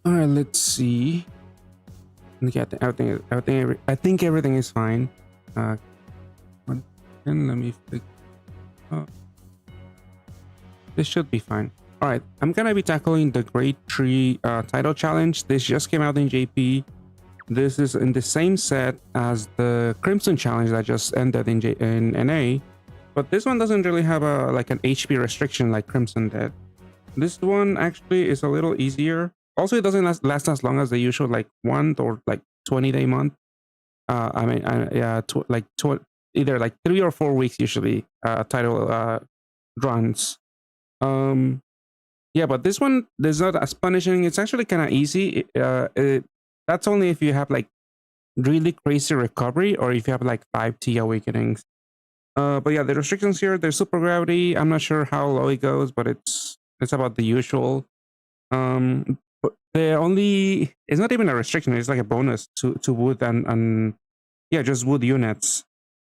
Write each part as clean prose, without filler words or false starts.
All right, let's see. Yeah, I think everything is fine. One second, let me fix. Oh, this should be fine. All right, I'm gonna be tackling the Grade 3 title challenge. This just came out in JP. This is in the same set as the Crimson challenge that just ended in NA, but this one doesn't really have a like an HP restriction like Crimson did. This one actually is a little easier. Also, it doesn't last as long as the usual like 1 or like 20-day month. Either like 3 or 4 weeks usually title runs. Yeah, but this one is not as punishing. It's actually kind of easy. That's only if you have like really crazy recovery or if you have like 5 T awakenings. But yeah, the restrictions here, there's super gravity. I'm not sure how low it goes, but it's about the usual. But it's not even a restriction, it's like a bonus to wood and yeah, just wood units.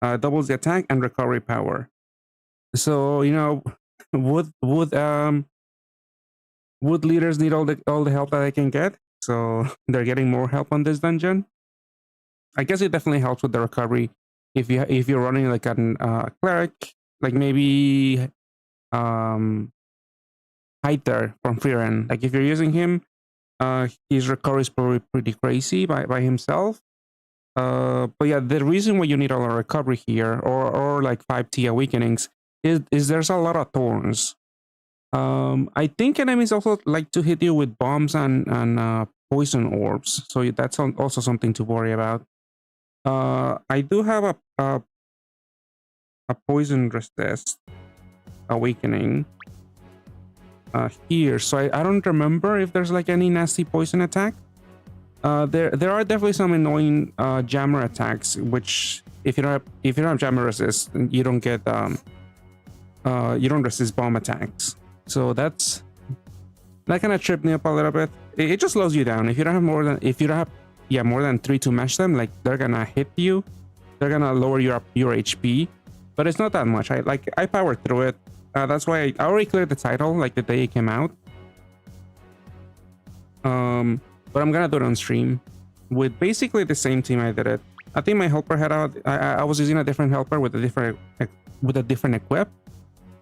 Doubles the attack and recovery power. So, you know, wood leaders need all the help that they can get. So they're getting more help on this dungeon. I guess it definitely helps with the recovery if you're running like a cleric, like maybe Hyder from Frieren. Like if you're using him, his recovery is probably pretty crazy by himself. But yeah, the reason why you need all the recovery here or like 5 T awakenings is there's a lot of thorns. I think enemies also like to hit you with bombs and poison orbs, so that's also something to worry about. I do have a poison resist awakening here, so I don't remember if there's like any nasty poison attack. There are definitely some annoying jammer attacks, which if you don't have jammer resist, you don't get you don't resist bomb attacks. So that kind of tripped me up a little bit. It just slows you down. If you don't have more than 3 to match them, like they're gonna hit you, they're gonna lower your HP, but it's not that much. I powered through it. That's why I already cleared the title like the day it came out. But I'm gonna do it on stream with basically the same team I did it. I think my helper had out. I was using a different helper with a different equip.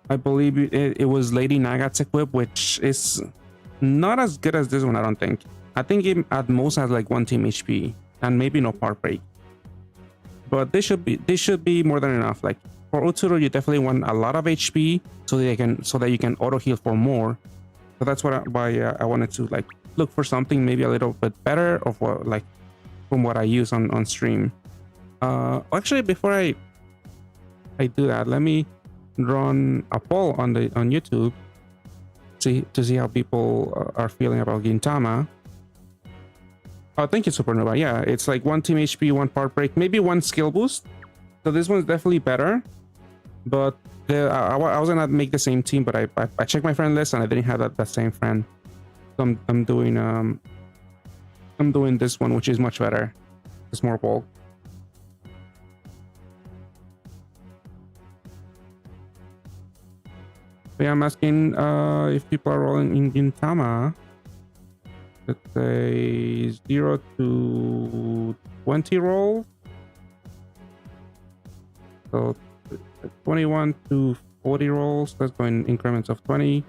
I believe it was Lady Nagat's equip, which is not as good as this one. I don't think. I think it at most has like 1 team HP and maybe no part break. But this should be more than enough. Like for Utsuro, you definitely want a lot of HP so that you can auto heal for more. So that's why I wanted to like look for something maybe a little bit better of what like from what I use on stream. Actually, before I do that, let me run a poll on YouTube to see how people are feeling about Gintama. Oh, thank you, Supernova. Yeah, it's like 1 team HP, 1 part break, maybe 1 skill boost. So this one's definitely better. But I was gonna make the same team, but I checked my friend list and I didn't have that same friend. So I'm doing this one, which is much better. It's more bulk. Yeah, I'm asking if people are rolling in Gintama. Let's say 0 to 20 roll. So 21 to 40 rolls. Let's go in increments of 20.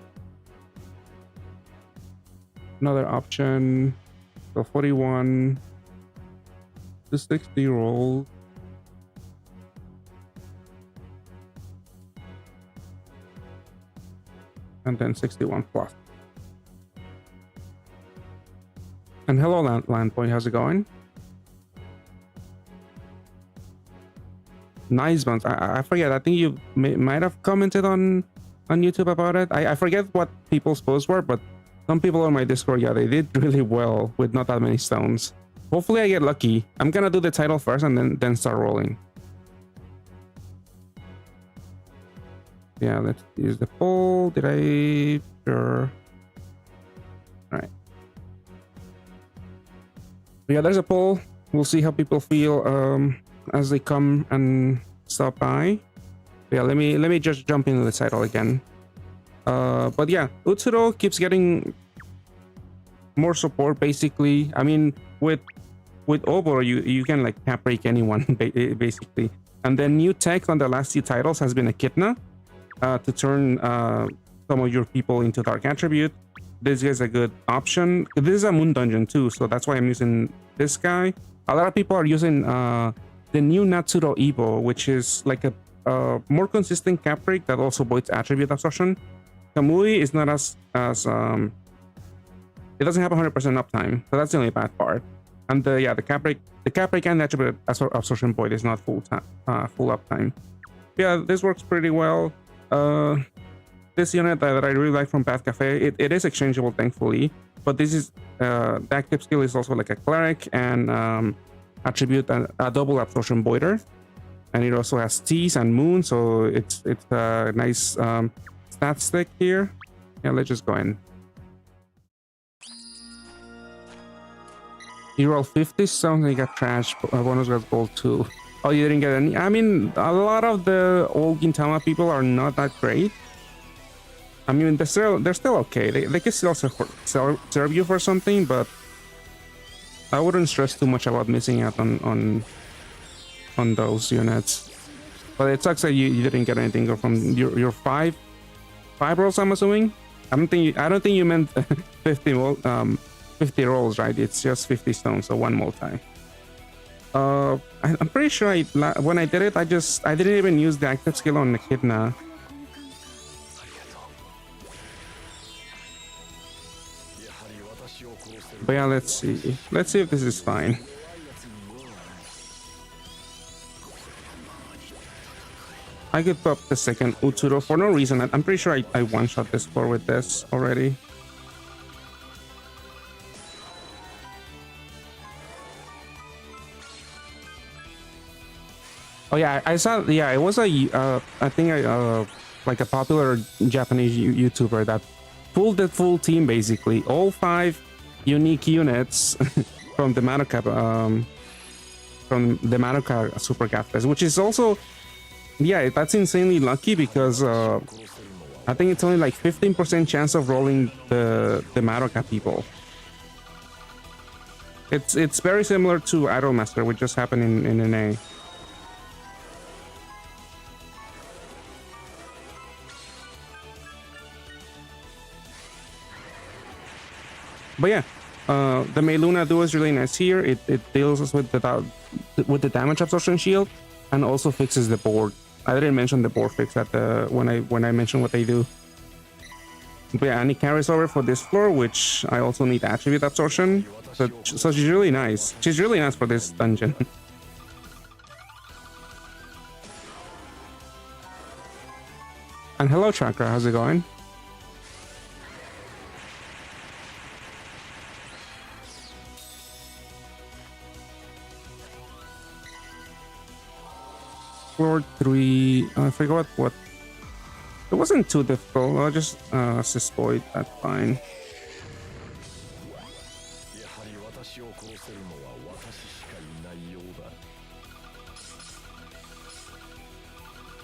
Another option. So 41 to 60 rolls. And then 61 plus. And hello, Landpoint, how's it going? Nice ones. I forget. I think you might have commented on YouTube about it. I forget what people's posts were, but some people on my Discord, yeah, they did really well with not that many stones. Hopefully, I get lucky. I'm gonna do the title first and then start rolling. Yeah, let's use the poll. Did I? Sure. All right. Yeah, there's a poll. We'll see how people feel as they come and stop by. Yeah, let me just jump into the title again. But yeah, Utsuro keeps getting more support basically. I mean, with Oboro, you can like cap break anyone basically. And the new tech on the last two titles has been Echidna to turn some of your people into dark attribute. This is a good option. This is a moon dungeon too, so that's why I'm using this guy. A lot of people are using the new Utsuro Evo, which is like a more consistent cap break that also voids attribute absorption. Kamui is not as it doesn't have 100% uptime, so that's the only bad part. And the cap break and the attribute absorption void is not full uptime. Yeah, this works pretty well. This unit that I really like from Path Cafe, it is exchangeable, thankfully. But this is the active skill is also like a cleric and attribute a double absorption voider, and it also has T's and Moon, so it's a nice stat stick here. Yeah, let's just go in. You roll 50, something got trash. Bonus got gold too. Oh, you didn't get any? I mean, a lot of the old Gintama people are not that great. I mean, they're still okay. They can still serve you for something, but I wouldn't stress too much about missing out on those units. But it sucks that you didn't get anything from your five rolls, I'm assuming. I don't think you meant 50 rolls, right? It's just 50 stones, so one multi. I'm pretty sure when I did it, I didn't even use the active skill on Echidna. But yeah, let's see if this is fine. I could pop the second Utsuro for no reason. I'm pretty sure I one-shot this floor with this already. Oh yeah, I saw. Yeah, it was I think like a popular Japanese YouTuber that pulled the full team basically, all 5 unique units from the Madoka Super Gafes, which is also, yeah, that's insanely lucky because I think it's only like 15% chance of rolling the Madoka people. It's very similar to Idolmaster, which just happened in NA. But yeah, the Meiluna duo is really nice here. It deals us with the damage absorption shield and also fixes the board. I didn't mention the board fix at when I mentioned what they do. But yeah, and it carries over for this floor, which I also need attribute absorption. So she's really nice. She's really nice for this dungeon. And hello, Chakra. How's it going? Floor 3. I forgot what. It wasn't too difficult. I'll just assist void. That's fine.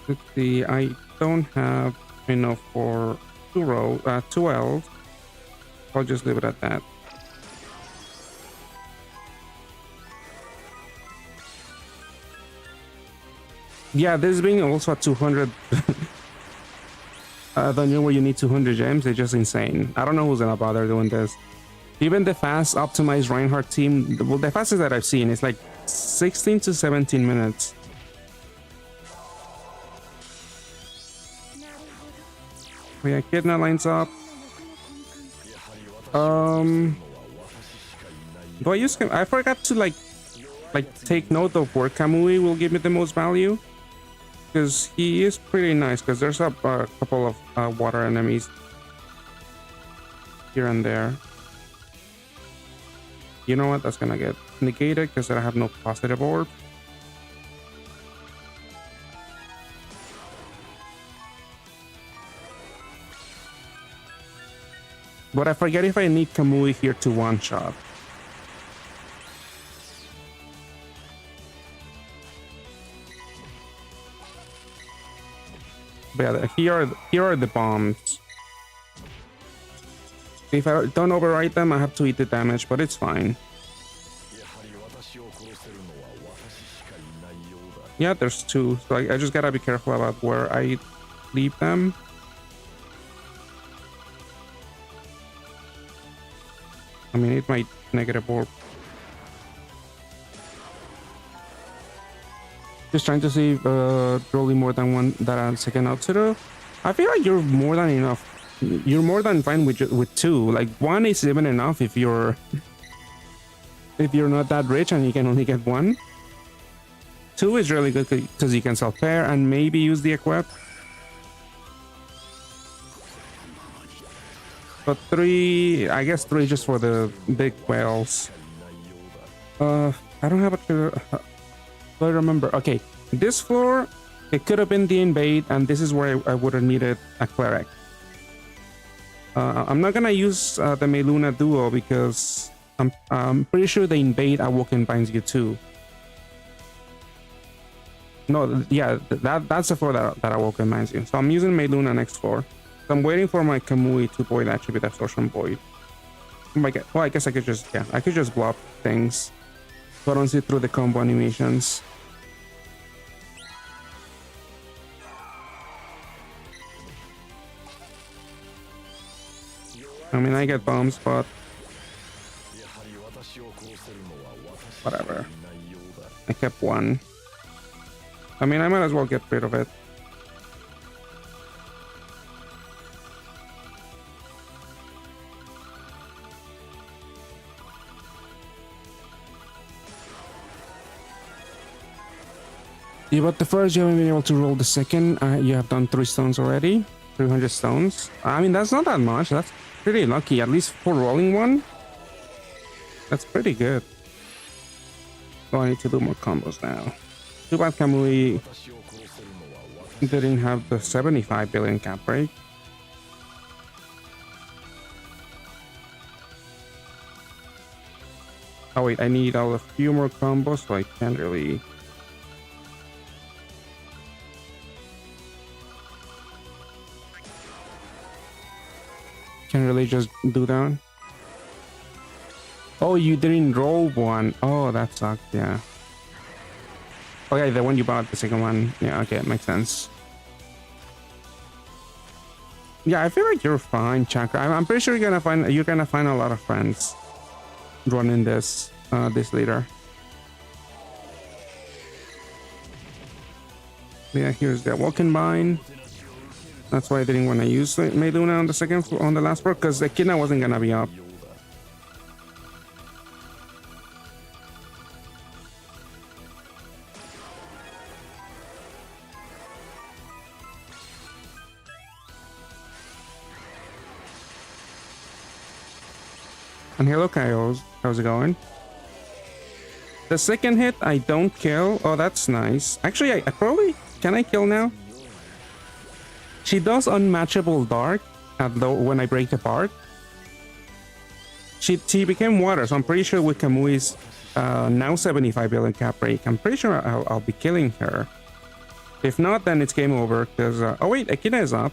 Let's see. I don't have enough for 2 L's. I'll just leave it at that. Yeah, this being also a 200 dungeon where you need 200 gems, it's just insane. I don't know who's gonna bother doing this. Even the fast optimized Reinhardt team, well, the fastest that I've seen is like 16 to 17 minutes. Yeah, Echidna lines up. Do I use him? I forgot to like take note of where Kamui will give me the most value, because he is pretty nice. Because there's a couple of water enemies here and there. You know what? That's gonna get negated because I have no positive orb. But I forget if I need Kamui here to one-shot. But yeah, here are the bombs. If I don't override them, I have to eat the damage, but it's fine. Yeah, there's two, so I just gotta be careful about where I leave them. I mean, it might negative orb. Just trying to see if rolling more than one that second Utsuro. I feel like you're more than enough. You're more than fine with two. Like one is even enough if you're not that rich and you can only get one. Two is really good because you can self-pair and maybe use the equip. But three, I guess three just for the big whales. I don't have a... I remember. Okay, this floor, it could have been the invade, and this is where I would have needed a cleric. I'm not gonna use the Meluna duo because I'm pretty sure the invade Awoken binds you too. No, yeah, that's the floor that Awoken binds you. So I'm using Meluna next floor. So I'm waiting for my Kamui to void attribute Absorption Void. Well, I guess I could just block things. So I don't see through the combo animations. I mean, I get bombs, but whatever. I kept one. I mean, I might as well get rid of it. You bought the first, you haven't been able to roll the second. You have done 3 stones already. 300 stones. I mean, that's not that much. That's pretty lucky. At least for rolling one. That's pretty good. So I need to do more combos now. Too bad Kamui didn't have the 75 billion cap break. Oh wait, I need a few more combos, so I can't really... Can't really just do that. Oh, you didn't roll one. Oh, that sucked, yeah. Okay, the one you bought, the second one. Yeah, okay, it makes sense. Yeah, I feel like you're fine, Chakra. I'm pretty sure you're gonna find a lot of friends running this leader. Yeah, here's the walking mine. That's why I didn't want to use Meluna on the last floor, because the Echidna wasn't gonna be up. And hello, Kyos. How's it going? The second hit, I don't kill. Oh, that's nice. Actually, I probably... Can I kill now? She does unmatchable dark when I break apart. She became water, so I'm pretty sure with Kamui's now 75 billion cap break, I'm pretty sure I'll be killing her. If not, then it's game over, because... oh wait, Echidna is up.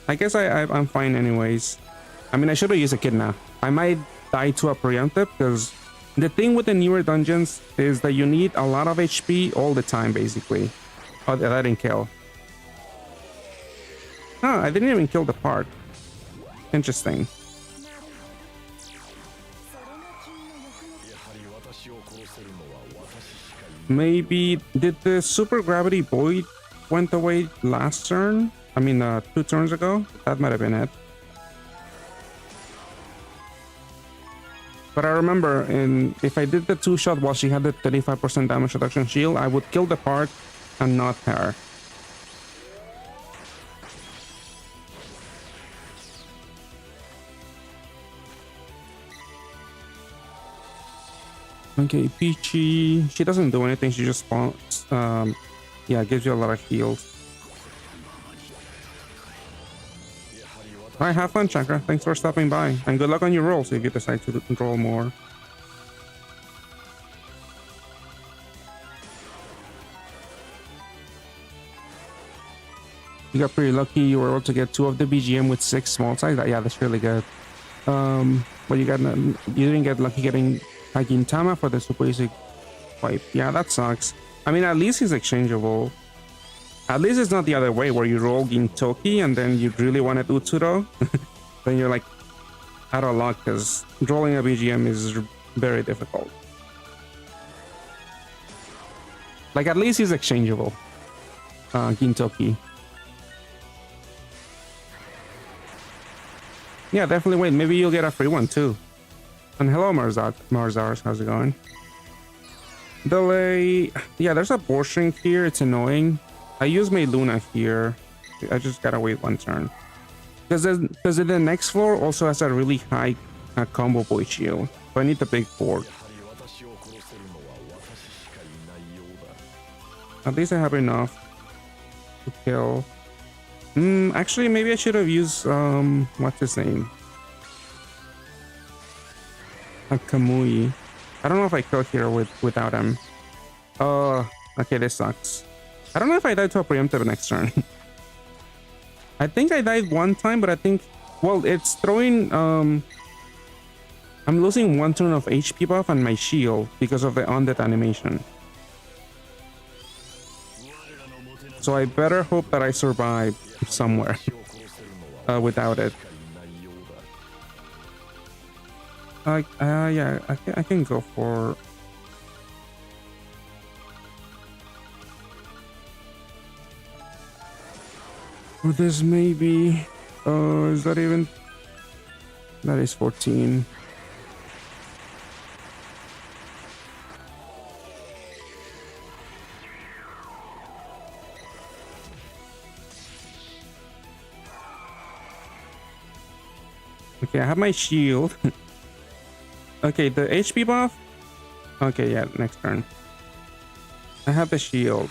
I guess I'm fine anyways. I mean, I should have used Echidna. I might die to a preemptive, because the thing with the newer dungeons is that you need a lot of HP all the time, basically. Oh, that didn't kill. Oh, I didn't even kill the part. Interesting. Maybe did the super gravity void went away last turn? I mean, 2 turns ago? That might have been it. But I remember, if I did the 2-shot while she had the 35% damage reduction shield, I would kill the part and not her. Okay, Peachy. She doesn't do anything. She just spawns. Yeah, gives you a lot of heals. Alright, have fun, Chakra. Thanks for stopping by. And good luck on your rolls if you decide to roll more. You got pretty lucky. You were able to get 2 of the BGM with 6 small size. Yeah, that's really good. But you didn't get lucky getting a Gintama for the super easy wipe. Yeah, that sucks. I mean, at least he's exchangeable. At least it's not the other way where you roll Gintoki and then you really wanted Utsuro. Then you're like out of luck because rolling a BGM is very difficult. Like, at least he's exchangeable. Gintoki. Yeah, definitely wait. Maybe you'll get a free one too. And hello, Marzars. How's it going? Delay. Yeah, there's a board shrink here. It's annoying. I use my Luna here. I just gotta wait one turn. Because the next floor also has a really high combo boy shield. So I need the big board. At least I have enough to kill. Actually, maybe I should have used what's his name? A Kamui. I don't know if I kill here without him. Okay, this sucks. I don't know if I died to a preemptive next turn. I think I died one time, but I think, well, it's throwing I'm losing one turn of HP buff and my shield because of the undead animation. So I better hope that I survive somewhere without it. Yeah, I can go for... this maybe... is that even... That is 14. Okay, I have my shield. Okay, the HP buff. Okay, yeah, next turn. I have the shield.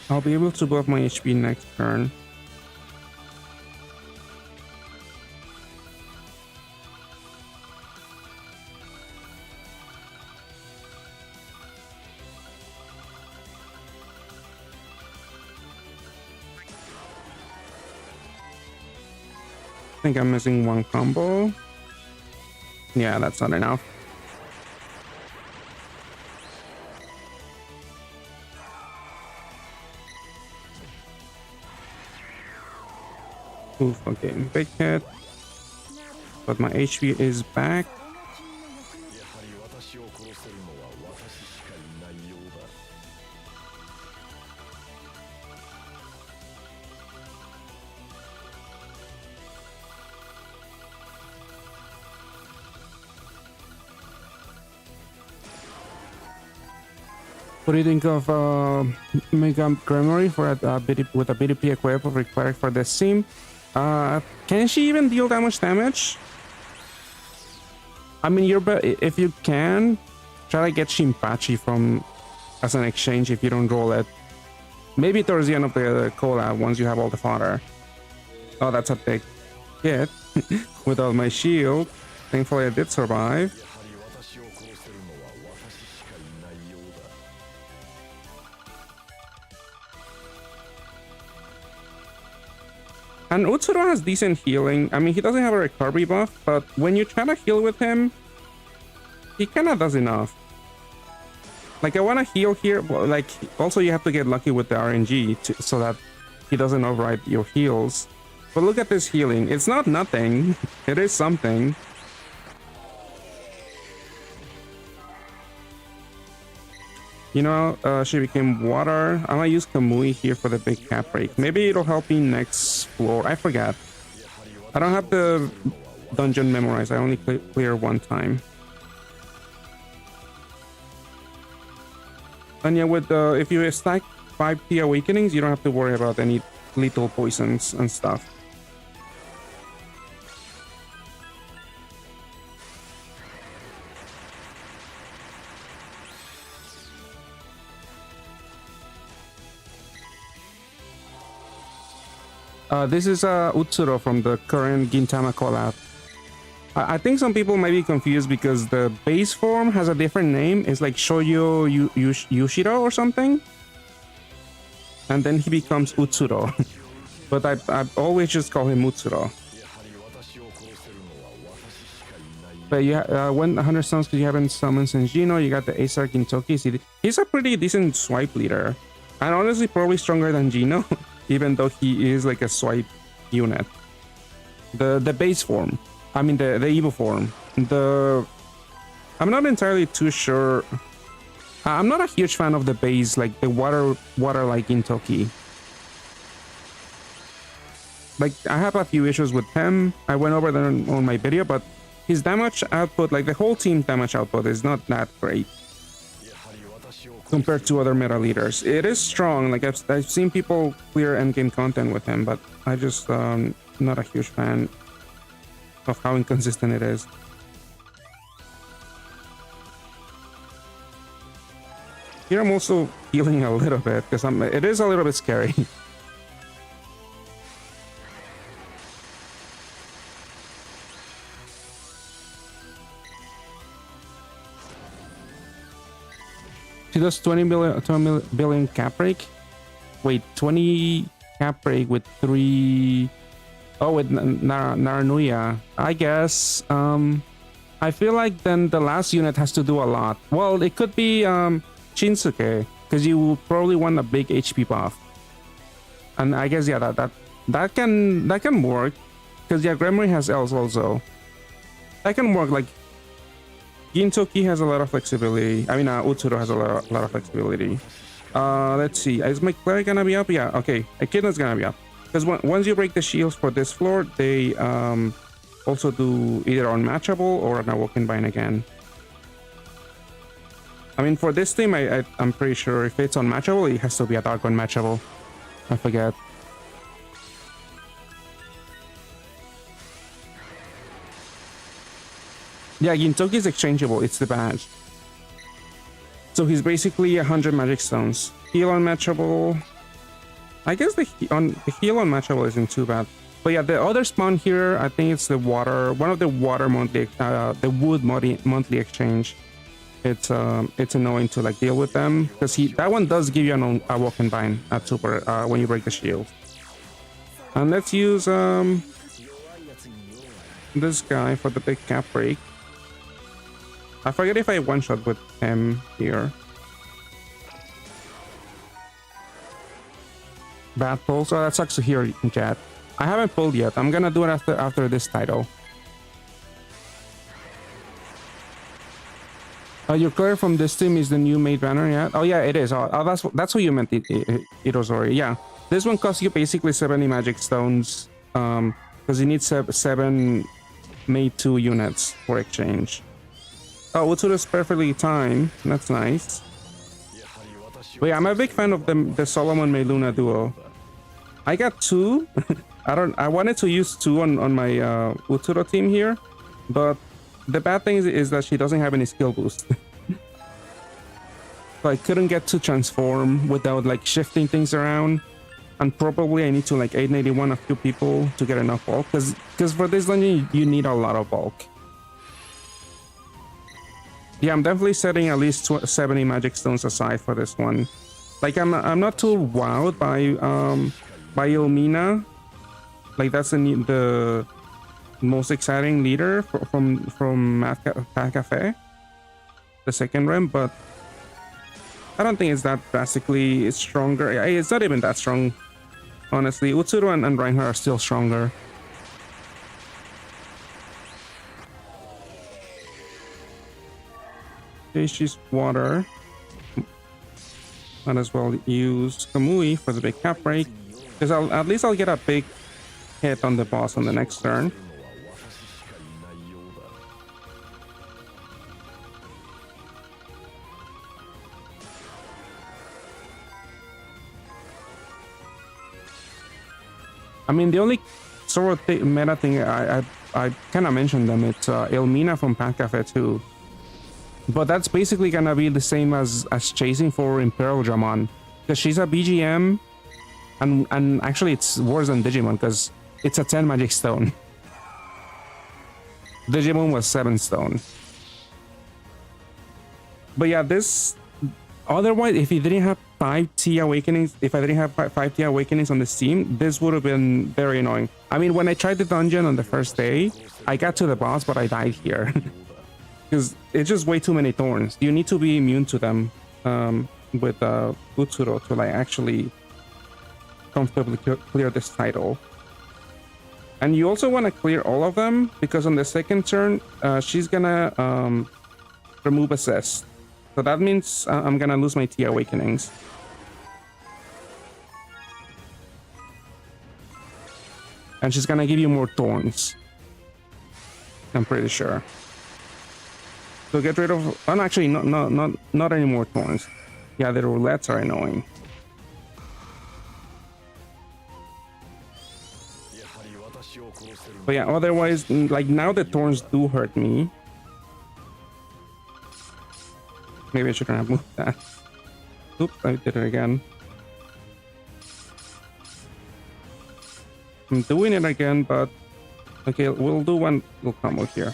I'll be able to buff my HP next turn. I think I'm missing one combo. Yeah, that's not enough. Oof, okay, big hit. But my HP is back. What do you think of Mega Gremory for with a BDP equip required for this team? Can she even deal that much damage? I mean, if you can, try to get Shinpachi from as an exchange if you don't roll it. Maybe towards the end of the collab once you have all the fodder. Oh, that's a big hit. Without my shield. Thankfully, I did survive. And Utsuro has decent healing. I mean, he doesn't have a recovery buff, but when you try to heal with him, he kind of does enough. Like, I want to heal here, but like, also you have to get lucky with the RNG so that he doesn't override your heals. But look at this healing. It's not nothing. It is something. You know, she became water. I'm gonna use Kamui here for the big cap break. Maybe it'll help me next floor. I forgot. I don't have the dungeon memorized. I only clear one time. And yeah, with if you stack 5 T awakenings, you don't have to worry about any lethal poisons and stuff. This is Utsuro from the current Gintama collab. I think some people might be confused because the base form has a different name. It's like Shoyo Yushiro or something. And then he becomes Utsuro. But I always just call him Utsuro. But you went 100 stones because you haven't summoned Senjino. You got the Acer Gintoki. He's a pretty decent swipe leader. And honestly, probably stronger than Gino, even though he is like a swipe unit. The base form. I mean, the Evo form. I'm not entirely too sure. I'm not a huge fan of the base, like the water like Gintoki. Like, I have a few issues with him. I went over them on my video, but his damage output, like the whole team damage output, is not that great compared to other meta leaders. It is strong. Like I've seen people clear endgame content with him, but I just not a huge fan of how inconsistent it is. Here I'm also healing a little bit because it is a little bit scary. She does 20 billion cap break. Wait, 20 cap break with 3. Oh, with Naranuya. I guess. I feel like then the last unit has to do a lot. Well, it could be Shinsuke, because you will probably want a big HP buff. And I guess yeah, that can work, because yeah, Gremory has L's also. That can work. Like, Gintoki has a lot of flexibility. I mean, Utsuro has a lot of flexibility. Let's see. Is my cleric gonna be up? Yeah, okay. Echidna's gonna be up. Because once you break the shields for this floor, they also do either unmatchable or an Awoken Bind again. I mean, for this team, I'm pretty sure if it's unmatchable, it has to be a dark unmatchable. I forget. Yeah, Gintoki is exchangeable. It's the badge. So he's basically 100 magic stones. Heal unmatchable. I guess the heal unmatchable isn't too bad. But yeah, the other spawn here, I think it's the water. One of the water monthly, the wood monthly exchange. It's annoying to like deal with them because that one does give you an Awoken Bind at super when you break the shield. And let's use this guy for the big cap break. I forget if I one-shot with him here. Bad pulls. Oh, that sucks to hear, Jet. I haven't pulled yet. I'm gonna do it after this title. Your clear from this team is the new made banner, yeah? Oh yeah, it is. Oh, that's what you meant, Irozori. Yeah, this one costs you basically 70 magic stones, because you need 7 made 2 units for exchange. Oh, Utsuro is perfectly timed. That's nice. But yeah, I'm a big fan of the Solomon May Luna duo. I got 2. I wanted to use 2 on my Utsuro team here, but the bad thing is that she doesn't have any skill boost. So I couldn't get to transform without like shifting things around, and probably I need to like 881 a few people to get enough bulk, because for this dungeon you need a lot of bulk. Yeah, I'm definitely setting at least 70 magic stones aside for this one. Like I'm not too wowed by Ilmina. Like that's the most exciting leader from Math Cafe, the second rem, but I don't think it's that drastically stronger. It's not even that strong, honestly. Utsuro and Reinhardt are still stronger. Okay, she's water. Might as well use Kamui for the big cap break, because at least I'll get a big hit on the boss on the next turn. I mean, the only sort of meta thing I kind of mentioned them. It's Ilmina from Pack Cafe too. But that's basically gonna be the same as chasing for Imperial Dramon, because she's a BGM, and actually it's worse than Digimon because it's a 10 magic stone. Digimon was 7 stone. But yeah, this otherwise, if you didn't have 5 T awakenings, if I didn't have 5 T awakenings on this team, this would have been very annoying. I mean, when I tried the dungeon on the first day, I got to the boss, but I died here. because it's just way too many thorns. You need to be immune to them with Utsuro to like actually comfortably clear this title. And you also want to clear all of them because on the second turn, she's gonna remove assist. So that means I'm gonna lose my Tea Awakenings. And she's gonna give you more thorns. I'm pretty sure. So get rid of. Oh, no, actually, not any more thorns. Yeah, the roulettes are annoying. But yeah, otherwise, like now the thorns do hurt me. Maybe I shouldn't have moved that. Oops, I did it again. I'm doing it again, but okay, we'll do one little combo here.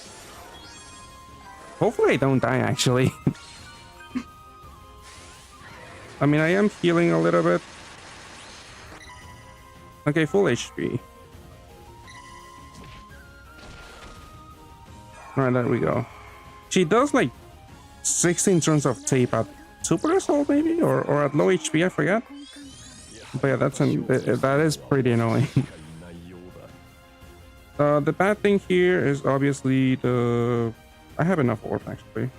Hopefully I don't die, actually. I mean, I am healing a little bit. Okay, full HP. Alright, there we go. She does like 16 turns of tape at Super Assault, maybe? Or at low HP, I forget. But yeah, that is pretty annoying. The bad thing here is obviously the... I have enough orb, actually.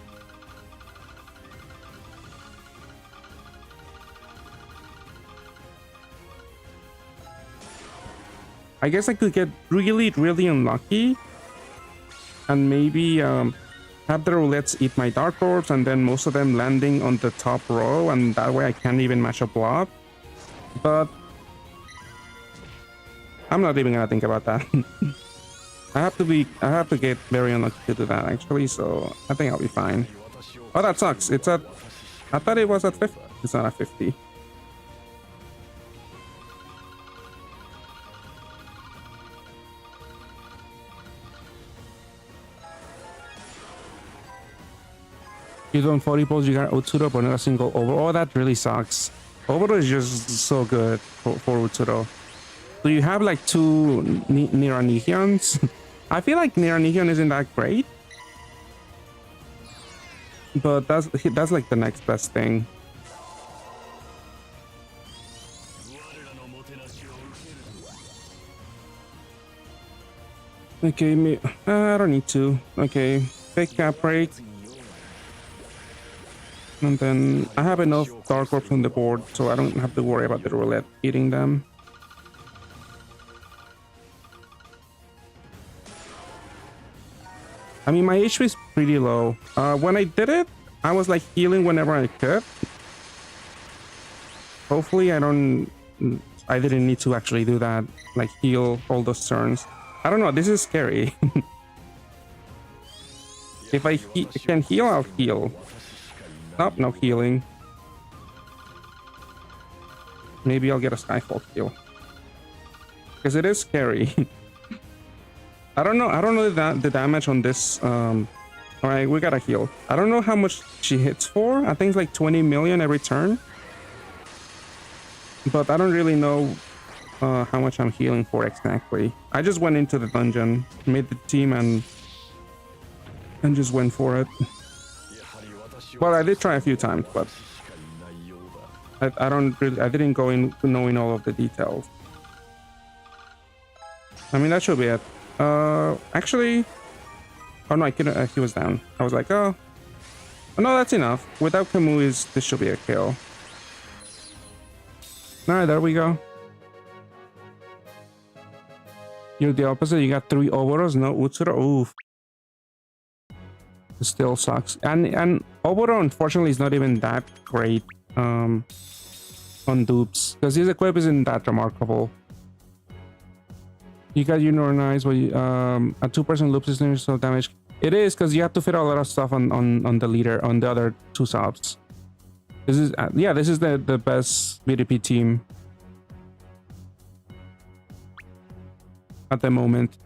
I guess I could get really, really unlucky. And maybe have the roulettes eat my Dark Orbs and then most of them landing on the top row. And that way I can't even match a blob. But... I'm not even gonna think about that. I have to get very unlucky to do that actually, so I think I'll be fine. Oh, that sucks. It's at... I thought it was at 50. It's not at 50. You don't 40 pulls, you got Utsuro, but not a single over. Oh, that really sucks. Over is just so good for Utsuro. Do you have like two Niranihians? I feel like Niranihian isn't that great. But that's like the next best thing. Okay, I don't need to. Okay, big cap break. And then I have enough Dark Orbs on the board, so I don't have to worry about the roulette eating them. I mean, my HP is pretty low. When I did it, I was like healing whenever I could. Hopefully I didn't need to actually do that, like heal all those turns. I don't know, this is scary. If I can heal, I'll heal. Nope, no healing. Maybe I'll get a Skyfall heal. Because it is scary. I don't know the damage on this. Alright, we gotta heal. I don't know how much she hits for. I think it's like 20 million every turn. But I don't really know how much I'm healing for exactly. I just went into the dungeon, made the team, and just went for it. Well, I did try a few times, but I didn't go in knowing all of the details. I mean, that should be it. Actually, oh no, I couldn't. He was down. I was like, oh no, that's enough. Without Kamui, this should be a kill. All right, there we go. You're the opposite. You got 3 Oboros, no Utsuro. Oof. It still sucks. And Oboro, unfortunately, is not even that great on dupes because his equip isn't that remarkable. You got Unionize, but a 2% loop system is so damage. It is because you have to fit a lot of stuff on the leader, on the other 2 subs. This is this is the best BDP team at the moment.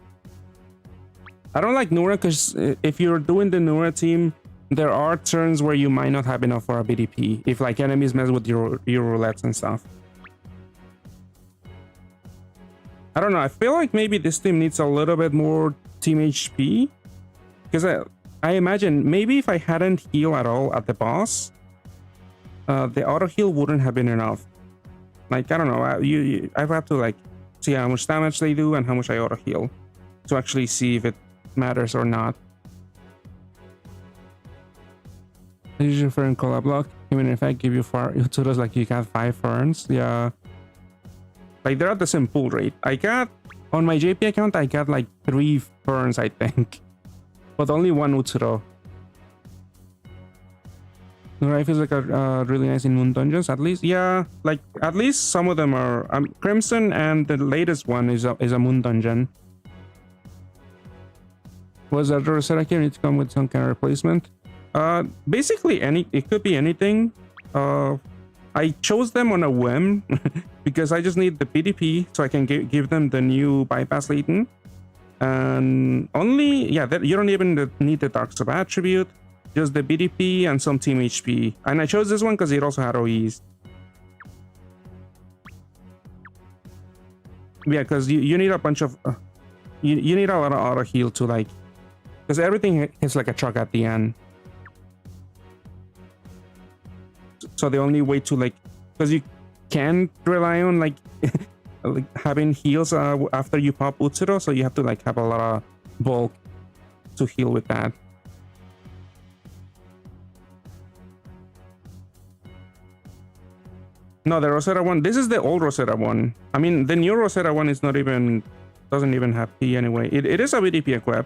I don't like Nura because if you're doing the Nura team, there are turns where you might not have enough for a BDP if like enemies mess with your roulettes and stuff. I don't know. I feel like maybe this team needs a little bit more team HP because I imagine maybe if I hadn't healed at all at the boss, the auto heal wouldn't have been enough. Like, I don't know, I have to like see how much damage they do and how much I auto heal to actually see if it matters or not. I usually fern cola block, even if I give you 4 Utsuros, like you got 5 ferns. Yeah. Like they're at the same pool rate. I got, on my JP account, I got like 3 ferns, I think. But only 1 Utsuro. The rifle is like a really nice in Moon Dungeons, at least. Yeah, like at least some of them are. Crimson, and the latest one is a Moon Dungeon. Was that Rosetta here need to come with some kind of replacement? Basically it could be anything. I chose them on a whim because I just need the PDP so I can give them the new bypass latent. And only, yeah, you don't even need the Dark Sub attribute, just the BDP and some team HP. And I chose this one because it also had OEs. Yeah, because you need a bunch of, you need a lot of auto heal to like, because everything hits like a truck at the end. So the only way to like, because you can't rely on like, like having heals after you pop Utsuro, so you have to like have a lot of bulk to heal with that. No, the Rosetta one, this is the old Rosetta one. I mean, the new Rosetta one is not even, doesn't even have P anyway. It is a BDP equip.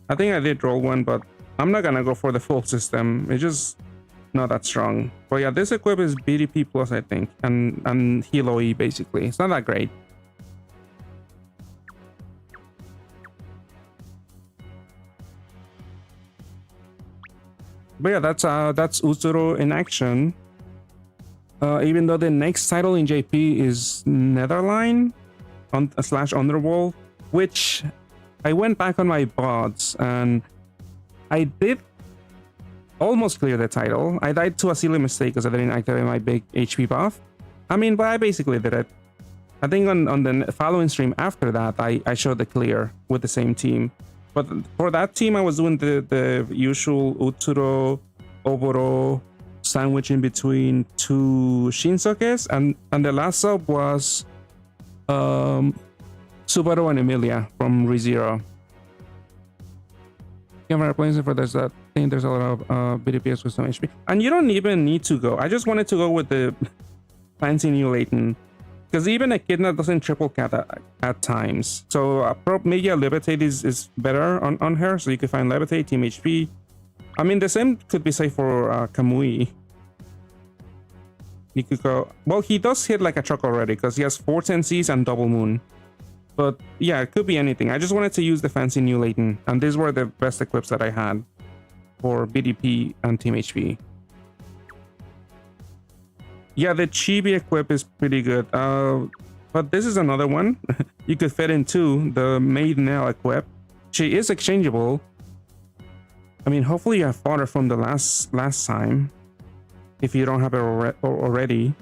I think I did roll one, but I'm not gonna go for the full system. It's just not that strong. But yeah, this equip is BDP plus, I think, and heal OE basically. It's not that great. But yeah, that's Utsuro in action. Even though the next title in JP is Netherline slash Underworld, which I went back on my bots and I did almost clear the title. I died to a silly mistake because I didn't activate my big HP buff. I mean, but I basically did it. I think on the following stream after that, I showed the clear with the same team. But for that team, I was doing the usual Utsuro, Oboro sandwich in between 2 Shinsokes, and the last sub was Subaru and Emilia from ReZero. Camera plays for this. I think there's a lot of BDPS with some HP, and you don't even need to go. I just wanted to go with the fancy new latent, because even Echidna doesn't triple cat at times. So maybe a Levitate is better on her, so you could find Levitate, Team HP. I mean, the same could be said for Kamui. You could go, well, he does hit like a truck already because he has 4 10Cs and double moon. But yeah, it could be anything. I just wanted to use the fancy new latent, and these were the best equips that I had for BDP and Team HP. Yeah, the Chibi equip is pretty good. But this is another one you could fit into the Maiden equip. She is exchangeable. I mean, hopefully you have fodder from the last time if you don't have it already.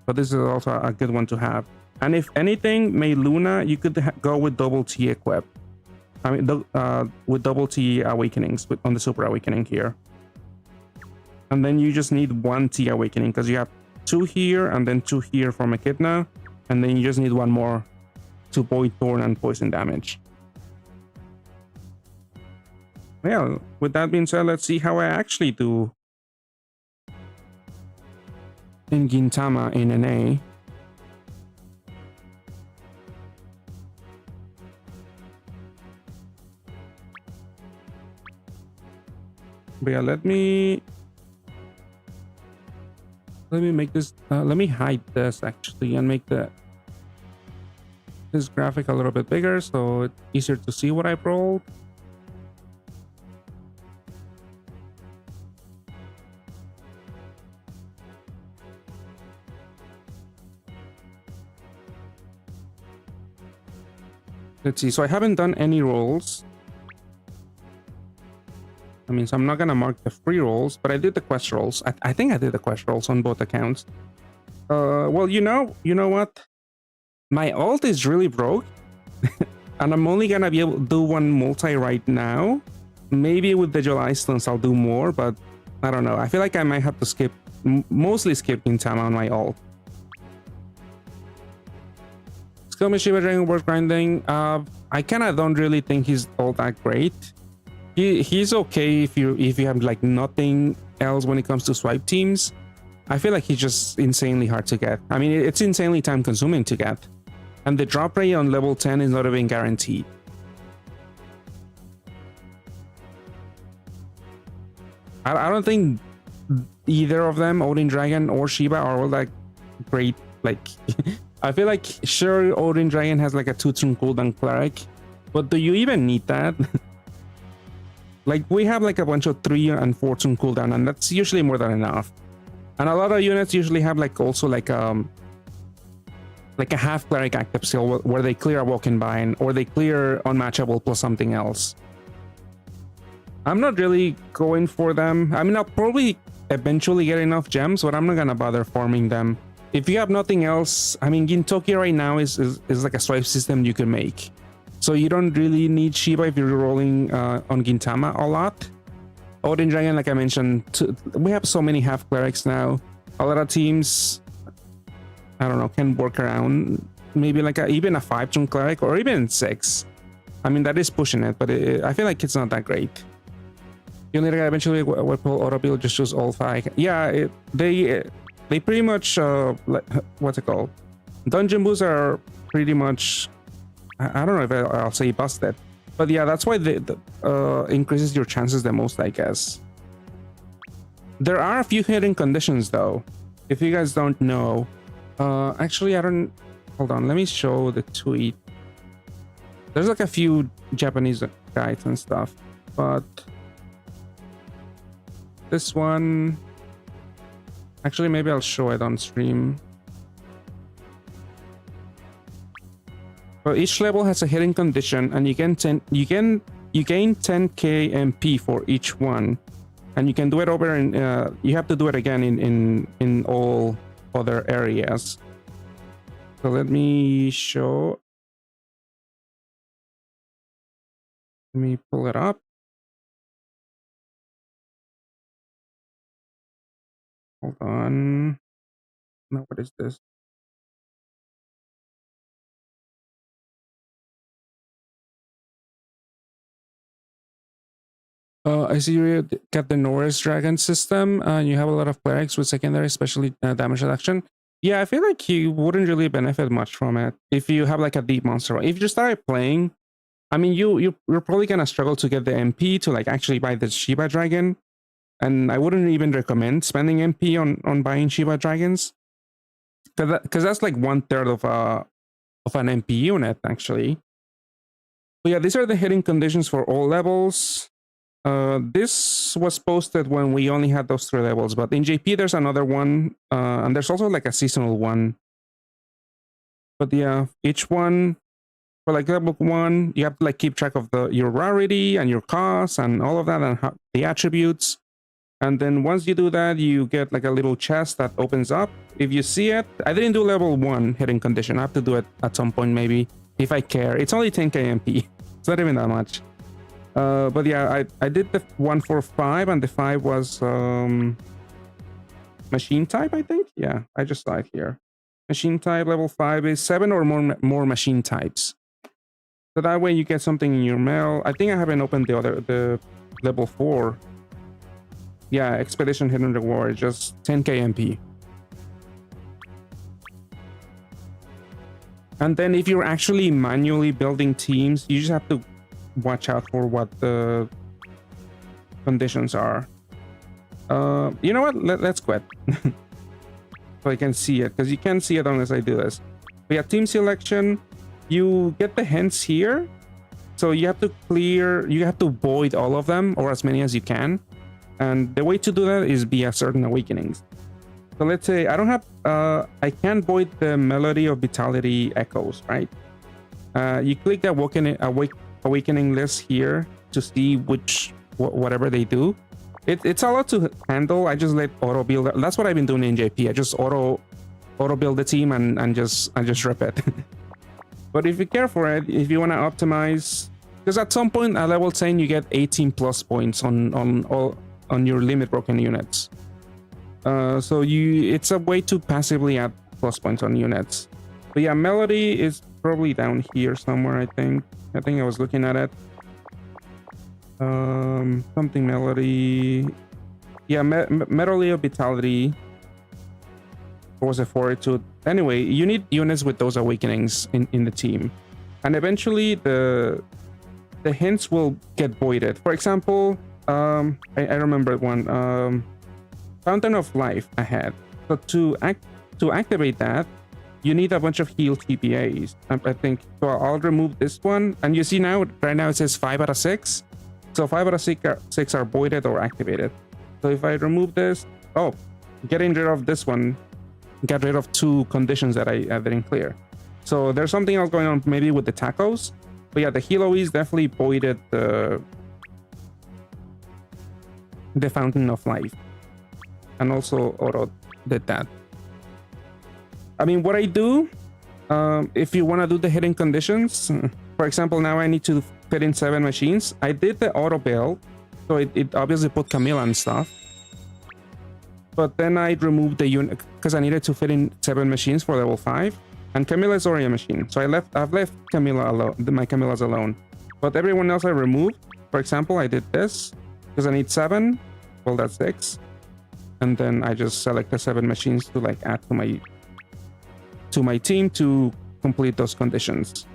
But this is also a good one to have. And if anything, May Luna, you could go with double T equip. I mean, with double T awakenings on the Super Awakening here. And then you just need 1 T awakening because you have 2 here and then 2 here from Echidna. And then you just need 1 more to Void Thorn and poison damage. Well, with that being said, let's see how I actually do in Gintama in NA. But yeah, let me make this, let me hide this actually and make this graphic a little bit bigger so it's easier to see what I rolled. Let's see, so I haven't done any rolls. I mean, so I'm not gonna mark the free rolls, but I did the quest rolls. I think I did the quest rolls on both accounts. Well, you know what? My ult is really broke, and I'm only gonna be able to do 1 multi right now. Maybe with the July stones I'll do more, but I don't know. I feel like I might have to skip, mostly skip Gintama on my ult. Shiba Dragon worth grinding. I kind of don't really think he's all that great. He's okay if you have like nothing else when it comes to swipe teams. I feel like he's just insanely hard to get. I mean, it's insanely time consuming to get, and the drop rate on level 10 is not even guaranteed. I don't think either of them, Odin Dragon or Shiba, are all that great. Like, I feel like sure Odin Dragon has like a 2-turn cooldown cleric, but do you even need that? Like, we have like a bunch of 3 and 4-turn cooldown, and that's usually more than enough. And a lot of units usually have like also like a half cleric active skill where they clear a walk-in bind or they clear unmatchable plus something else. I'm not really going for them. I mean, I'll probably eventually get enough gems, but I'm not gonna bother farming them. If you have nothing else, I mean, Gintoki right now is like a swipe system you can make. So you don't really need Shiba if you're rolling on Gintama a lot. Odin Dragon, like I mentioned, we have so many half clerics now. A lot of teams, I don't know, can work around maybe like even a 5-turn cleric or even 6. I mean, that is pushing it, but I feel like it's not that great. You need to eventually pull auto build, just choose all 5. Yeah, they pretty much what's it called? Dungeon boosts are pretty much, I don't know if I'll say busted, but yeah, that's why they increases your chances the most, I guess. There are a few hidden conditions though, if you guys don't know. Actually, I don't. Hold on, let me show the tweet. There's like a few Japanese guides and stuff, but this one, actually, maybe I'll show it on stream. So each level has a hidden condition, and you gain 10k MP for each one, and you can do it over in. You have to do it again in all other areas. So let me show. Let me pull it up. Hold on. No, what is this? I see you got the Norris Dragon system, and you have a lot of clerics with secondary, especially damage reduction. Yeah, I feel like you wouldn't really benefit much from it if you have like a deep monster. If you started playing, I mean, you're probably gonna struggle to get the MP to like actually buy the Shiba Dragon, and I wouldn't even recommend spending MP on buying Shiba Dragons, because that's like 1/3 of an MP unit actually. But yeah, these are the hidden conditions for all levels. This was posted when we only had those 3 levels, but in JP there's another one, and there's also like a seasonal one. But yeah, each one for like level 1, you have to like keep track of your rarity and your cost and all of that, and the attributes. And then once you do that, you get like a little chest that opens up. If you see it, I didn't do level 1 hidden condition. I have to do it at some point maybe if I care. It's only 10k MP. It's not even that much. But yeah, I did the one for 5, and the 5 was machine type, I think. Yeah, I just saw it here. Machine type level 5 is 7 or more machine types. So that way you get something in your mail. I think I haven't opened the level 4. Yeah, expedition hidden reward, just 10k MP. And then if you're actually manually building teams, you just have to watch out for what the conditions are. You know what? Let's quit. So I can see it, because you can't see it unless I do this. But yeah, team selection, you get the hints here. So you have to void all of them, or as many as you can. And the way to do that is via certain awakenings. So let's say I don't have, I can't void the Melody of Vitality echoes, right? You click the awakening list here to see whatever they do. It's a lot to handle. I just let auto build. That's what I've been doing in JP. I just auto build the team and just rip it. But if you care for it, if you want to optimize, Because at some point at level 10 you get 18 plus points on your limit broken units. So it's a way to passively add plus points on units. But yeah, Melody is probably down here somewhere. I think I was looking at it. Something Melody. Yeah, Metalio Vitality. Or was it Fortitude? Anyway, you need units with those awakenings in the team, and eventually the hints will get voided. For example, I remember one. Fountain of Life I had. So to activate that, you need a bunch of heal TPAs. I think so. I'll remove this one, and you see now right now it says 5 out of 6. So 5 out of 6 are voided or activated. So if I remove this, oh, getting rid of this one, get rid of 2 conditions that I didn't clear. So there's something else going on maybe with the tacos. But yeah, the Heloise definitely voided the Fountain of Life. And also Oro did that. I mean, what I do, if you want to do the hidden conditions, for example, now I need to fit in 7 machines. I did the auto build, so it obviously put Camilla and stuff. But then I removed the unit because I needed to fit in 7 machines for level 5, and Camilla is already a machine, so I've left Camilla alone. My Camillas alone, but everyone else I removed. For example, I did this because I need 7. Well, that's 6, and then I just select the 7 machines to like add to my team to complete those conditions.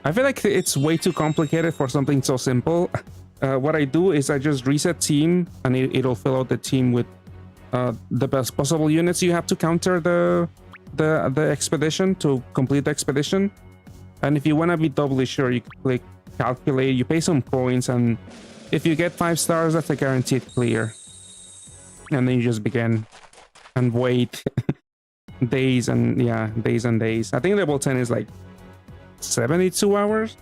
I feel like it's way too complicated for something so simple. What I do is I just reset team, and it'll fill out the team with the best possible units you have to counter the expedition, to complete the expedition. And if you want to be doubly sure, you can click calculate, you pay some coins, and if you get 5 stars, that's a guaranteed clear. And then you just begin and wait days and days. I think level 10 is like 72 hours.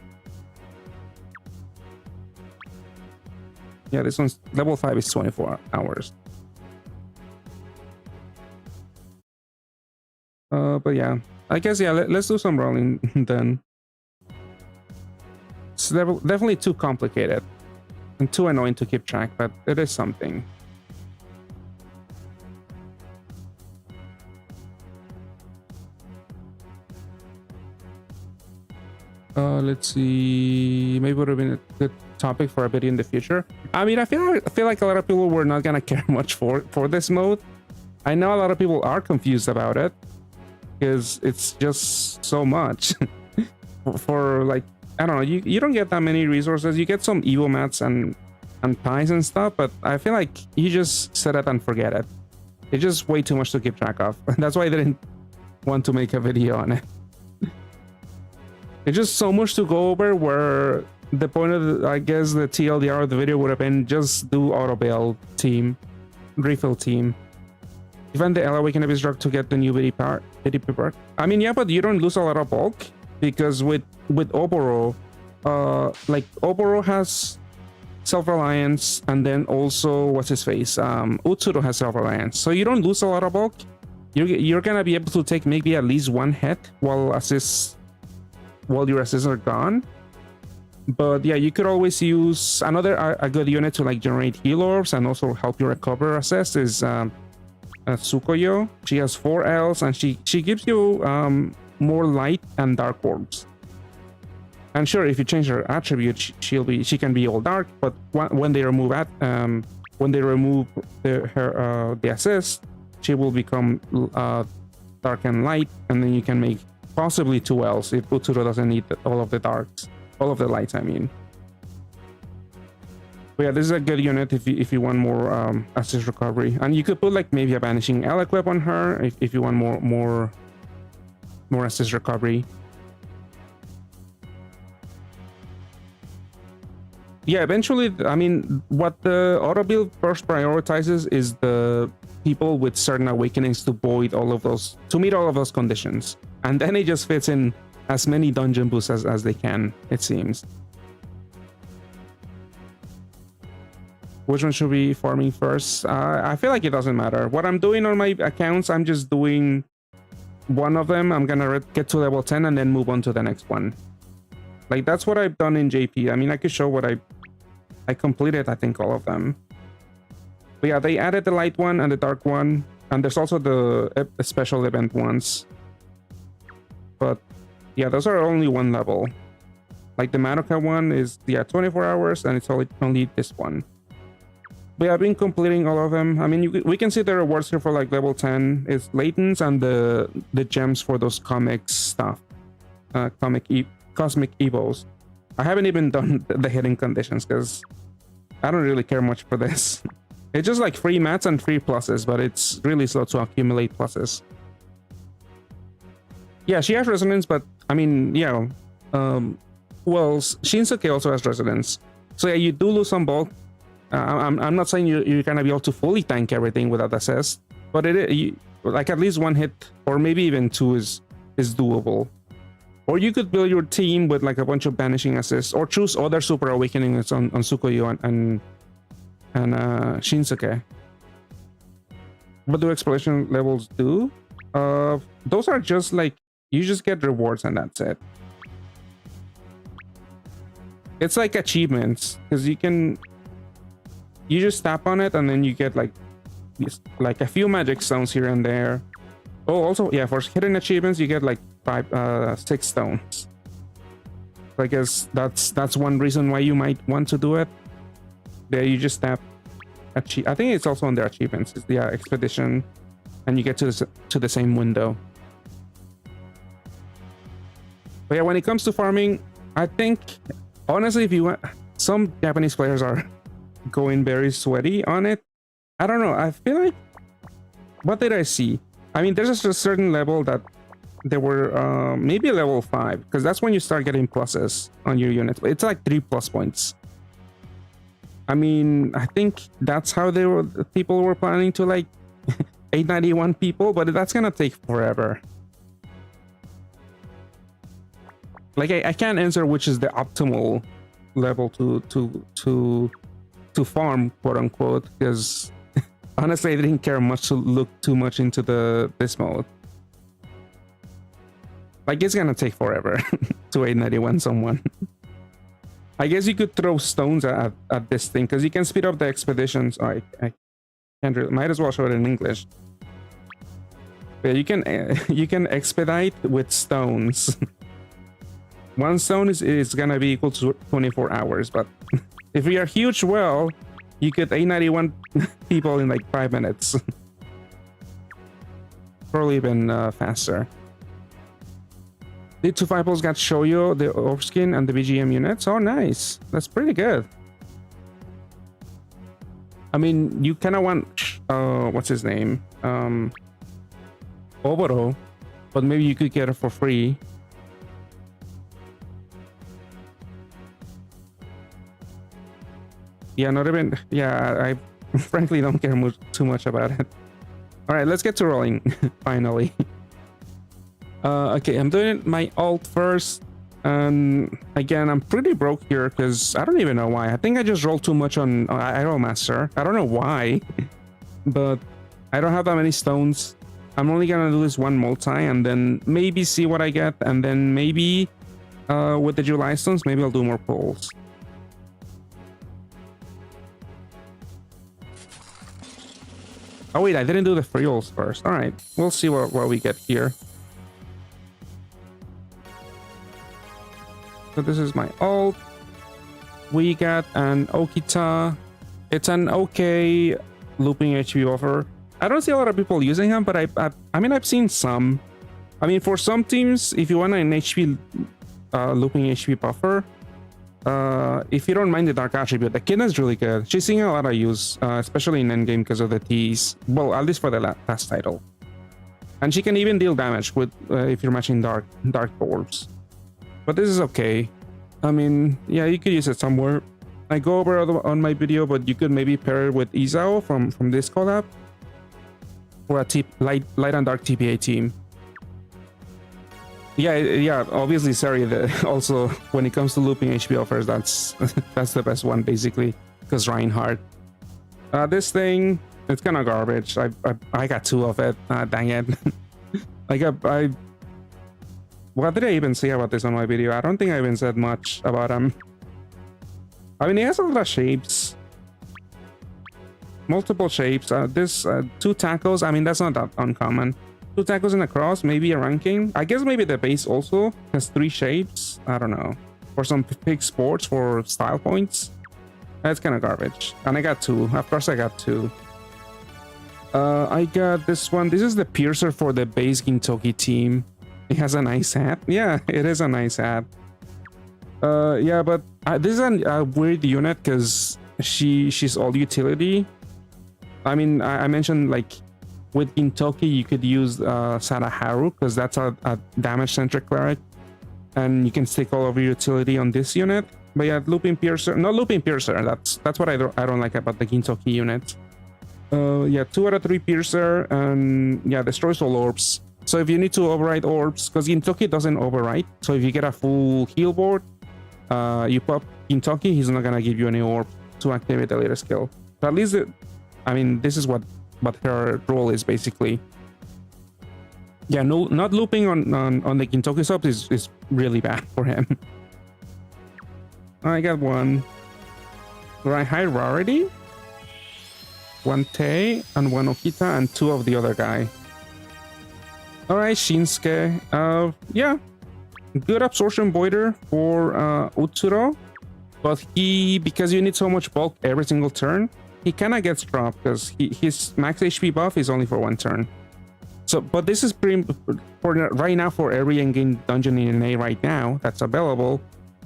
Yeah, this one's level 5 is 24 hours. But yeah, I guess let's do some rolling then. It's definitely too complicated and too annoying to keep track, but it is something. Let's see. Maybe would have been a good topic for a video in the future. I mean, I feel like a lot of people were not gonna care much for this mode. I know a lot of people are confused about it because it's just so much. for like, I don't know, you don't get that many resources. You get some Evo mats and pies and stuff, but I feel like you just set it and forget it. It's just way too much to keep track of. That's why I didn't want to make a video on it. It's just so much to go over, where the point of I guess the TLDR of the video would have been just do auto build team, refill team. Even the Awaken Abyss drug to get the new BDP perk. I mean, yeah, but you don't lose a lot of bulk, because with Oboro, like Oboro has self-reliance, and then also what's his face, Utsuro has self-reliance, so you don't lose a lot of bulk. You're gonna be able to take maybe at least 1 hit while your assists are gone. But yeah, you could always use a good unit to like generate heal orbs and also help you recover assist is Tsukuyo. She has 4 Ls, and she gives you more light and dark orbs. And sure, if you change her attribute, she can be all dark, but when they remove the assist, she will become dark and light, and then you can make possibly 2 Ls if Utsuro doesn't need all of the darks, all of the lights, I mean. But yeah, this is a good unit if you want more assist recovery, and you could put like maybe a Vanishing L equip on her if you want more assist recovery. Yeah, eventually, I mean, what the auto build first prioritizes is the people with certain awakenings to void all of those, to meet all of those conditions, and then it just fits in as many dungeon boosts as they can, it seems. Which one should be farming first? I feel like it doesn't matter. What I'm doing on my accounts, I'm just doing one of them. I'm gonna get to level 10 and then move on to the next one. Like that's what I've done in JP. I mean, I could show what I completed, I think, all of them. But yeah, they added the light one and the dark one, and there's also the special event ones. But yeah, those are only one level. Like the Madoka one is 24 hours, and it's only this one. But yeah, I've been completing all of them. I mean, we can see the rewards here for like level 10 is Latents and the gems for those comics stuff, cosmic evos. I haven't even done the hidden conditions because I don't really care much for this. It's just like free mats and free pluses, but it's really slow to accumulate pluses. Yeah, she has resonance, but I mean, yeah. Well, Shinsuke also has resonance. So yeah, you do lose some bulk. I'm not saying you're gonna be able to fully tank everything without assist, but like at least one hit or maybe even two is doable. Or you could build your team with like a bunch of banishing assists, or choose other super awakenings on Sukoyo and Shinsuke. What do exploration levels do? Those are just like you just get rewards and that's it. It's like achievements because you just tap on it and then you get like a few magic stones here and there. Oh, also yeah, for hidden achievements you get like 6 stones. So I guess that's one reason why you might want to do it. There you just tap I think it's also on their achievements. It's the expedition, and you get to the same window. But yeah, when it comes to farming, I think honestly, if you want, some Japanese players are going very sweaty on it. I don't know. I feel like, what did I see? I mean, there's just a certain level that there were maybe level 5, because that's when you start getting pluses on your units. It's like 3+ points. I mean, I think that's how people were planning to like 891 people, but that's gonna take forever. Like I can't answer which is the optimal level to farm, quote unquote, because honestly I didn't care much to look too much into this mode. Like it's gonna take forever to 891 someone. I guess you could throw stones at this thing because you can speed up the expeditions. Oh, I can't really, might as well show it in English. But you can expedite with stones. One stone is gonna be equal to 24 hours, but if you're a huge well, you get 891 people in like 5 minutes. Probably even faster. The 2 Fiples got Shoyo, the Orpskin, and the BGM units. Oh, nice. That's pretty good. I mean, you kind of want, what's his name? Oboro, but maybe you could get it for free. Yeah, not even, yeah, I frankly don't care too much about it. All right, let's get to rolling, finally. Okay, I'm doing my alt first, and again, I'm pretty broke here because I don't even know why. I think I just rolled too much on Idol Master. I don't know why, but I don't have that many stones. I'm only gonna do this one multi and then maybe see what I get, and then maybe with the July stones, maybe I'll do more pulls. Oh wait, I didn't do the free rolls first. All right, we'll see what we get here. So this is my alt. We got an Okita. It's an okay looping HP buffer. I don't see a lot of people using him, but I mean I've seen some. I mean, for some teams, if you want an HP looping HP buffer, if you don't mind the dark attribute, the Kidna is really good. She's seeing a lot of use, especially in endgame because of the T's. Well, at least for the last title. And she can even deal damage with if you're matching dark orbs. But this is okay. I mean, yeah, you could use it somewhere. I go over on my video, but you could maybe pair it with Izao from this collab, or a light and dark TPA team. Yeah. Obviously, sorry. Also, when it comes to looping HP offers, that's the best one basically, because Reinhardt. This thing, it's kind of garbage. I got 2 of it. Dang it. What did I even say about this on my video? I don't think I even said much about him. I mean, he has a lot of shapes. Multiple shapes. This 2 tackles. I mean, that's not that uncommon. 2 tackles in a cross, maybe a ranking. I guess maybe the base also has 3 shapes. I don't know. For some big sports for style points. That's kind of garbage. And I got 2. Of course I got 2. I got this one. This is the piercer for the base Gintoki team. It has a nice hat. Yeah, it is a nice hat. Yeah, but this is a weird unit because she's all utility. I mean, I mentioned like with Gintoki you could use Sadaharu because that's a damage-centric cleric, and you can stick all of your utility on this unit. But yeah, looping piercer, not looping piercer. That's what I don't like about the Gintoki unit. Yeah, 2 out of 3 piercer, and yeah, destroys all orbs. So if you need to override orbs, because Gintoki doesn't override, so if you get a full heal board, you pop Gintoki, he's not gonna give you any orb to activate the later skill. So at least, I mean, this is what her role is basically. Yeah, no, not looping on the Gintoki subs is really bad for him. I got 1 high rarity, 1 Tei, and 1 Okita, and 2 of the other guy. Alright, Shinsuke. Yeah, good absorption voider for Utsuro, but because you need so much bulk every single turn, he kind of gets dropped because his max HP buff is only for 1 turn. So, but this is pretty for right now for every endgame dungeon in NA right now that's available.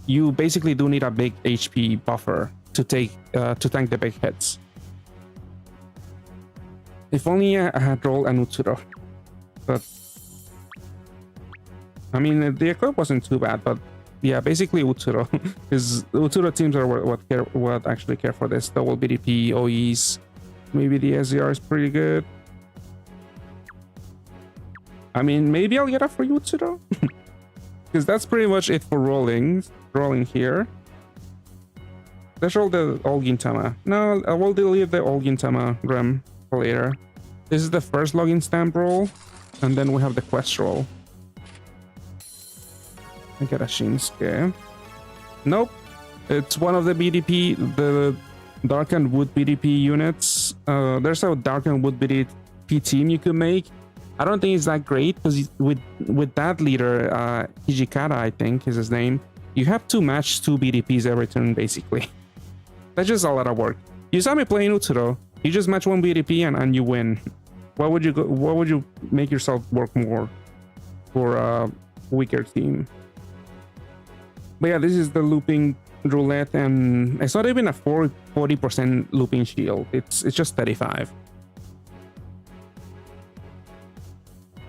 You basically do need a big HP buffer to tank the big hits. If only I had rolled an Utsuro, but I mean the equip wasn't too bad. But yeah, basically Utsuro, because Utsuro teams are what actually care for this. Double BDP, OEs, maybe the SDR is pretty good. I mean, maybe I'll get a free Utsuro, because that's pretty much it for rolling here. Let's roll the all Gintama. No, I will delete the all Gintama Grim for later. This is the first login stamp roll, and then we have the quest roll. I get a Shinsuke. Nope, it's one of the BDP, the Dark and Wood BDP units. There's a Dark and Wood BDP team you could make. I don't think it's that great because with that leader, Hijikata, I think is his name, you have to match 2 BDPs every turn basically. That's just a lot of work. You saw me playing Utsuro. You just match 1 BDP and you win. What would you make yourself work more for a weaker team? But yeah, this is the looping roulette, and it's not even a 40% looping shield. It's just 35.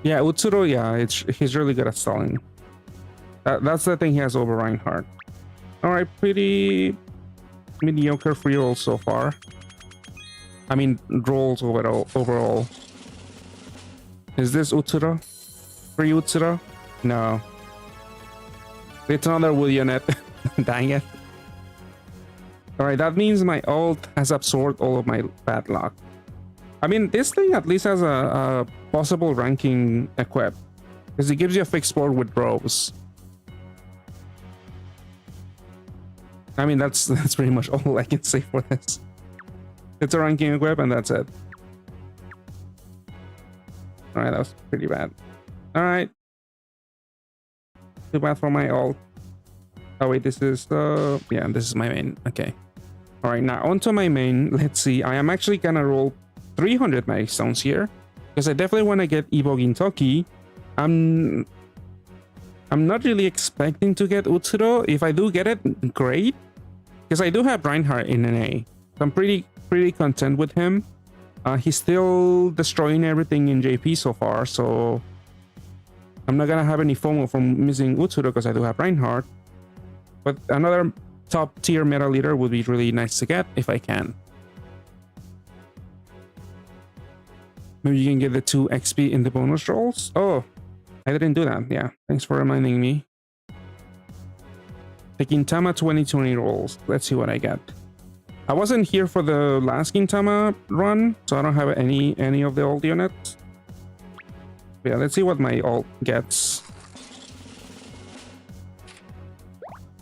Yeah, Utsuro, yeah, he's really good at stalling. That's the thing he has over Reinhardt. Alright, pretty mediocre free rolls so far. I mean, rolls overall. Is this Utsuro? Free Utsuro? No. It's another wood unit. Dang it. Alright, that means my ult has absorbed all of my bad luck. I mean, this thing at least has a possible ranking equip, because it gives you a fixed board with robes. I mean, that's pretty much all I can say for this. It's a ranking equip, and that's it. Alright, that was pretty bad. Alright. Too bad for my ult. Oh wait, this is yeah, this is my main. Okay. Alright, now onto my main. Let's see. I am actually gonna roll 300 magic stones here, because I definitely want to get Evo Gintoki. I'm not really expecting to get Utsuro. If I do get it, great, because I do have Reinhardt in NA. So I'm pretty content with him. He's still destroying everything in JP so far, so I'm not gonna have any FOMO from missing Utsuro because I do have Reinhardt. But another top tier meta leader would be really nice to get if I can. Maybe you can get the 2 XP in the bonus rolls. Oh, I didn't do that. Yeah, thanks for reminding me. The Gintama 2020 rolls. Let's see what I get. I wasn't here for the last Gintama run, so I don't have any of the old units. Yeah, let's see what my ult gets.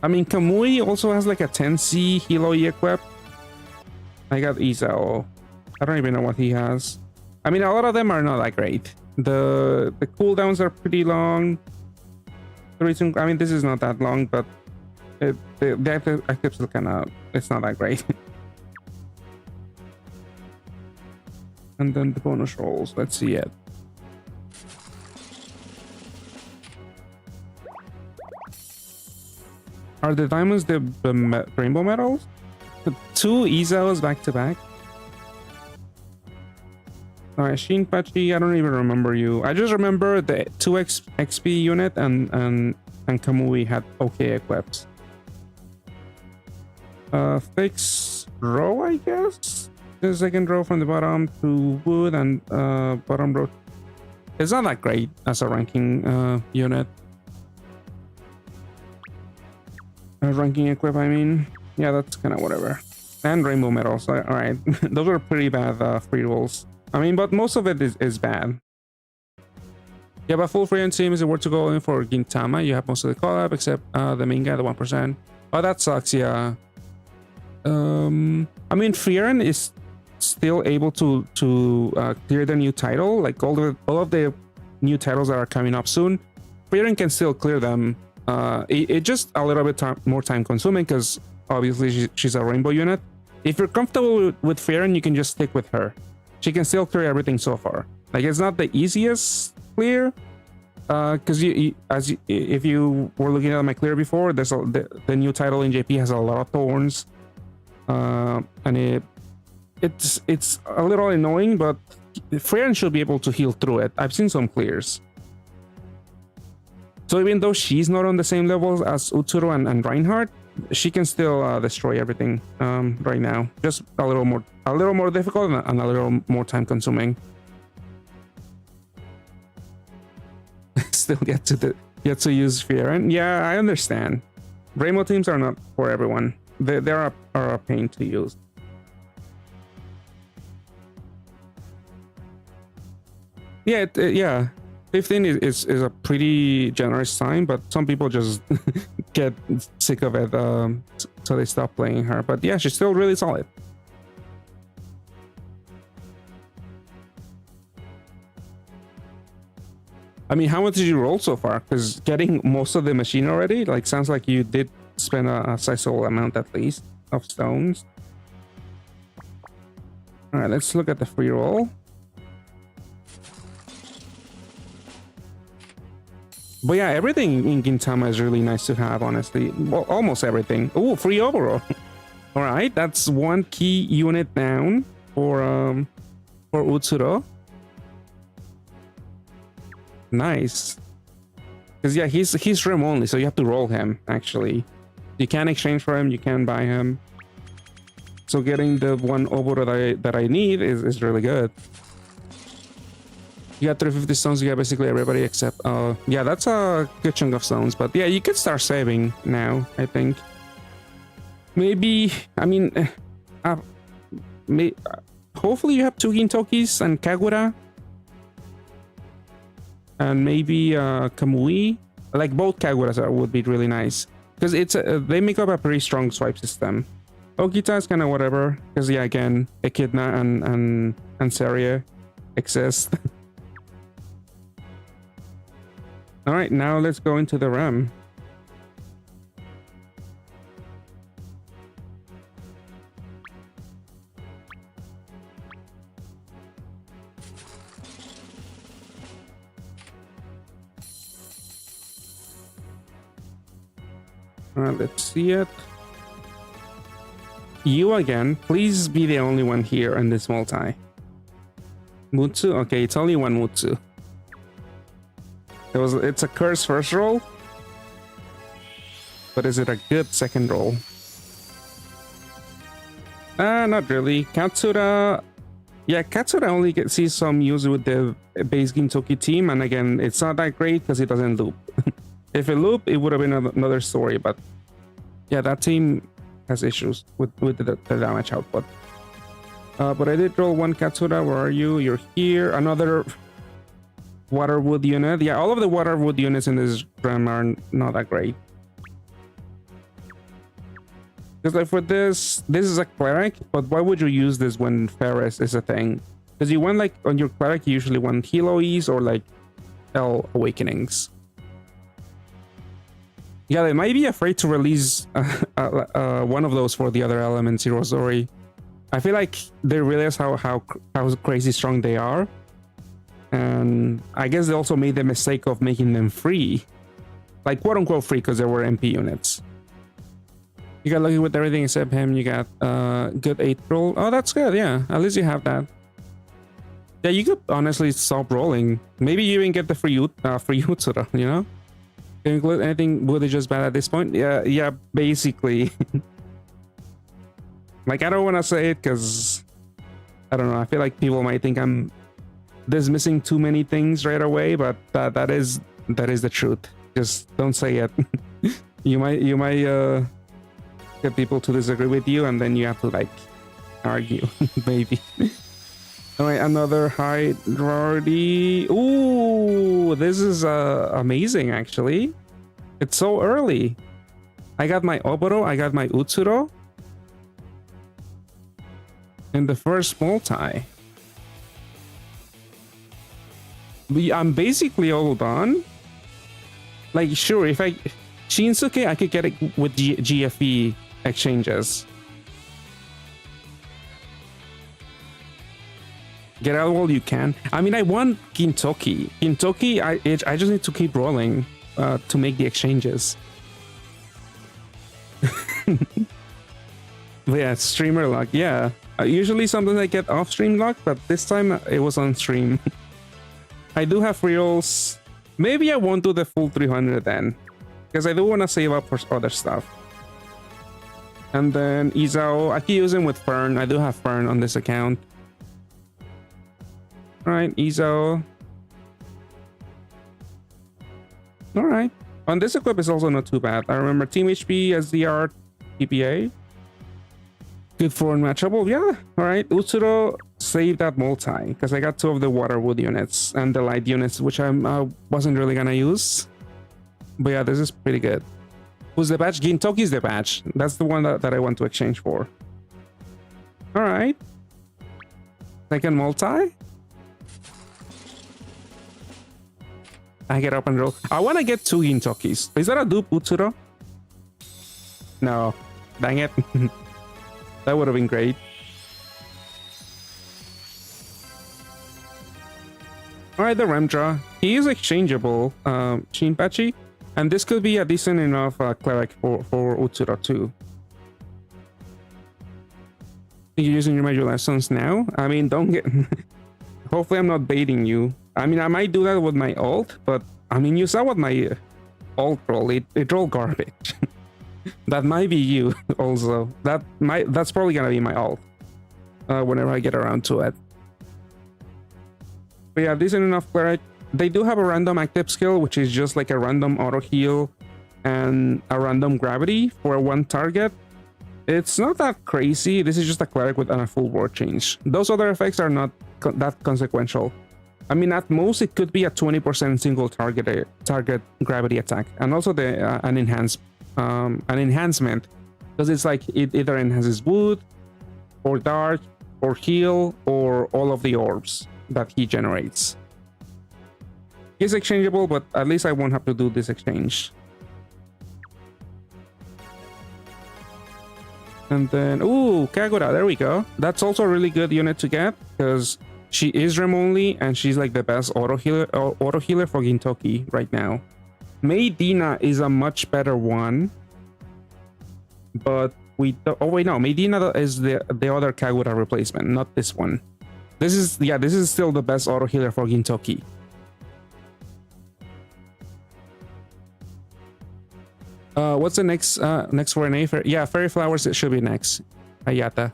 I mean, Kamui also has like a 10C Hiloi equip. I got Isao. I don't even know what he has. I mean, a lot of them are not that great. The cooldowns are pretty long. I mean, this is not that long, but the active still kind of, it's not that great. And then the bonus rolls. Let's see it. Are the diamonds the rainbow medals? The 2 Izaos back to back. Alright, Shinpachi, I don't even remember you. I just remember the 2x XP unit and Kamui had okay equips. Fix row, I guess? The second row from the bottom to wood and bottom row. It's not that great as a ranking unit. Ranking equip, I mean. Yeah, that's kind of whatever. And rainbow medals. Alright, those are pretty bad free rolls. I mean, but most of it is bad. You have a full free team. Is it worth to go in for Gintama? You have most of the collab except the main guy, the 1%. Oh, that sucks, yeah. I mean, Frieren is still able to clear the new title. Like all of the new titles that are coming up soon, Frieren can still clear them. It just a little bit more time consuming because obviously she's a rainbow unit. If you're comfortable with Frieren, you can just stick with her. She can still clear everything so far. Like, it's not the easiest clear, because if you were looking at my clear before, there's the new title in JP has a lot of thorns, and it's a little annoying, but Frieren should be able to heal through it. I've seen some clears. So even though she's not on the same level as Utsuro and Reinhardt, she can still destroy everything right now. Just a little more difficult and a little more time consuming. Still yet to use Frieren. Yeah, I understand. Rainbow teams are not for everyone. They are a pain to use. Yeah, yeah. 15 is a pretty generous time, but some people just get sick of it, so they stop playing her. But yeah, she's still really solid. I mean, how much did you roll so far? Because getting most of the machine already, like, sounds like you did spend a sizable amount at least of stones. All right, let's look at the free roll. But yeah, everything in Gintama is really nice to have, honestly. Well, almost everything. Oh, free overall. All right, that's one key unit down for Utsuro. Nice. Because yeah, he's room only, so you have to roll him. Actually, you can exchange for him. You can buy him. So getting the one Oboro that I need is really good. You got 350 stones, you got basically everybody except, yeah, that's a good chunk of stones, but yeah, you could start saving now, I think. Maybe, I mean, hopefully you have 2 Gintokis and Kagura. And maybe Kamui. Like, both Kaguras would be really nice. Because they make up a pretty strong swipe system. Okita is kind of whatever, because yeah, again, Echidna and Seria exist. All right, now let's go into the RAM. All right, let's see it. You again, please be the only one here in this multi. Mutsu, okay, it's only one Mutsu. It's a curse first roll, but is it a good second roll? Not really. Katsura, yeah, Katsura only sees some use with the base Gintoki team, and again, it's not that great because it doesn't loop. If it looped, it would have been another story, but yeah, that team has issues with the damage output. But I did roll one Katsura. Where are you? You're here. Another Waterwood unit. Yeah, all of the Waterwood units in this RAM are not that great. Because like for this is a cleric, but why would you use this when Ferris is a thing? Because you want like on your cleric, you usually want Heloise or like Hell Awakenings. Yeah, they might be afraid to release one of those for the other elements, Hirozori. I feel like they realize how crazy strong they are. And I guess they also made the mistake of making them free. Like quote unquote free because they were MP units. You got lucky with everything except him. You got good 8 roll. Oh, that's good. Yeah, at least you have that. Yeah, you could honestly stop rolling. Maybe you even get the free Utsuro, you know? Can you include anything really just bad at this point? Yeah, basically. Like, I don't want to say it because I don't know. I feel like people might think I'm dismissing too many things right away, but that is the truth. Just don't say it. you might get people to disagree with you, and then you have to like argue. Maybe. All right, another high rarity. Ooh, this is amazing actually. It's so early. I got my Oboro, I got my Utsuro. In the first multi. I'm basically all done. Like, sure, if I Shinsuke, I could get it with GFE exchanges. Get out while you can. I mean, I want Gintoki. Gintoki, I just need to keep rolling to make the exchanges. But yeah, streamer luck. Yeah, usually sometimes I get off stream luck, but this time it was on stream. I do have free rolls. Maybe I won't do the full 300 then, because I do want to save up for other stuff. And then Izao, I can use him with Fern. I do have Fern on this account. Alright, Izao. Alright. On this equip is also not too bad. I remember Team HP, SDR, PPA. Good for unmatchable. Yeah. Alright. Utsuro saved that multi because I got 2 of the water wood units and the light units, which I wasn't really gonna use. But yeah, this is pretty good. Who's the badge? Gintoki's the badge. That's the one that I want to exchange for. Alright. Second multi. I get up and roll. I want to get 2 Gintokis. Is that a dupe Utsuro? No. Dang it. That would have been great. Alright, the Remdra. He is exchangeable, Shinpachi. And this could be a decent enough cleric for Utsuro too. You're using your major lessons now? I mean, don't get... Hopefully I'm not baiting you. I mean, I might do that with my ult, but I mean, you saw what my ult roll. It rolled garbage. That might be you also. That's probably gonna be my ult whenever I get around to it. But yeah, decent enough cleric. They do have a random active skill, which is just like a random auto heal and a random gravity for one target. It's not that crazy. This is just a cleric with a full ward change. Those other effects are not that consequential. I mean, at most it could be a 20% single target gravity attack, and also the an enhancement, because it's like it either enhances wood, or dark, or heal, or all of the orbs that he generates. He's exchangeable, but at least I won't have to do this exchange. And then, ooh, Kagura, there we go. That's also a really good unit to get, because she is rem only, and she's like the best auto healer for Gintoki right now. Medina is a much better one, but oh wait, no, Medina is the other Kagura replacement, not this one. This is still the best auto healer for Gintoki. What's the next for an A? Yeah, Fairy Flowers, it should be next. Ayata.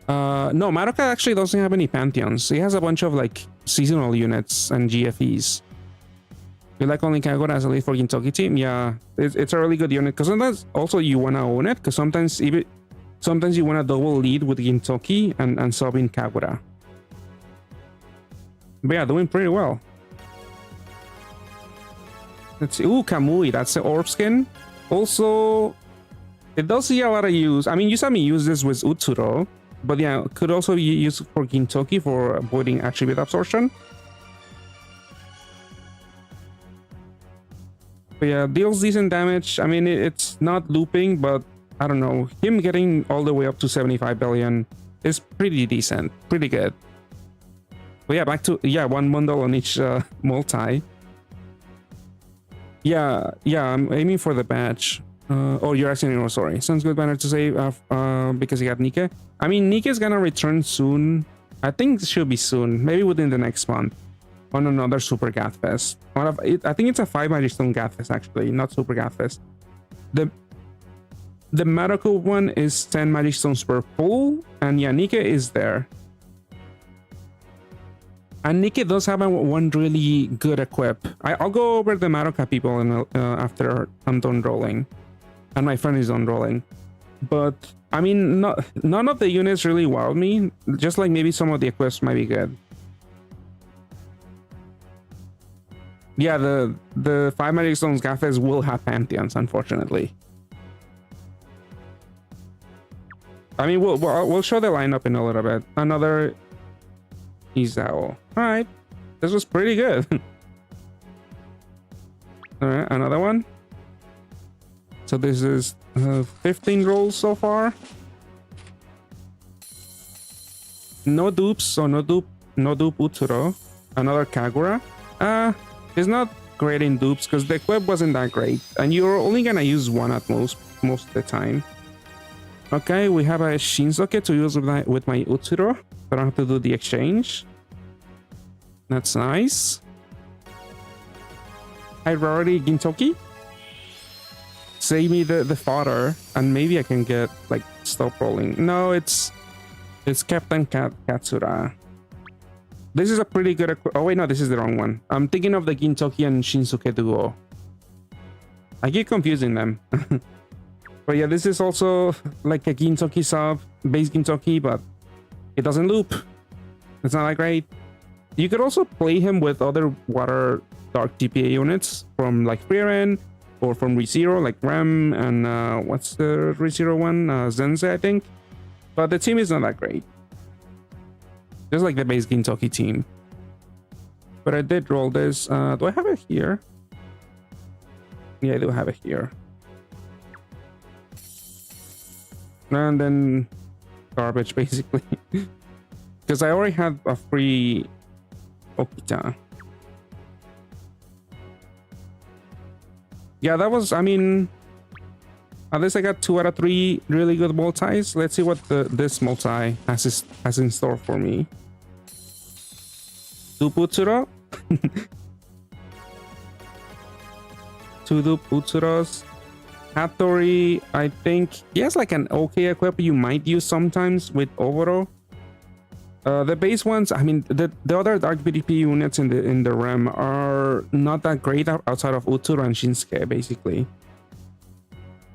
No, Madoka actually doesn't have any pantheons. He has a bunch of like seasonal units and GFEs. You like only Kagura as a lead for Gintoki team? Yeah, it's a really good unit, because sometimes also you want to own it, because sometimes you want to double lead with Gintoki and sub in Kagura. But yeah, doing pretty well. Let's see. Ooh, Kamui, that's the orb skin. Also, It does see a lot of use. I mean, you saw me use this with Utsuro, but yeah, could also be used for Gintoki for avoiding attribute absorption. But yeah, deals decent damage. I mean, it's not looping, but I don't know. Him getting all the way up to 75 billion is pretty decent, pretty good. But yeah, back to, yeah, one bundle on each multi. Yeah, I'm aiming for the badge. Oh, you're asking, oh, sorry. Sounds good banner to say because you got Nika. I mean, Nika is gonna return soon. I think it should be soon, maybe within the next month, on another Super Gath Fest. I think it's a 5 Magic Stone Gath Fest, actually, not Super Gath Fest. The Madoka one is 10 Magic Stones per pull, and yeah, Nika is there. And Nika does have one really good equip. I'll go over the Madoka people after I'm done rolling. And my friend is done rolling. But, I mean, none of the units really wowed me. Just like maybe some of the equips might be good. Yeah, the 5 Magic Stones Gaffes will have Pantheons, unfortunately. I mean, we'll show the lineup in a little bit. Another Izao. Alright, this was pretty good. Alright, another one. So this is 15 rolls so far. No dupes, so no dupe Utsuro. Another Kagura. It's not great in dupes because the equip wasn't that great, and you're only gonna use one at most of the time. Okay, we have a Shinsuke to use with my Utsuro. I don't have to do the exchange. That's nice. High rarity Gintoki. Save me the fodder, and maybe I can get like stop rolling. No, it's Captain Katsura. This is a pretty good. Oh wait, no, this is the wrong one. I'm thinking of the Gintoki and Shinsuke duo. I keep confusing them. But yeah, this is also like a Gintoki sub, base Gintoki, but it doesn't loop. It's not that great. You could also play him with other water dark TPA units from like Frieren or from ReZero, like Rem and what's the ReZero one? Zenze, I think. But the team is not that great. Just like the base Gintoki team. But I did roll this. Do I have it here? Yeah, I do have it here. And then garbage, basically. Because I already had a free Okita. Yeah, that was, I mean, at least I got 2 out of 3 really good multis. Let's see what this multi has in store for me. Dupe Utsuro. 2 dupe Utsuros. Hattori, I think he has like an okay equip you might use sometimes with Oboro. The base ones, I mean, the other Dark BDP units in the REM are not that great outside of Utsuro and Shinsuke, basically.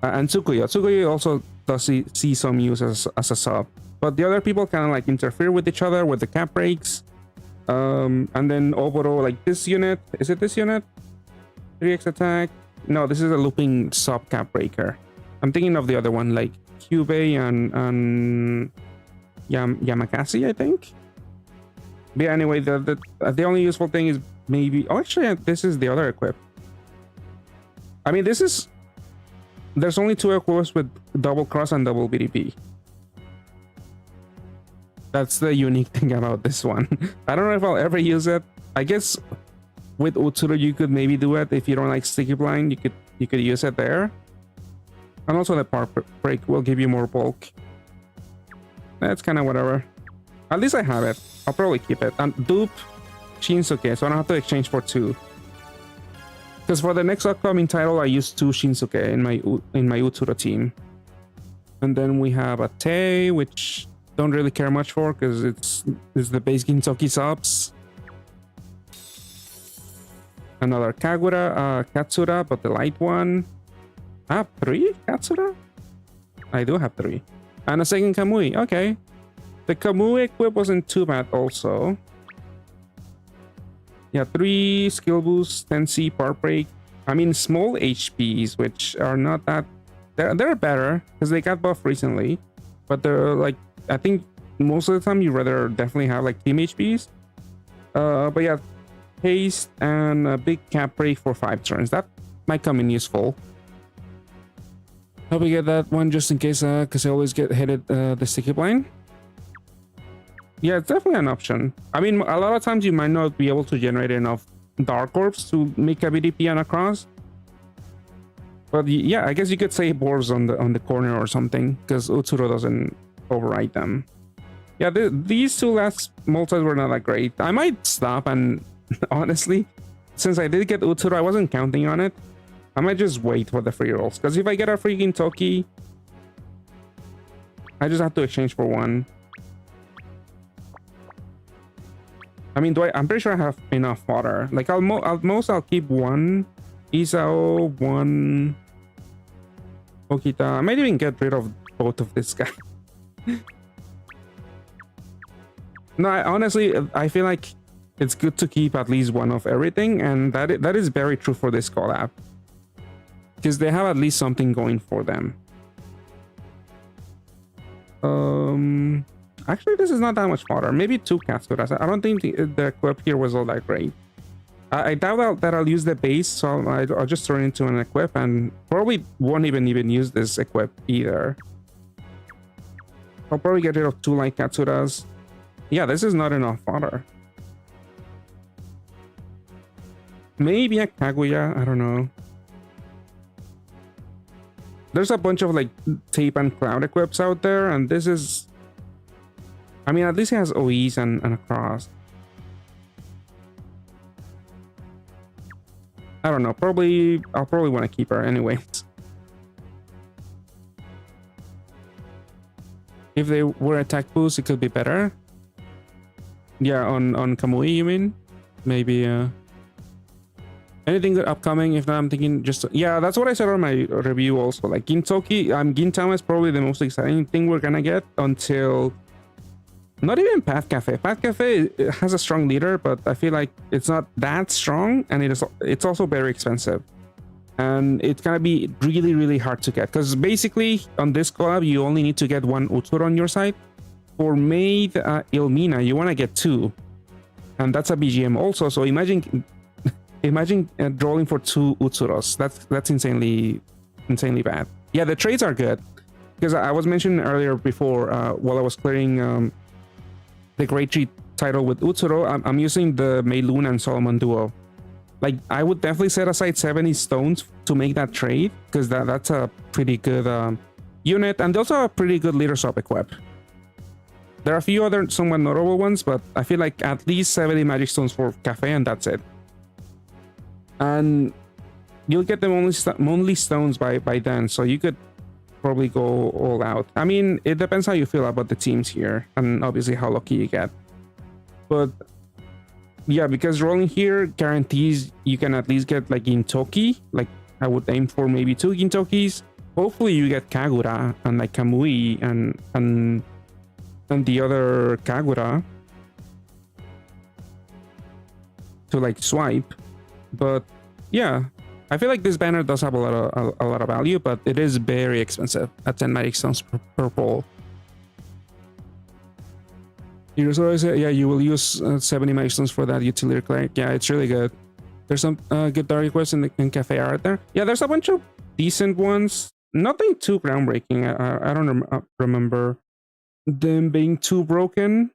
And Tsukuyo. Tsukuyo also does see some use as a sub. But the other people kind of like interfere with each other with the cap breaks. And then Oboro, like this unit. Is it this unit? 3x attack. No, this is a looping sub cap breaker. I'm thinking of the other one, like Kyubei and Yamakasi, I think. But yeah, anyway, the only useful thing is maybe. Oh, actually, this is the other equip. I mean, there's only 2 equips with double cross and double BDP. That's the unique thing about this one. I don't know if I'll ever use it. I guess with Utsuro you could maybe do it if you don't like sticky blind. You could use it there. And also the power break will give you more bulk. That's kind of whatever. At least I have it. I'll probably keep it. And dupe Shinsuke, so I don't have to exchange for 2. Because for the next upcoming title, I used 2 Shinsuke in my Utsuro team. And then we have a Tei, which don't really care much for because it's the base Gintoki subs. Another Kagura, Katsura, but the light one. I have 3 Katsura? I do have 3. And a second Kamui. Okay. The Kamui equip wasn't too bad also. Yeah, 3 skill boosts, 10C, part break. I mean, small HPs, which are not that They're better because they got buffed recently, but they're like, I think most of the time you rather definitely have like team HPs. But yeah, haste and a big cap break for 5 turns. That might come in useful. Hope we get that one just in case, because I always get hit at the sticky blind. Yeah, it's definitely an option. I mean, a lot of times you might not be able to generate enough Dark Orbs to make a BDP and a cross. But yeah, I guess you could say boards on the corner or something, because Utsuro doesn't override them. Yeah, these 2 last multis were not that great. I might stop, and honestly, since I did get Utsuro, I wasn't counting on it. I might just wait for the free rolls, because if I get a free Gintoki, I just have to exchange for 1. I mean, I'm pretty sure I have enough water. Like, I'll keep 1 Isao, 1 Okita. I might even get rid of both of this guy. No, honestly, I feel like it's good to keep at least 1 of everything, and that is very true for this collab, because they have at least something going for them. Actually, this is not that much fodder. Maybe 2 Katsuras. I don't think the equip here was all that great. I doubt that I'll use the base, so I'll just turn it into an equip, and probably won't even use this equip either. I'll probably get rid of 2 light Katsuras. Yeah, this is not enough fodder. Maybe a Kaguya, I don't know. There's a bunch of like tape and cloud equips out there, and this is, I mean, at least it has OEs and a cross. I don't know, I'll probably want to keep her anyways. If they were attack boost, it could be better. Yeah, on Kamui, you mean? Maybe anything good upcoming? If not, I'm thinking just, yeah, that's what I said on my review also. Like Gintoki, Gintama is probably the most exciting thing we're gonna get until not even Path Cafe. Path Cafe has a strong leader, but I feel like it's not that strong, and it's also very expensive, and it's gonna be really, really hard to get, because basically on this collab you only need to get 1 Utsuro on your side. For Maid Ilmina, you want to get 2, and that's a BGM also. So imagine drawing for 2 Utsuros. That's insanely bad. Yeah, the trades are good, because I was mentioning earlier before while I was clearing the Great Tree title with Utsuro, I'm using the Meilun and Solomon duo. Like, I would definitely set aside 70 stones to make that trade, because that's a pretty good unit, and also a pretty good leader swap equip. There are a few other somewhat notable ones, but I feel like at least 70 magic stones for Cafe, and that's it. And you'll get them only stones by then, so you could probably go all out. I mean, it depends how you feel about the teams here, and obviously how lucky you get. But yeah, because rolling here guarantees you can at least get like Gintoki. Like, I would aim for maybe 2 Gintokis. Hopefully you get Kagura and like Kamui and the other Kagura to like swipe. But yeah, I feel like this banner does have a lot of value, but it is very expensive at 10 magic stones per pull. Yeah, you will use 70 magic stones for that utility cleric. Yeah, it's really good. There's some good dark requests in Cafe art there. Yeah, there's a bunch of decent ones. Nothing too groundbreaking. I don't remember them being too broken.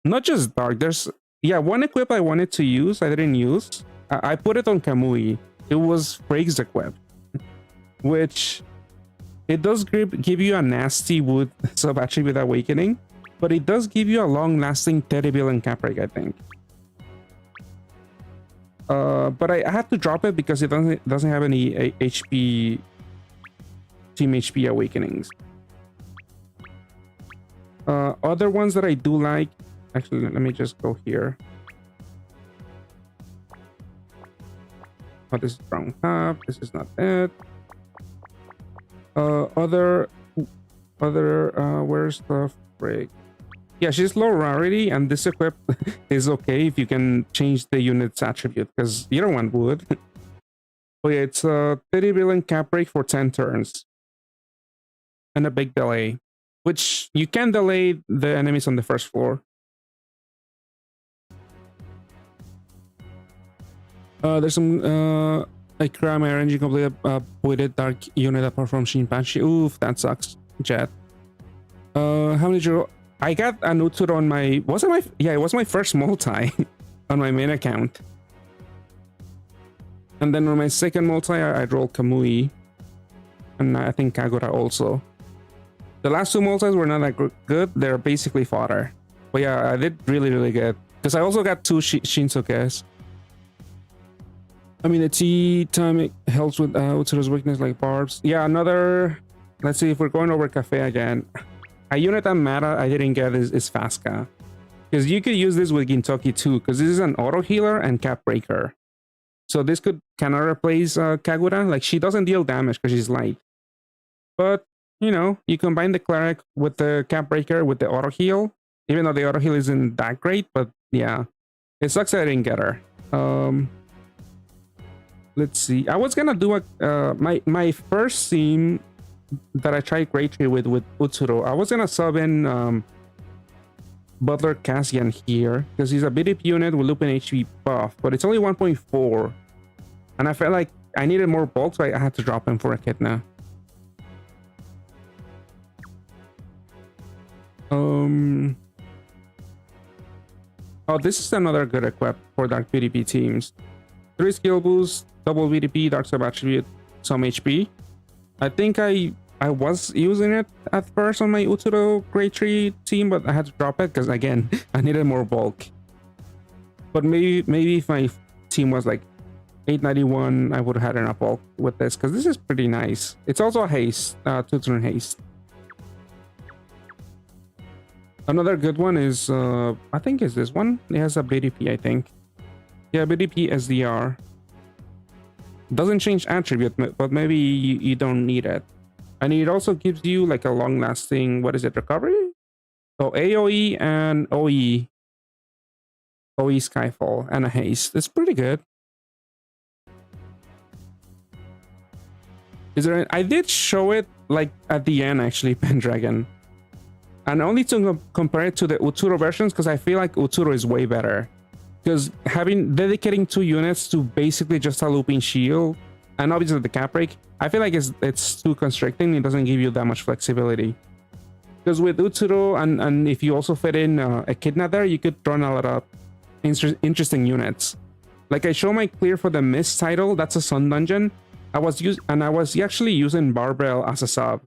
Not just dark. There's, yeah, one equip I wanted to use, I didn't use. I put it on Kamui. It was Frake's equip, which it does give you a nasty wood sub-attribute awakening, but it does give you a long-lasting Teddy Bill and Capric, I think. But I had to drop it because it doesn't have any HP, team HP awakenings. Other ones that I do like, actually, let me just go here. Oh, this is brown top. This is not it. Where's the frig? Yeah, she's low rarity, and this equip is okay if you can change the unit's attribute, because the other one would. Oh yeah, it's a 30 billion cap break for 10 turns. And a big delay. Which you can delay the enemies on the first floor. There's some I cry my RNG completely voided dark unit apart from Shinpachi. Oof, that sucks. Jet. How many did you... I got an Utsuro on my... Was it my... Yeah, it was my first multi on my main account. And then on my second multi, I rolled Kamui. And I think Kagura also. The last two multis were not that good. They're basically fodder. But yeah, I did really, really good. Because I also got two Shinsokes. I mean, the T-time it helps with Utsuro's weakness like barbs. Yeah, another... Let's see if we're going over Cafe again. A unit that meta I didn't get is Fasca. Because you could use this with Gintoki too, because this is an auto healer and cap breaker. So this could kind of replace Kagura. Like, she doesn't deal damage because she's light. But, you know, you combine the cleric with the cap breaker with the auto heal. Even though the auto heal isn't that great, but yeah. It sucks that I didn't get her. Let's see. I was gonna do a my first theme that I tried Great Tree with Utsuro. I was gonna sub in Butler Cassian here because he's a BDP unit with Lupin HP buff, but it's only 1.4, and I felt like I needed more bulk, so I had to drop him for Echidna. Oh, this is another good equip for Dark BDP teams. 3 skill boost, double BDP, Dark Sub attribute, some HP. I think I was using it at first on my Utsuro Great Tree team, but I had to drop it because, again, I needed more bulk. But maybe if my team was like 891, I would have had enough bulk with this, because this is pretty nice. It's also a haste, 2-turn haste. Another good one is, I think is this one. It has a BDP, I think. Yeah, BDP SDR. Doesn't change attribute, but maybe you don't need it. And it also gives you like a long-lasting, what is it, recovery? So AoE and OE. OE Skyfall and a haste. It's pretty good. Is there? I did show it like at the end, actually, Pendragon. And only to compare it to the Utsuro versions, because I feel like Utsuro is way better. Because dedicating 2 units to basically just a looping shield, and obviously the cap break, I feel like it's too constricting. It doesn't give you that much flexibility. Because with Utsuro, and if you also fit in Echidna there, you could run a lot of interesting units. Like I show my clear for the Mist title, that's a Sun Dungeon. I was actually using Barbell as a sub.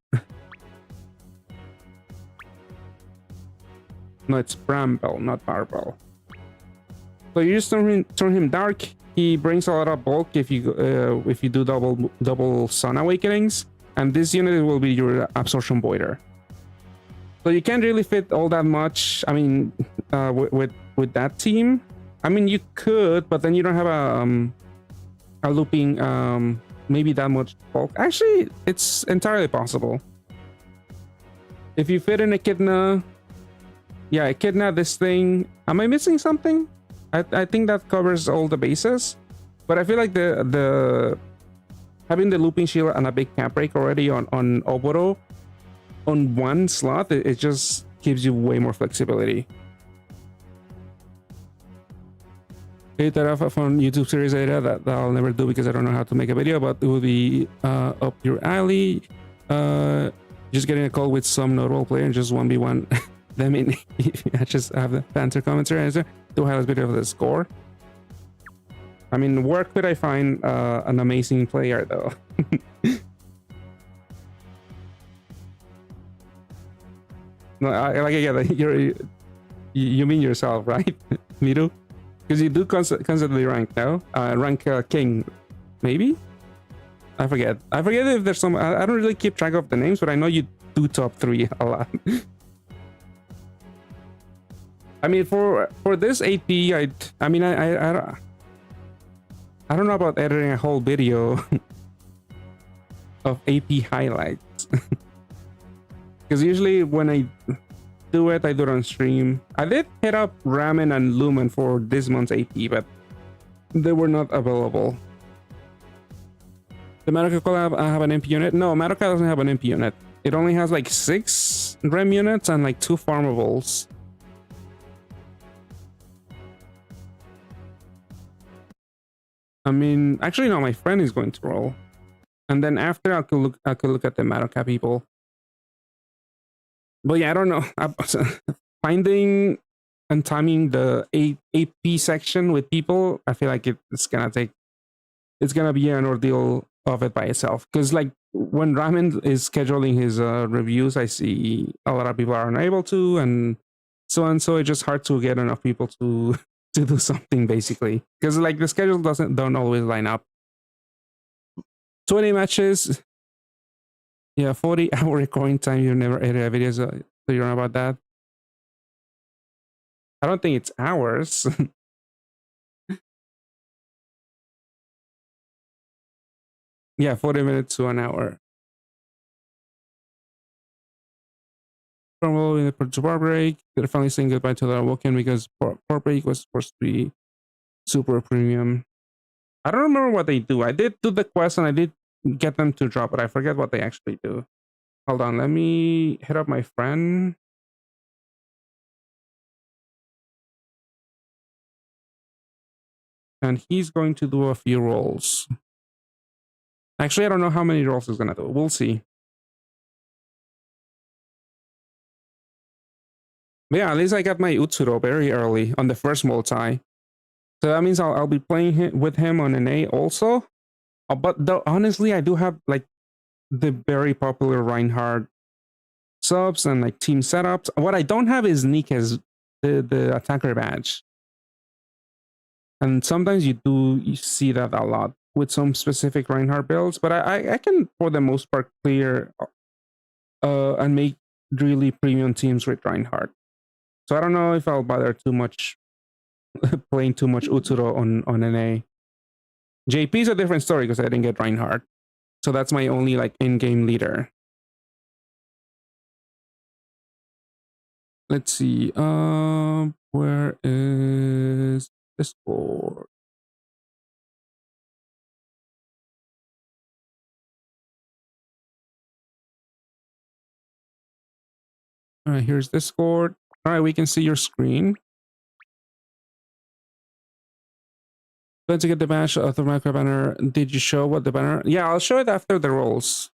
No, it's Bramble, not Barbell. So you just turn him dark. He brings a lot of bulk if you do double Sun Awakenings, and this unit will be your Absorption Voider. So you can't really fit all that much. I mean, with that team, I mean you could, but then you don't have a looping maybe that much bulk. Actually, it's entirely possible. If you fit in Echidna. Yeah, Echidna, this thing. Am I missing something? I think that covers all the bases. But I feel like the having the looping shield and a big cap break already on Oboro on one slot, it just gives you way more flexibility. A fun YouTube series idea that I'll never do because I don't know how to make a video, but it will be up your alley. Just getting a call with some notable player and just 1v1. I mean, I just have the banter commentary answer. Do highlight video of the score. I mean, where could I find an amazing player though? No, like again, you mean yourself, right, Miru? Because you do constantly rank now. Rank king, maybe. I forget if there's some. I don't really keep track of the names, but I know you do top 3 a lot. I mean, for this AP, I don't know about editing a whole video of AP highlights. Because usually when I do it on stream. I did hit up Ramen and Lumen for this month's AP, but they were not available. The Madoka collab have an MP unit? No, Madoka doesn't have an MP unit. It only has like 6 REM units and like 2 farmables. I mean, actually, no, my friend is going to roll. And then after, I could look at the Madoka people. But yeah, I don't know. Finding and timing the AP section with people, I feel like it's gonna be an ordeal of it by itself. Because like when Ramen is scheduling his reviews, I see a lot of people are unable to, and so it's just hard to get enough people to do something basically. Because like the schedule don't always line up. 20 matches. Yeah, 40-hour recording time. You've never edited videos, so you don't know about that. I don't think it's hours. Yeah, 40 minutes to an hour. From in the bar break, they're finally saying goodbye to the Woken because bar break was supposed to be super premium. I don't remember what they do. I did do the quest and I did get them to drop, but I forget what they actually do. Hold on, let me hit up my friend. And he's going to do a few rolls. Actually, I don't know how many rolls he's gonna do. We'll see. But yeah, at least I got my Utsuro very early on the first multi. So that means I'll be playing with him on an A also. But honestly, I do have like the very popular Reinhardt subs and like team setups. What I don't have is Nika's the attacker badge. And sometimes you see that a lot with some specific Reinhardt builds, but I can for the most part clear and make really premium teams with Reinhardt. So I don't know if I'll bother too much playing too much Utsuro on an A. JP is a different story because I didn't get Reinhardt. So that's my only like in-game leader. Let's see. Where is Discord? All right, here's Discord. All right, we can see your screen. Let's get the badge of the macro banner. Did you show what the banner? Yeah, I'll show it after the rolls.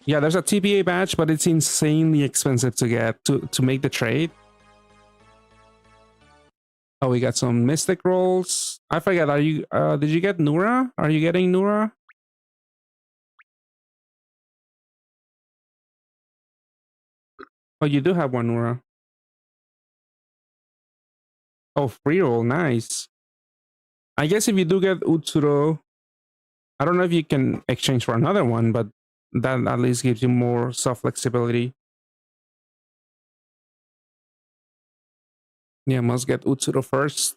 Yeah, there's a TPA badge, but it's insanely expensive to get to make the trade. Oh, we got some mystic rolls. I forget. Are you? Did you get Nura? Are you getting Nura? Oh, you do have one Nura. Oh, free roll, nice. I guess if you do get Utsuro, I don't know if you can exchange for another one, but that at least gives you more soft flexibility. Yeah, must get Utsuro first.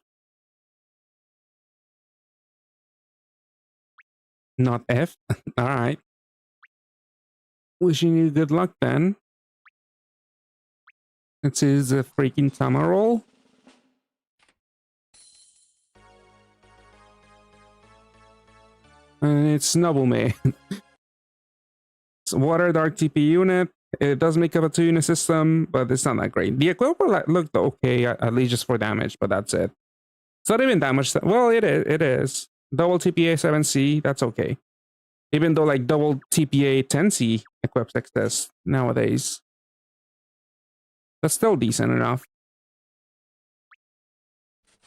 Not F. All right. Wishing you good luck then. This is a freaking Tama roll. And it's Nobume. It's Water Dark TP unit. It does make up a 2-unit system, but it's not that great. The equivalent looked okay, at least just for damage, but that's it. It's not even damage. Well, it is. It is. Double TPA 7C, that's okay. Even though like double TPA 10C equips exist nowadays. That's still decent enough.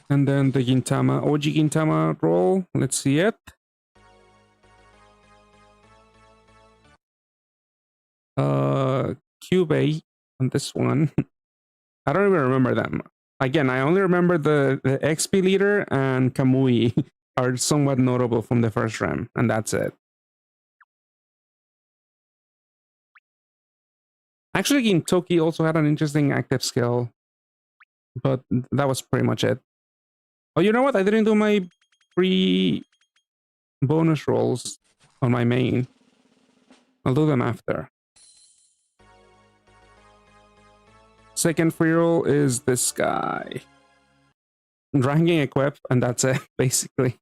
And then the Gintama, OG Gintama roll. Let's see it. Cube on this one. I don't even remember them. Again, I only remember the XP leader and Kamui are somewhat notable from the first rem, and that's it. Actually, Gintoki also had an interesting active skill, but that was pretty much it. Oh, you know what? I didn't do my free bonus rolls on my main. I'll do them after. Second free roll is this guy. Ranking equip, and that's it, basically.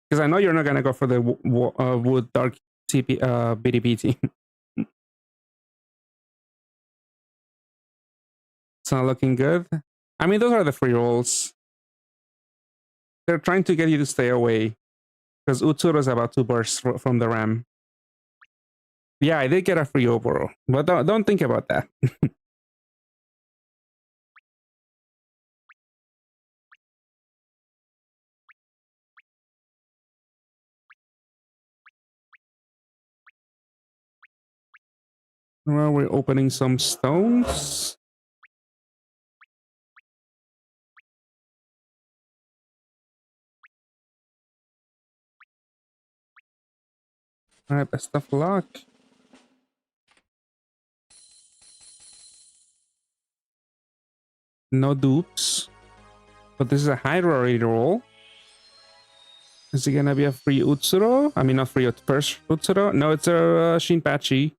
Because I know you're not going to go for the wood dark BDP team. It's not looking good. I mean, those are the free rolls. They're trying to get you to stay away because Utsuro is about to burst from the ram. Yeah, I did get a free Oboro, but don't think about that. Well, we're opening some stones. All right, best of luck. No dupes. But this is a high rarity roll. Is it gonna be a free Utsuro? I mean, not free first Utsuro. No, it's a Shinpachi.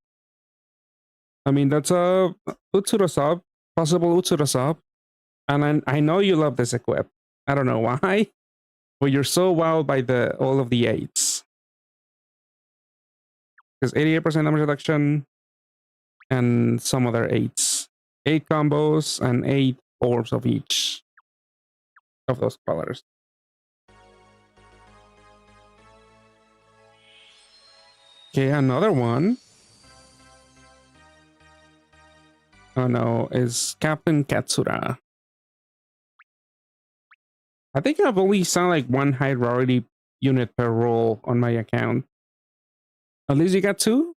I mean, that's a Utsuro sub, possible Utsuro sub. And I know you love this equip. I don't know why, but you're so wowed by all of the 8s. Because 88% damage reduction and some other 8s. 8 combos and 8 orbs of each of those colors. Okay, another one. Oh no, is Captain Katsura. I think I've only seen like one high rarity unit per roll on my account. At least you got 2?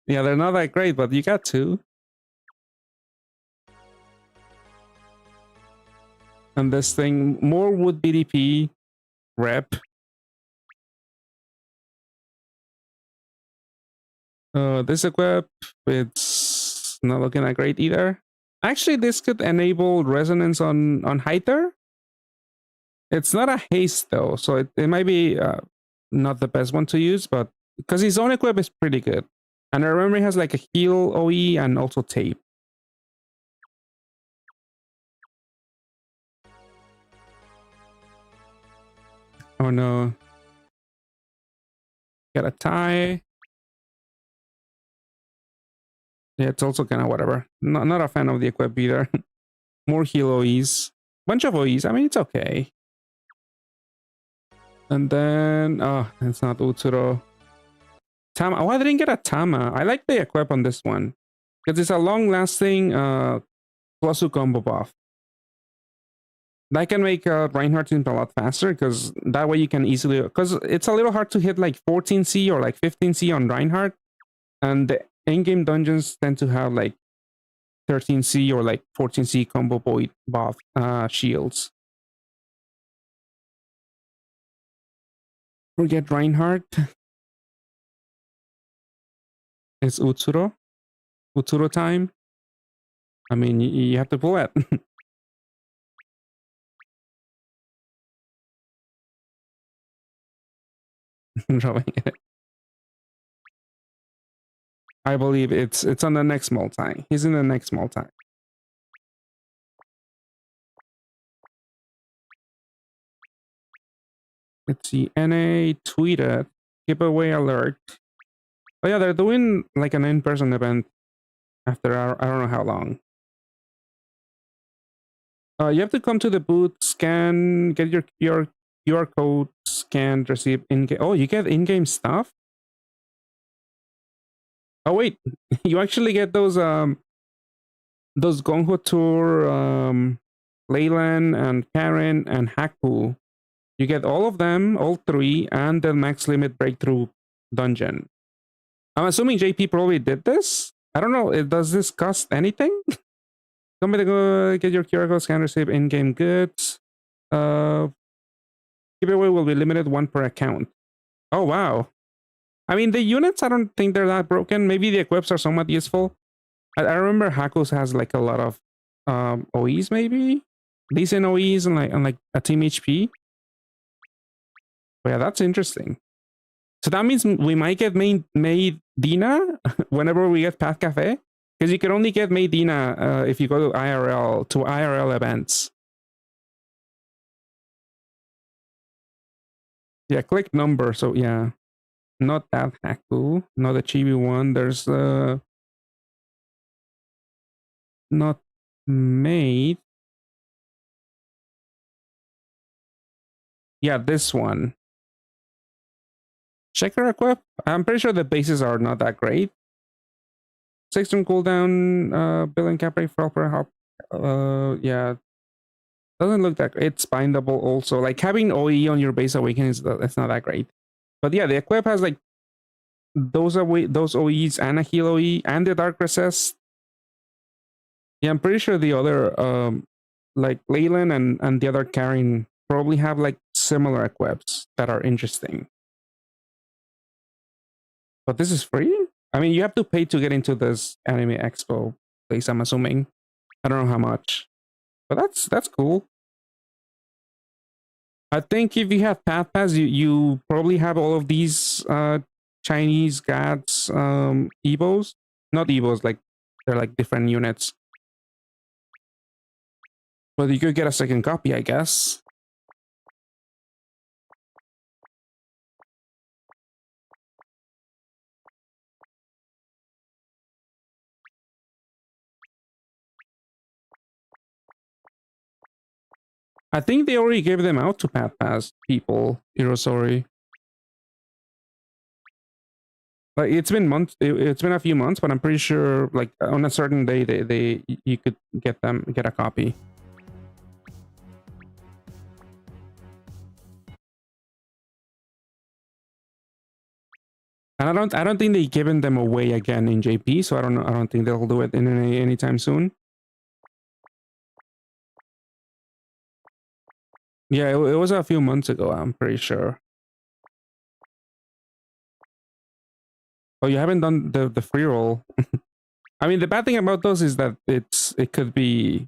Yeah, they're not that great, but you got 2. And this thing, more wood BDP rep. This equip, it's not looking that great either. Actually, this could enable resonance on Hyther. It's not a haste though, so it might be not the best one to use, but because his own equip is pretty good. And I remember he has like a heal OE and also tape. Oh no. Got a tie. Yeah, it's also kind of whatever. Not a fan of the equip either. More heal OEs. Bunch of OEs. I mean, it's okay. And then, oh, it's not Utsuro. Tama. Oh, I didn't get a Tama. I like the equip on this one because it's a long-lasting plus combo buff. That can make Reinhardt seem a lot faster because that way you can easily. Because it's a little hard to hit like 14C or like 15C on Reinhardt, and the in-game dungeons tend to have like 13C or like 14C combo buff shields. Forget Reinhardt. It's Utsuro. Utsuro time. I mean, you have to pull it. I believe it's on the next multi. He's in the next multi. Let's see. NA tweeted giveaway alert. Oh yeah, they're doing like an in-person event after I don't know how long. You have to come to the booth, scan, get your QR code, scanned, receive in-game. Oh, you get in-game stuff? Oh wait, you actually get those Gongho Tour, Leyland and Karen and Haku. You get all of them, all 3, and the max limit breakthrough dungeon. I'm assuming JP probably did this. I don't know. Does this cost anything? Somebody go get your QR code, scan, receive in-game goods. Giveaway will be limited 1 per account. Oh wow. I mean, the units, I don't think they're that broken. Maybe the equips are somewhat useful. I remember Haku's has like a lot of OEs, maybe decent OEs and like a team HP. But yeah, that's interesting. So that means we might get May Dina whenever we get Path Cafe, because you can only get May Dina if you go to IRL events. Yeah, click number. So yeah, not that Haku, not the chibi one. There's not made. Yeah, this one. Checker equip. I'm pretty sure the bases are not that great. 6 turn cooldown, billing cap rate for per hop. Yeah, doesn't look that. It's bindable also. Like having OE on your base awakening is it's not that great. But yeah, the equip has like those OEs and a heal OE and the dark recess. Yeah, I'm pretty sure the other like Leyland and the other Karen probably have like similar equips that are interesting. But this is free? I mean, you have to pay to get into this anime expo place, I'm assuming. I don't know how much. But that's cool. I think if you have Path Pass, you probably have all of these Chinese gods Evos. Not Evos, like they're like different units. But you could get a second copy, I guess. I think they already gave them out to Path Pass people, Hirosori. Like it's been months, it's been a few months, but I'm pretty sure like on a certain day they you could get a copy. And I don't think they've given them away again in JP, so I don't think they'll do it in anytime soon. Yeah, it was a few months ago, I'm pretty sure. Oh, you haven't done the free roll. I mean, the bad thing about those is that it could be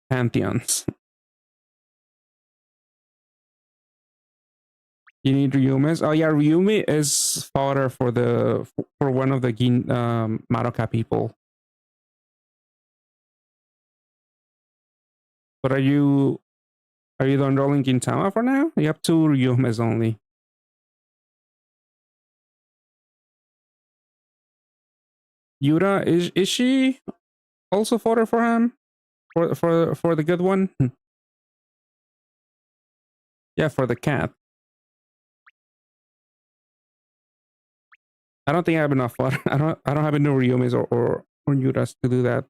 pantheons. You need Ryumes. Oh yeah, Ryumi is fodder for one of the Madoka people. But are you done rolling Gintama for now? You have 2 Ryumes only. Yura is she also fodder for him? For the good one? Yeah, for the cat. I don't think I have enough fodder. I don't have enough Ryumes or Yuras to do that.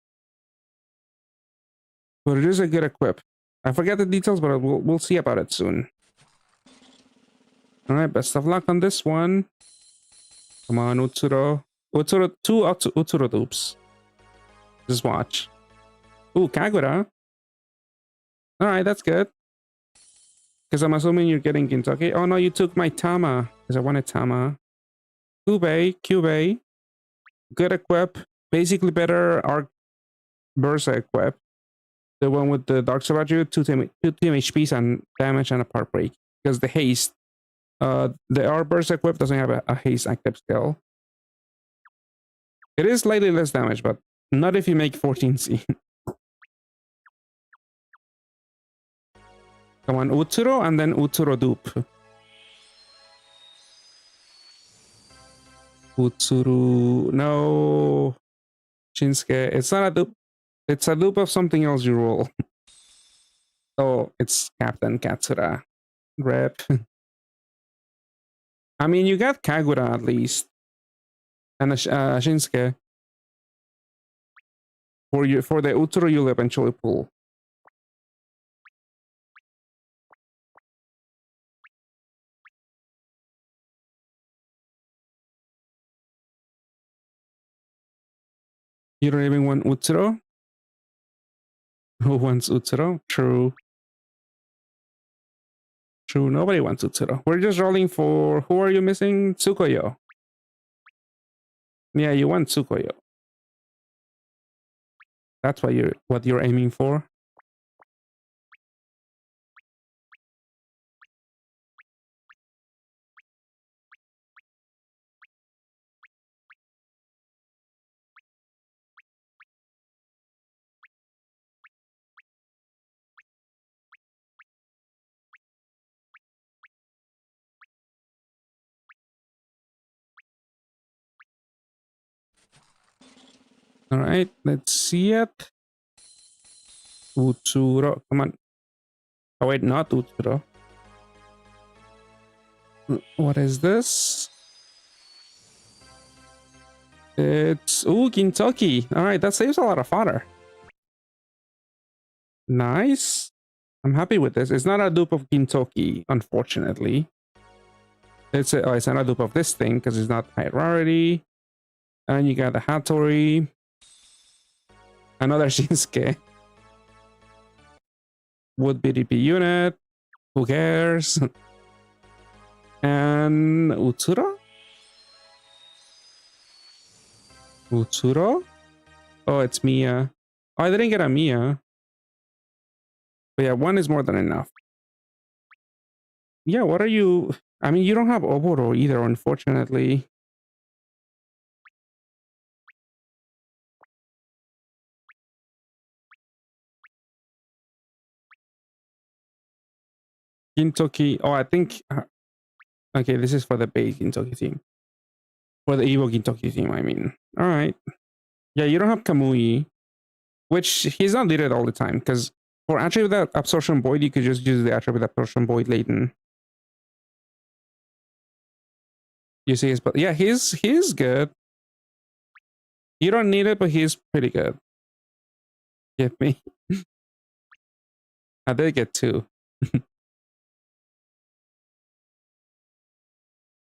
But it is a good equip. I forget the details, but we'll see about it soon. All right, best of luck on this one. Come on, Utsuro. Utsuro, 2 Utsuro dupes. Just watch. Ooh, Kagura. All right, that's good. Because I'm assuming you're getting Kentucky. Oh no, you took my Tama. Because I wanted Tama. Cube. Good equip. Basically better Arc Bursa equip. The one with the Dark Savage, 2 team HPs and damage and a part break. Because the haste. The Arc Bursa equip doesn't have a haste active skill. It is slightly less damage, but not if you make 14C. Come on, Utsuro and then Utsuro dupe. Utsuro, no. Shinsuke, it's not a dupe. It's a dupe of something else you roll. Oh, it's Captain Katsura. Rep. I mean, you got Kagura at least. And Shinsuke. For the Utsuro you'll eventually pull. You don't even want Utsuro? Who wants Utsuro? True. True, nobody wants Utsuro. We're just rolling for... Who are you missing? Tsukuyo. Yeah, you want Tsukuyo. That's what you're aiming for. All right, let's see it. Utsuro, come on. Oh wait, not Utsuro. What is this? It's Gintoki. All right, that saves a lot of fodder. Nice. I'm happy with this. It's not a dupe of Gintoki, unfortunately. It's not a dupe of this thing because it's not high rarity. And you got the Hattori. Another Shinsuke. Would BDP unit. Who cares? And Utsuro? Utsuro? Oh, it's Mia. Oh, I didn't get a Mia. But yeah, one is more than enough. Yeah, what are you... I mean, you don't have Oboro either, unfortunately. Gintoki... Oh, I think... Okay, this is for the base Gintoki team. For the Evo Gintoki team, I mean. Alright. Yeah, you don't have Kamui. Which, he's not needed all the time, because for attribute absorption void, you could just use the attribute absorption void Layton. You see his... But yeah, he's good. You don't need it, but he's pretty good. Get me? I did get 2.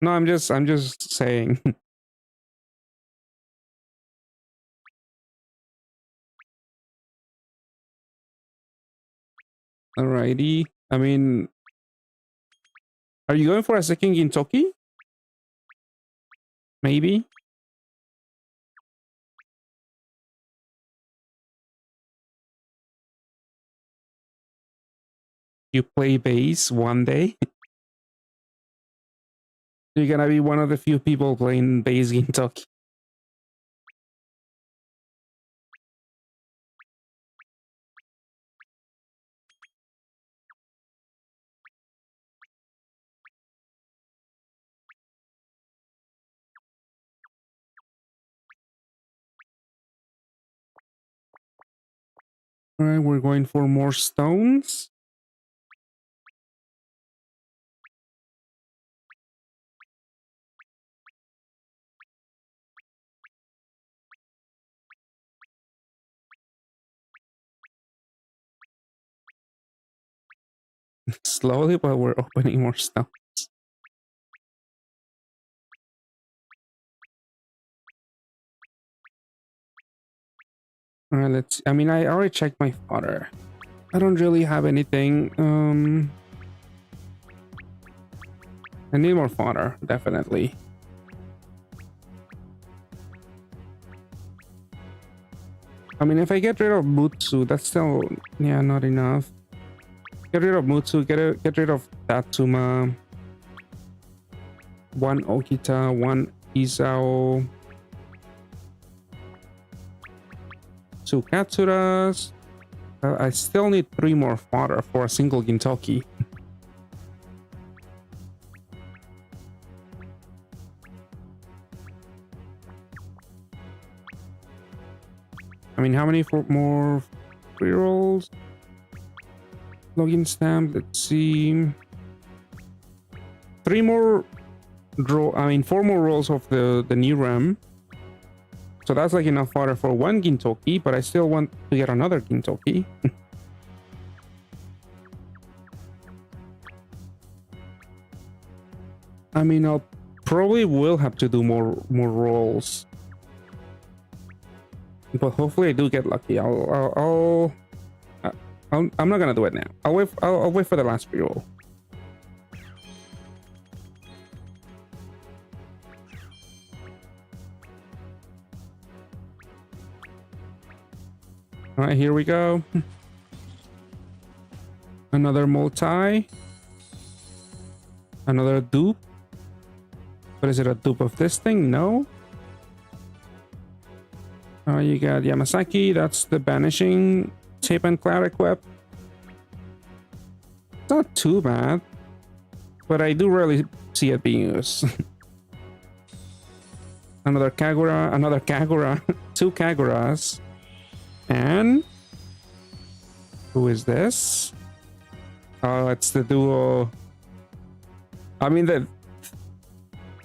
No, I'm just saying. Alrighty. I mean, are you going for a second Gintoki? Maybe. You play base one day. You're gonna be one of the few people playing base Gintoki. Alright, we're going for more stones. Slowly, but we're opening more stones. Alright, let's... I mean, I already checked my fodder. I don't really have anything. I need more fodder, definitely. I mean, if I get rid of Mutsu, that's still... Yeah, not enough. Get rid of Mutsu, get rid of Tatsuma. 1 Okita, 1 Isao. 2 Katsuras. I still need 3 more fodder for a single Gintoki. I mean, how many more free rolls? Login stamp, let's see. 3 more draw. I mean, 4 more rolls of the new RAM. So that's like enough fodder for 1 Gintoki, but I still want to get another Gintoki. I mean, I'll probably will have to do more rolls. But hopefully I do get lucky. I'm not gonna do it now. I'll wait for the last reroll. All right, here we go. Another multi. Another dupe. But is it a dupe of this thing? No. You got Yamasaki. That's the banishing tape and cloud equip. It's not too bad, but I do rarely see it being used. Another Kagura, two Kaguras, and who is this? Oh, it's the duo. I mean,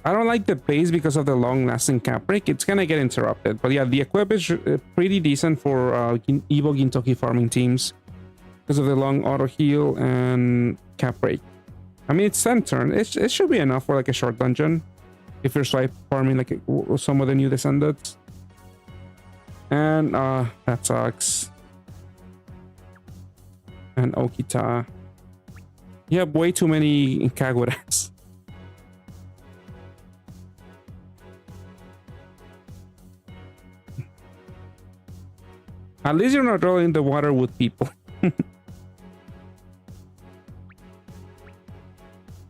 I don't like the base because of the long-lasting cap break. It's gonna get interrupted. But yeah, the equip is pretty decent for Evo Gintoki farming teams because of the long auto heal and cap break. I mean, it's 10 turn. It should be enough for like a short dungeon if you're swipe farming like some of the new descendants. And that sucks. And Okita. You have way too many Kaguras. At least you're not rolling the water with people.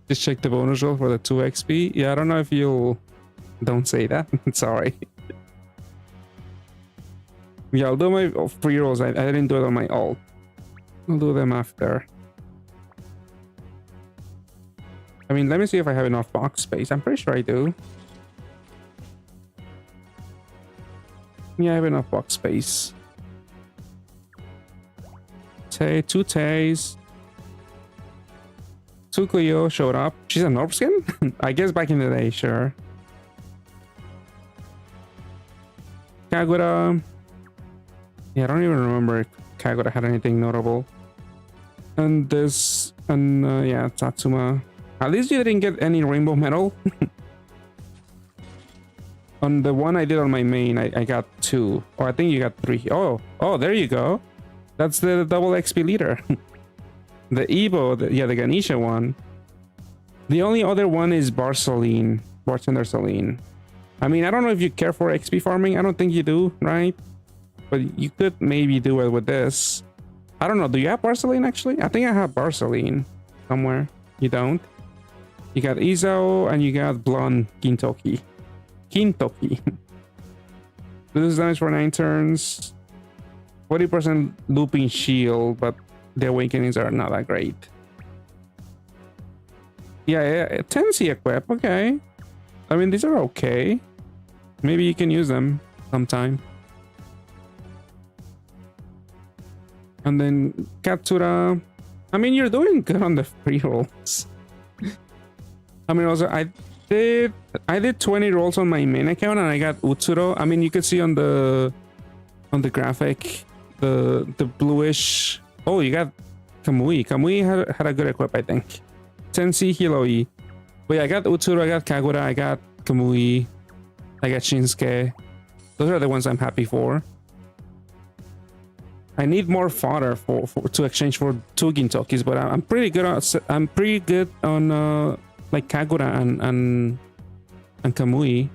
Just check the bonus roll for the 2 XP. Yeah, I don't know if you'll... Don't say that. Sorry. Yeah, I'll do my free rolls. I didn't do it on my ult. I'll do them after. I mean, let me see if I have enough box space. I'm pretty sure I do. Yeah, I have enough box space. Two Tays. 2 Cleo showed up. She's an orb skin? I guess back in the day, sure. Kagura. Yeah, I don't even remember if Kagura had anything notable. And this, and yeah, Tatsuma. At least you didn't get any rainbow medal. On the one I did on my main, I got 2. Oh, I think you got 3. Oh, there you go. That's the double XP leader. The Evo, the Ganesha one. The only other one is Barceline. Bartender Celine. I mean, I don't know if you care for XP farming. I don't think you do, right? But you could maybe do it with this. I don't know. Do you have Barceline actually? I think I have Barceline somewhere. You don't? You got Izao and you got Blonde Gintoki. Reduce damage for 9 turns. 40% looping shield, but the awakenings are not that great. Yeah, 10C equip, okay. I mean, these are okay. Maybe you can use them sometime. And then Katsura. I mean, you're doing good on the free rolls. I mean, also, I did 20 rolls on my main account and I got Utsuro. I mean, you could see on the graphic the bluish. Oh, you got Kamui. Kamui had a good equip, I think. 10C Hiloi. But yeah, I got Utsuro, I got Kagura, I got Kamui, I got Shinsuke. Those are the ones I'm happy for. I need more fodder to exchange for 2 Gintokis, but I'm pretty good on like Kagura and Kamui.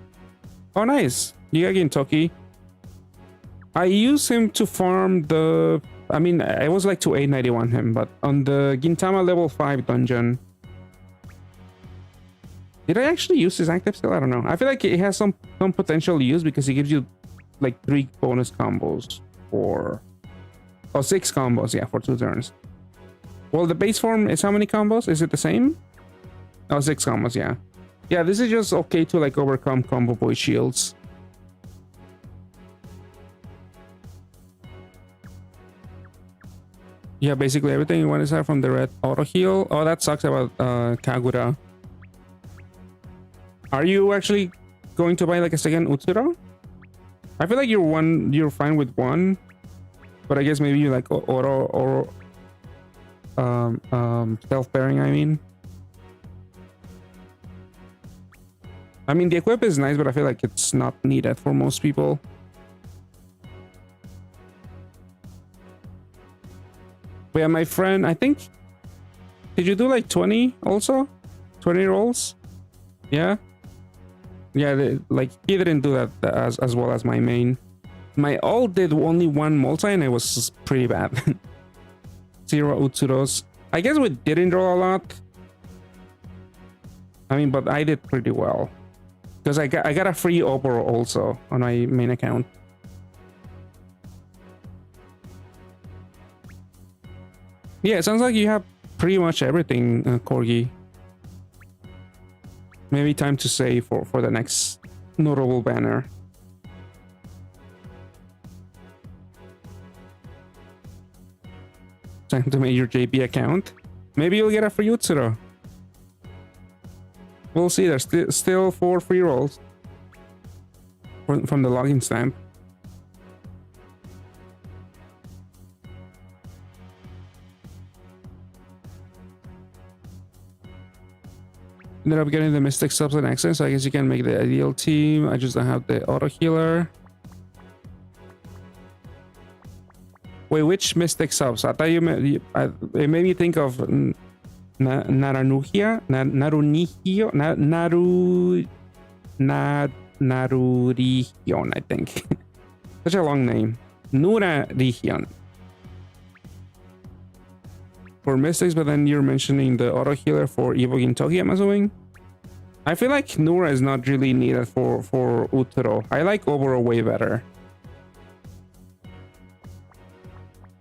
Oh, nice. You got Gintoki. I use him to farm the... I mean, I was like to 891 him, but on the Gintama level 5 dungeon... Did I actually use his active skill? I don't know. I feel like it has some potential use because he gives you like 3 bonus combos for... Oh, 6 combos, yeah, for 2 turns. Well, the base form is how many combos? Is it the same? Oh, 6 combos, yeah. Yeah, this is just okay to like overcome combo boy shields. Yeah, basically everything you want is from the red auto heal. Oh, that sucks about Kagura. Are you actually going to buy like a second Utsuro? I feel like you're fine with one, but I guess maybe you like auto or self pairing. I mean the equip is nice, but I feel like it's not needed for most people. But yeah, my friend, I think, did you do like 20 also? 20 rolls? Yeah. Yeah, like he didn't do that as well as my main. My ult did only 1 multi and it was pretty bad. 0 Utsuros. I guess we didn't draw a lot. I mean, but I did pretty well. Because I got a free Oboro also on my main account. Yeah, it sounds like you have pretty much everything, Corgi. Maybe time to save for the next notable banner. Time to make your JP account. Maybe you'll get a free Utsuro. We'll see. There's still 4 free rolls from the login stamp. Ended up getting the Mystic subs and access, so I guess you can make the ideal team. I just don't have the auto healer. Wait, which Mystic subs? I thought it made me think of Narunihio, Narurihion, I think. Such a long name. Nurarihion. For Mystics, but then you're mentioning the auto healer for Evo Gintoki, I'm assuming. I feel like Nura is not really needed for Utsuro. I like Oboro way better.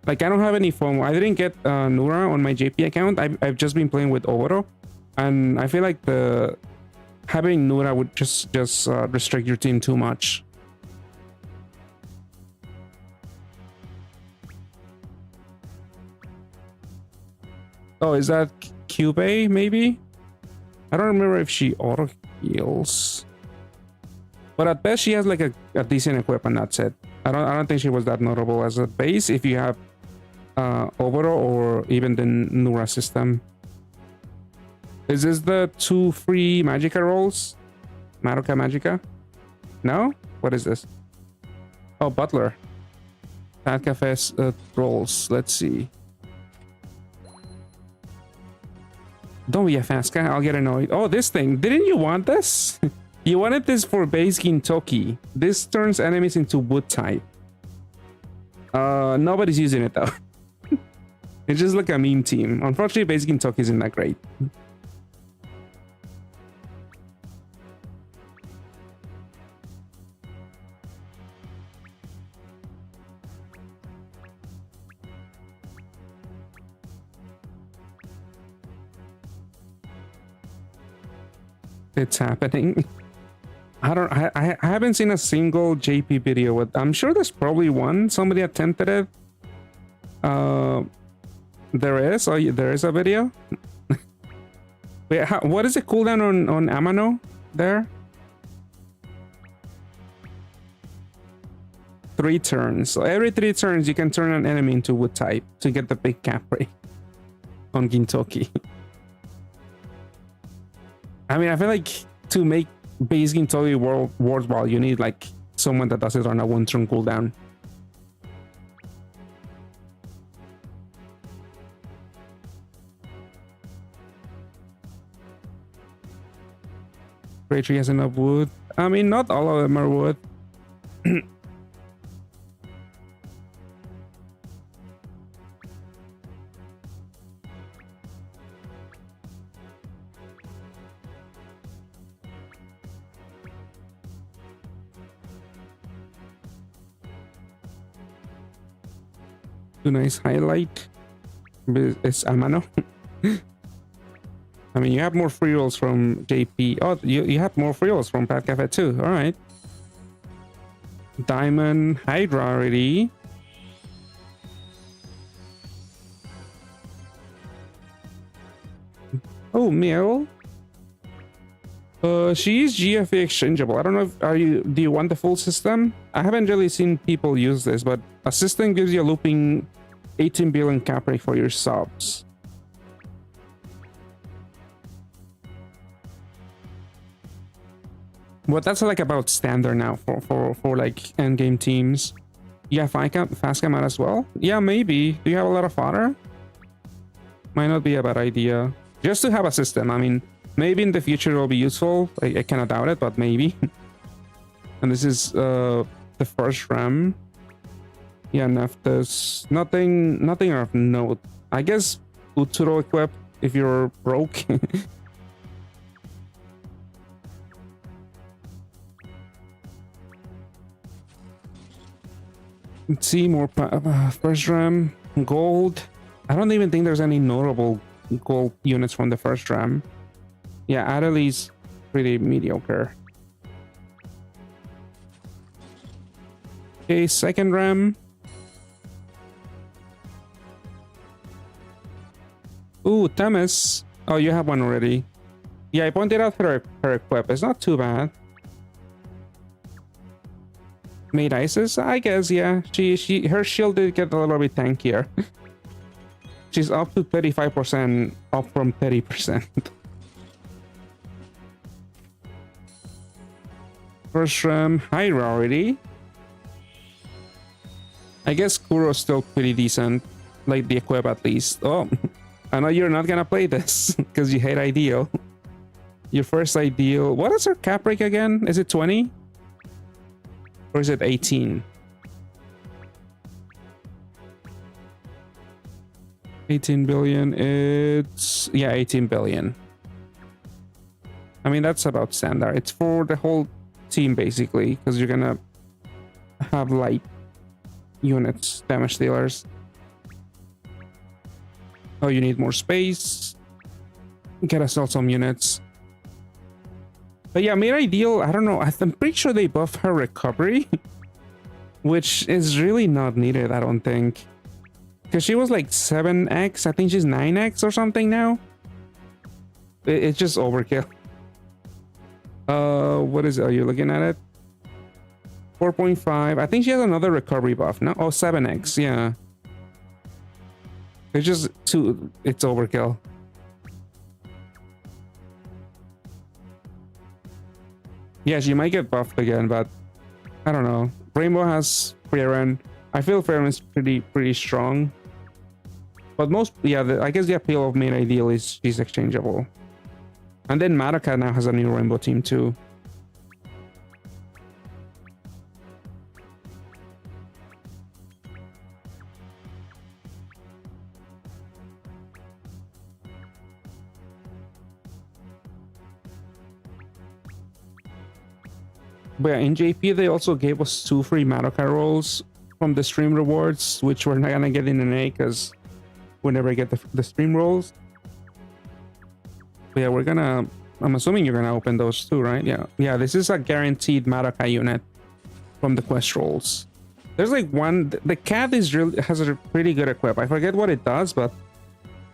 Like, I don't have any FOMO. I didn't get Nura on my JP account. I've just been playing with Oboro, and I feel like having Nura would just restrict your team too much. Oh, is that Cube maybe? I don't remember if she auto heals, but at best she has like a decent equipment. That's it. I don't think she was that notable as a base if you have Oboro or even the Nura system. Is this the 2 free Magika rolls? Madoka Magika? No? What is this? Oh, Butler. Pad Cafe's rolls. Let's see. Don't be a fast guy, I'll get annoyed. Oh, this thing. Didn't you want this? You wanted this for base Gintoki. This turns enemies into wood type. Nobody's using it though. It's just like a meme team. Unfortunately, base Gintoki isn't that great. It's happening. I haven't seen a single JP video with. I'm sure there's probably one. Somebody attempted it. There is. Oh, there is a video. Wait, what is the cooldown on Amano there? 3 turns. So every 3 turns you can turn an enemy into wood type to get the big cap rate on Gintoki. I mean, I feel like to make base Gintoki worthwhile, you need like someone that does it on a 1-turn cooldown. Great tree has enough wood. I mean, not all of them are wood. Too nice highlight is Amano. I mean, you have more free rolls from JP. Oh, you have more free rolls from Pad Cafe too. All right. Diamond Hydra already. Oh, Miel. She is GFA exchangeable. I don't know if do you want the full system? I haven't really seen people use this, but a system gives you a looping 18 billion cap rate for your subs. But that's like about standard now for like end game teams. Yeah, fast cam out as well. Yeah, maybe. Do you have a lot of fodder? Might not be a bad idea. Just to have a system. I mean, maybe in the future it'll be useful. I cannot doubt it, but maybe. And this is the first RAM. Yeah, Neftis. Nothing of note. I guess Utsuro equip if you're broke. Let's see, more first RAM. Gold. I don't even think there's any notable gold units from the first RAM. Yeah, Adeli's pretty mediocre. Okay, second RAM. Ooh, Temis. Oh, you have one already. Yeah, I pointed out her equip. It's not too bad. Made Isis, I guess, yeah. Her shield did get a little bit tankier. She's up to 35%, up from 30%. First RAM, high rarity. I guess Kuro's still pretty decent. Like the equip at least. Oh, I know you're not gonna play this because you hate Ideal. Your first Ideal. What is her cap break again? Is it 20? Or is it 18? 18 billion. It's, yeah, 18 billion. I mean, that's about standard. It's for the whole team basically, because you're gonna have light units, damage dealers. Oh, you need more space. Gotta sell some units. But yeah, made Ideal, I don't know. I'm pretty sure they buffed her recovery, which is really not needed, I don't think. Because she was like 7x. I think she's 9x or something now. It's just overkill. What is it? Are you looking at it? 4.5. I think she has another recovery buff. No? Oh, 7x. Yeah. It's just too... It's overkill. Yeah, she might get buffed again, but I don't know. Rainbow has Frieren. I feel Frieren is pretty strong. But most, yeah, I guess the appeal of Made Ideal is she's exchangeable. And then Madoka now has a new Rainbow team too. But yeah, in JP they also gave us 2 free Madoka rolls from the stream rewards, which we're not gonna get in an A because we never get the stream rolls. But yeah, we're gonna... I'm assuming you're gonna open those too, right? Yeah. Yeah, this is a guaranteed Madoka unit from the quest rolls. There's like one... The cat is really has a pretty good equip. I forget what it does, but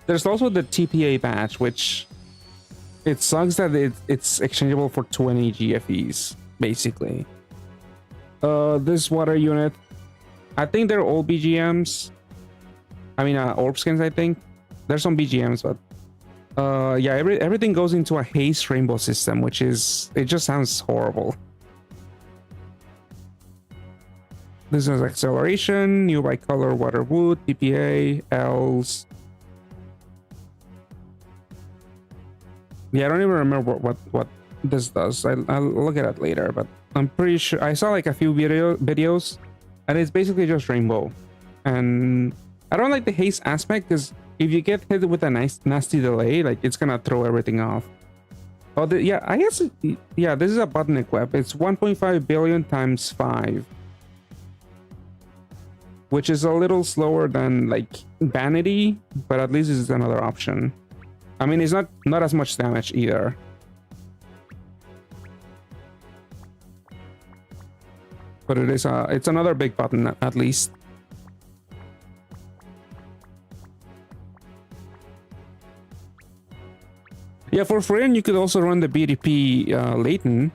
there's also the TPA badge, which... It sucks that it's exchangeable for 20 GFEs, basically. This water unit... I think they're all BGMs. I mean, orb skins, I think. There's some BGMs, but... yeah, everything goes into a haste rainbow system, which is... It just sounds horrible. This is acceleration, new by color, water wood, TPA, Ls. Yeah, I don't even remember what this does. I'll look at it later, but I'm pretty sure... I saw like a few videos, and it's basically just rainbow. And I don't like the haste aspect, because if you get hit with a nasty delay, like it's gonna throw everything off. Oh, yeah, I guess... Yeah, this is a button equip. It's 1.5 billion times 5. Which is a little slower than like Vanity, but at least it's another option. I mean, it's not as much damage either. But it is it's another big button at least. Yeah, for Frieren you could also run the BDP Leighton.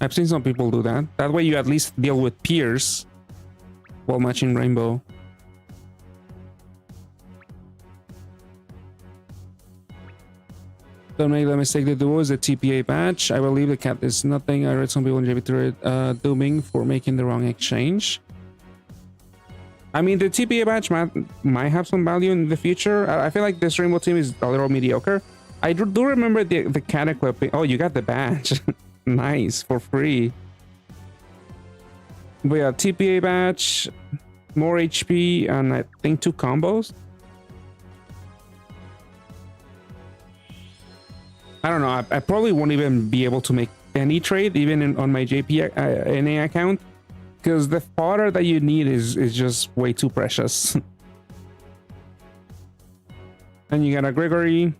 I've seen some people do that. That way you at least deal with peers while matching Rainbow. Don't make the mistake. The duo is a TPA badge. I believe the cat is nothing. I read some people in JP dooming for making the wrong exchange. I mean, the TPA badge might have some value in the future. I feel like this Rainbow team is a little mediocre. I do remember the cat equipping. Oh, you got the badge. Nice, for free. But yeah, TPA badge, more HP, and I think 2 combos. I don't know. I probably won't even be able to make any trade, even on my JP NA account, because the fodder that you need is just way too precious. And you got a Gregory.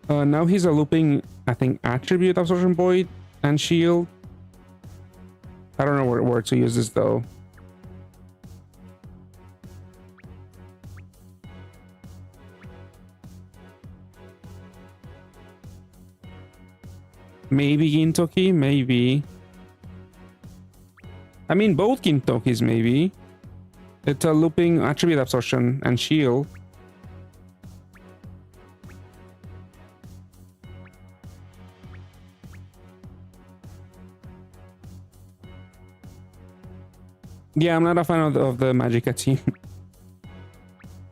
Now he's a looping, I think, attribute absorption void and shield. I don't know where to use this though. Maybe Gintoki, maybe. I mean, both Gintokis, maybe. It's a looping attribute absorption and shield. Yeah, I'm not a fan of the Magika team.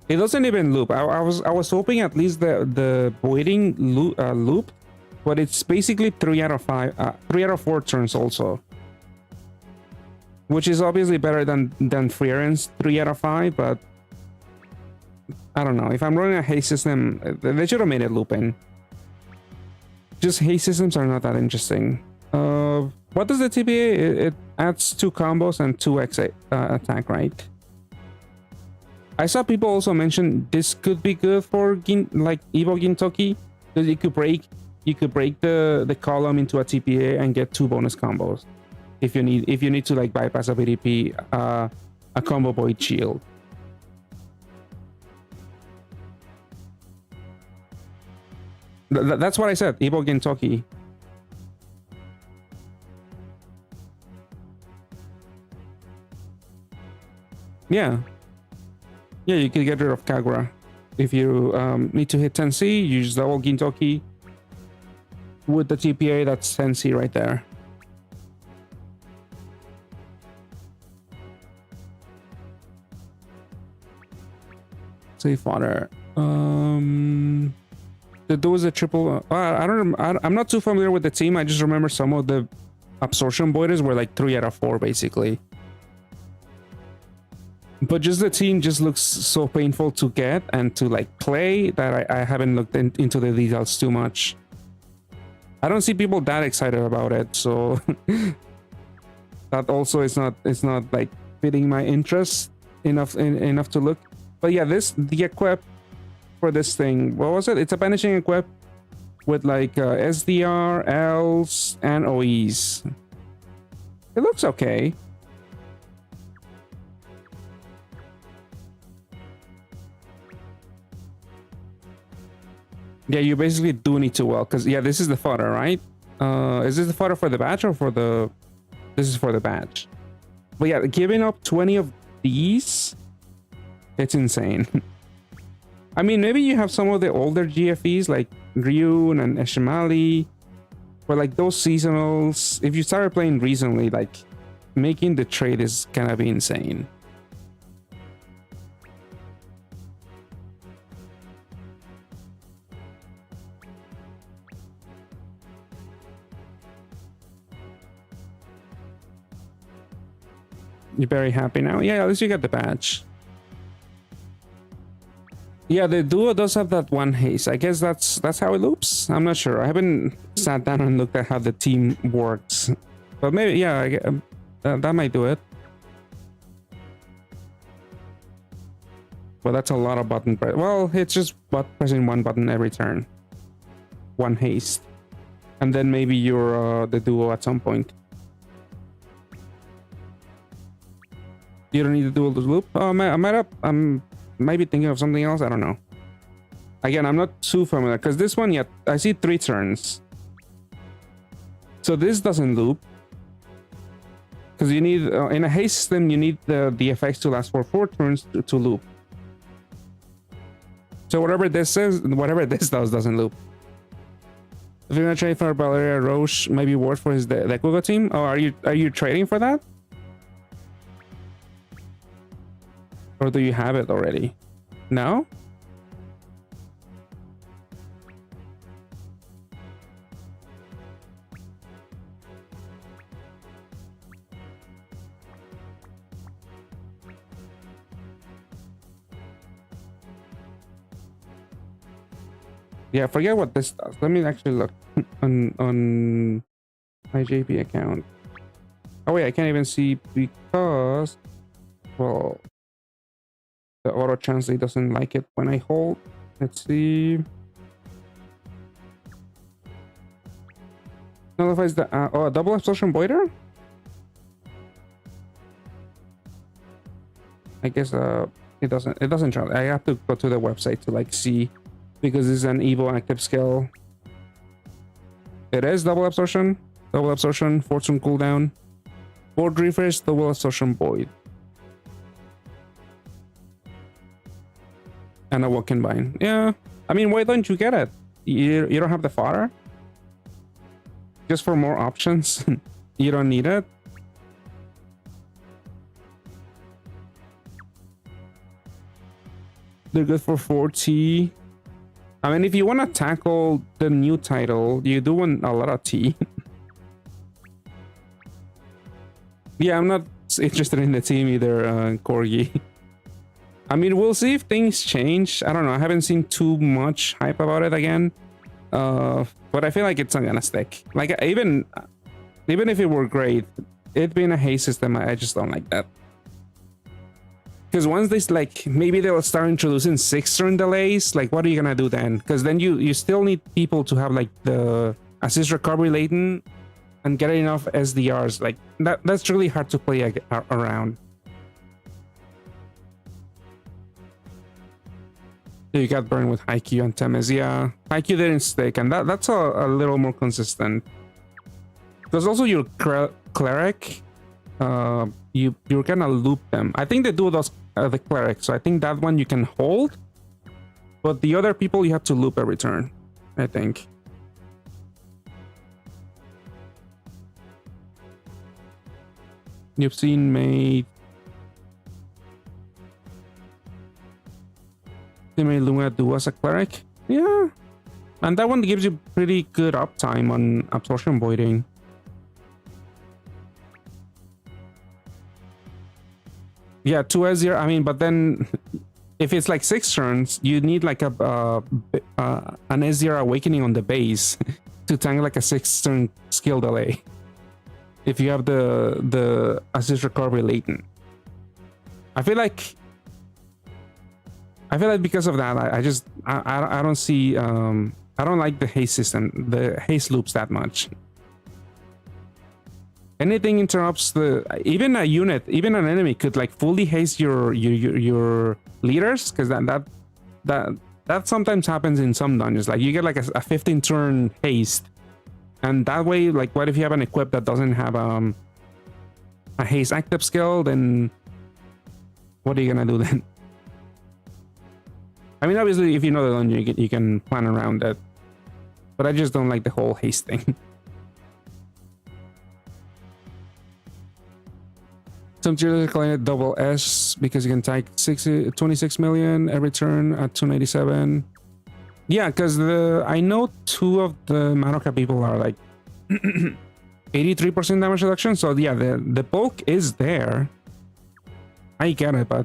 It doesn't even loop. I was hoping at least the voiding loop, but it's basically 3 out of 4 turns also, which is obviously better than Freeren's 3 out of 5. But I don't know, if I'm running a haste system, they should have made it looping. Just haste systems are not that interesting. What does the TPA? It adds 2 combos and 2x attack, right? I saw people also mention this could be good for like Evo Gintoki, because you could break the column into a TPA and get 2 bonus combos if you need to like bypass a VDP, a combo void shield. That's what I said, Evo Gintoki. Yeah, you can get rid of Kagura. If you need to hit 10C, you use double Gintoki. With the TPA, that's 10C right there. Safe water. The duo is a triple. I'm not too familiar with the team. I just remember some of the absorption voiders were like 3 out of 4 basically. But just the team just looks so painful to get and to like play that I haven't looked into the details too much. I don't see people that excited about it, so that also is not like fitting my interest enough to look. But yeah, the equip for this thing, what was it? It's a banishing equip with like SDR, Ls, and OEs. It looks okay. Yeah, you basically do need to well, because yeah, this is the fodder, right? Is this the fodder for the badge or for the... This is for the badge. But yeah, giving up 20 of these, it's insane. I mean, maybe you have some of the older GFEs like Ryun and Eshimali, or like those seasonals. If you started playing recently, like making the trade is gonna be insane. You're very happy now? Yeah, at least you got the badge. Yeah, the duo does have that one haste. I guess that's how it loops. I'm not sure. I haven't sat down and looked at how the team works. But maybe, yeah, that might do it. Well, that's a lot of button press. Well, it's just pressing one button every turn. One haste. And then maybe you're the duo at some point. You don't need to do a loop. Oh, I might be thinking of something else. I don't know. Again, I'm not too familiar because this one, yeah, I see 3 turns. So this doesn't loop because you need in a haste system you need the effects to last for 4 turns to loop. So whatever this does doesn't loop. If you're gonna trade for Valeria Roche, maybe worth for his Dekuga team. Oh, are you trading for that? Or do you have it already? No? Yeah, forget what this does. Let me actually look on my JP account. Oh wait, I can't even see because, well, the auto translate doesn't like it when I hold. Let's see. Nullifies the double absorption voider. I guess it doesn't translate. I have to go to the website to like see because this is an Evo active skill. It is double absorption, fortune cooldown, board refresh, double absorption void, and a walk-in bind. Yeah, I mean, why don't you get it? You don't have the fodder? Just for more options? You don't need it? They're good for 40. I mean, if you want to tackle the new title, you do want a lot of tea. Yeah, I'm not interested in the team either, Corgi. I mean, we'll see if things change. I don't know. I haven't seen too much hype about it again. But I feel like it's not gonna stick. Like, even if it were great, it being a haste system, I just don't like that. Because once they, like, maybe they'll start introducing 6-turn delays, like, what are you gonna do then? Because then you still need people to have, like, the assist recovery latent and get enough SDRs. Like, that's really hard to play around. You got burned with Haikyuu and Temes. Yeah, Haikyuu didn't stick, and that's a little more consistent. Because also your cleric, you're gonna loop them. I think they do those the cleric, so I think that one you can hold, but the other people you have to loop every turn, I think. You've seen made Luna do as a cleric, yeah, and that one gives you pretty good uptime on absorption voiding. Yeah, 2 S0. I mean, but then if it's like 6 turns, you need like an S0 awakening on the base to tank like a 6-turn skill delay. If you have the assist recovery latent, I feel like because of that, I don't see I don't like the haste system, the haste loops that much. Anything interrupts even a unit, even an enemy could like fully haste your leaders, because that sometimes happens in some dungeons. Like you get like a 15-turn haste, and that way, like, what if you have an equip that doesn't have a haste active skill? Then what are you gonna do then? I mean, obviously, if you know the dungeon, you can plan around it, but I just don't like the whole haste thing. Some tiers calling it double S because you can take 26 million every turn at 297. Yeah, because I know 2 of the Madoka people are like 83% damage reduction. So yeah, the bulk is there. I get it, but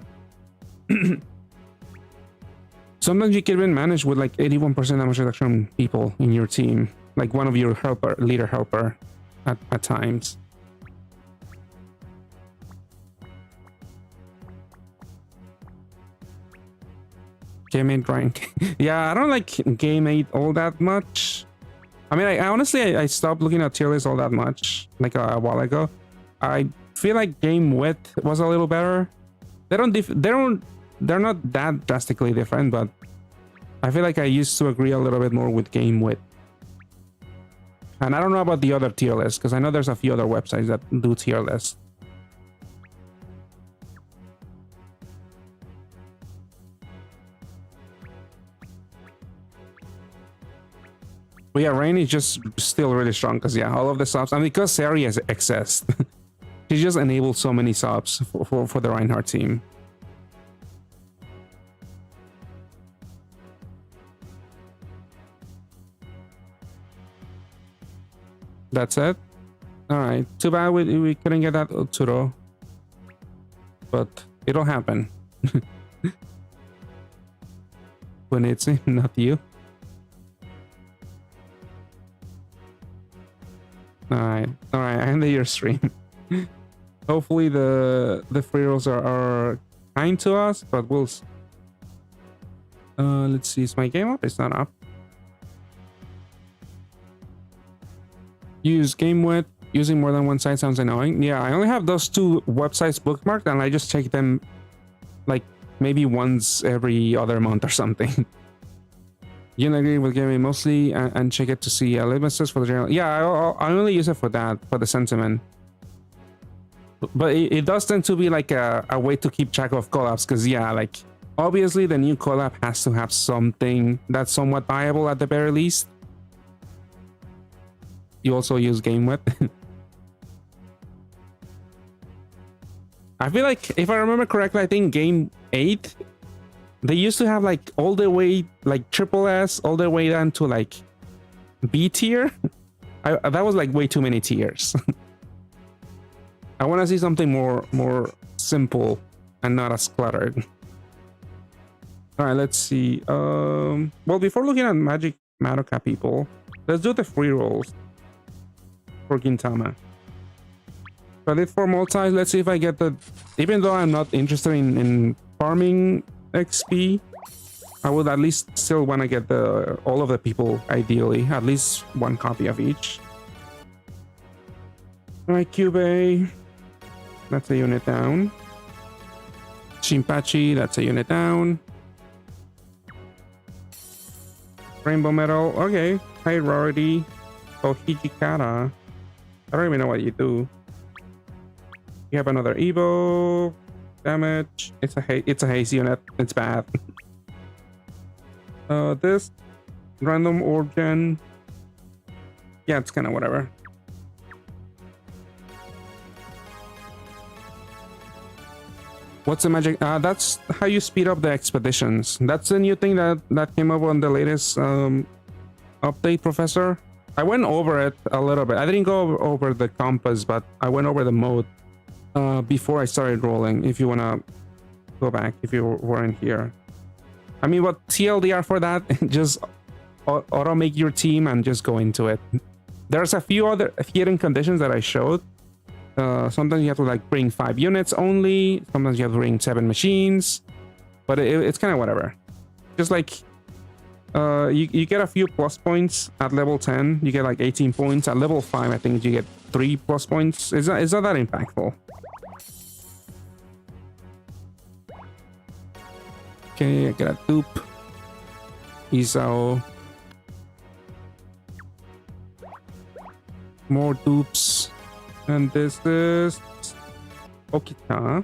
sometimes you can even manage with like 81% damage reduction people in your team, like one of your leader helper at times. Game 8 rank. Yeah, I don't like Game 8 all that much. I mean, I honestly stopped looking at tier lists all that much, like a while ago. I feel like Game Width was a little better. They're not that drastically different, but I feel like I used to agree a little bit more with Game Width. And I don't know about the other tier lists, because I know there's a few other websites that do tier lists. But yeah, Rain is just still really strong because yeah, all of the subs, and because Sari has excess, she just enabled so many subs for the Reinhardt team. That's it. All right, too bad we couldn't get that Utsuro, but it'll happen. When it's not you. All right, I ended your stream. Hopefully the free rolls are kind to us, but we'll. Let's see. Is my game up? It's not up. Use game width. Using more than one site sounds annoying. Yeah, I only have those 2 websites bookmarked, and I just check them like maybe once every other month or something. You can agree with gaming mostly and check it to see litmuses for the general. Yeah, I only use it for that, for the sentiment. But it does tend to be like a way to keep track of collabs, because yeah, like obviously the new collab has to have something that's somewhat viable at the very least. You also use GameWeb. I feel like, if I remember correctly, I think Game 8, they used to have like all the way, like triple S, all the way down to like B tier. That was like way too many tiers. I want to see something more simple and not as cluttered. All right, let's see. Well, before looking at Madoka people, let's do the free rolls for Gintama. So I did 4 multis. Let's see if I get the... Even though I'm not interested in farming XP, I would at least still want to get all of the people, ideally. At least 1 copy of each. Alright, Cube. That's a unit down. Shinpachi, that's a unit down. Rainbow Metal, okay. High Rarity. Oh, Hijikata. I don't even know what you do. You have another Evo. Damage. It's a haze unit. It's bad. This random organ. Yeah, it's kind of whatever. What's the magic? That's how you speed up the expeditions. That's a new thing that came up on the latest update, Professor. I went over it a little bit. I didn't go over the compass, but I went over the mode before I started rolling. If you want to go back, if you weren't here. I mean, what TLDR for that? Just auto make your team and just go into it. There's a few other hidden conditions that I showed. Sometimes you have to like bring 5 units only. Sometimes you have to bring 7 machines. But it's kind of whatever. Just like you get a few plus points at level 10. You get like 18 points. At level 5, I think you get 3 plus points. It's not that impactful. Okay, I got a dupe. Isao. More dupes. And this is Okita.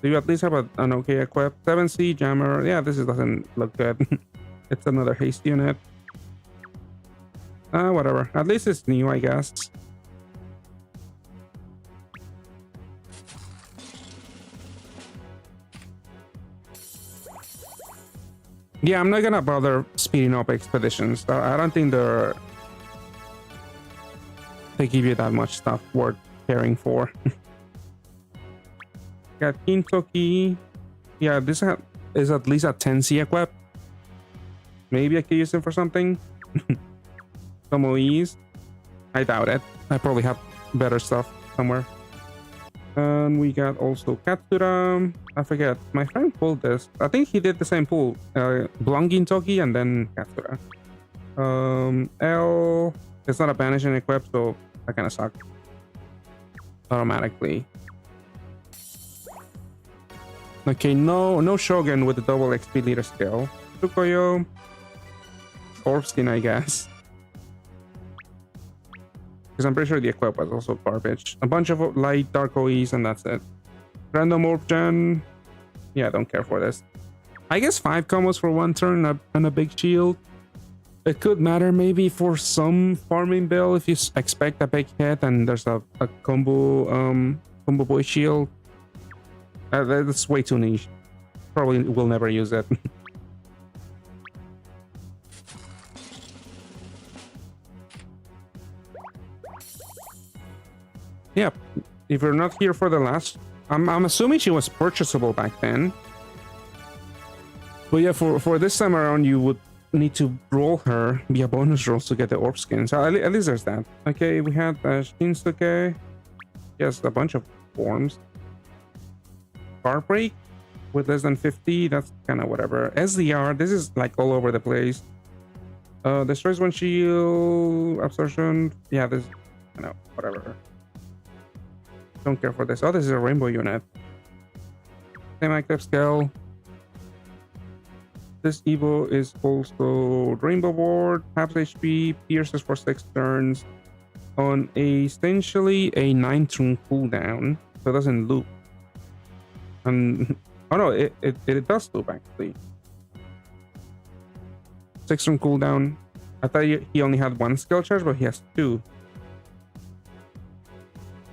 So you at least have an okay equip. 7C jammer. Yeah, this doesn't look good. It's another haste unit. Whatever. At least it's new, I guess. Yeah, I'm not gonna bother speeding up expeditions. I don't think they give you that much stuff worth caring for. Got Kintoki. Yeah, this is at least a 10C equip. Maybe I could use it for something. Tomoe's. I doubt it. I probably have better stuff somewhere. And we got also Katsura. I forget. My friend pulled this. I think he did the same pull. Blonde Gintoki and then Katsura. L. It's not a banishing equip, so that kind of sucked. Automatically. Okay, no Shogun with the double XP leader skill. Tsukuyo. Orbskin, I guess. Because I'm pretty sure the equip was also garbage. A bunch of light dark OEs and that's it. Random orb gen. Yeah, I don't care for this. I guess 5 combos for 1 turn and a big shield. It could matter maybe for some farming build if you expect a big hit and there's a combo boy shield. That's way too niche. Probably will never use it. Yeah, if you're not here for the last, I'm assuming she was purchasable back then. But yeah, for this time around, you would need to roll her via bonus rolls to get the orb skin. So at least there's that. Okay, we had Shinsuke. Yes, a bunch of forms. Heartbreak with less than 50. That's kind of whatever. SDR. This is like all over the place. Destroys one shield. Absorption. Yeah, this. You know, whatever. Don't care for this. Oh, this is a rainbow unit. Same active skill. This Evo is also Rainbow Board, half HP, pierces for 6 turns on essentially a 9-turn cooldown, so it doesn't loop. And oh no, it does loop actually. 6-turn cooldown. I thought he only had 1 skill charge, but he has 2.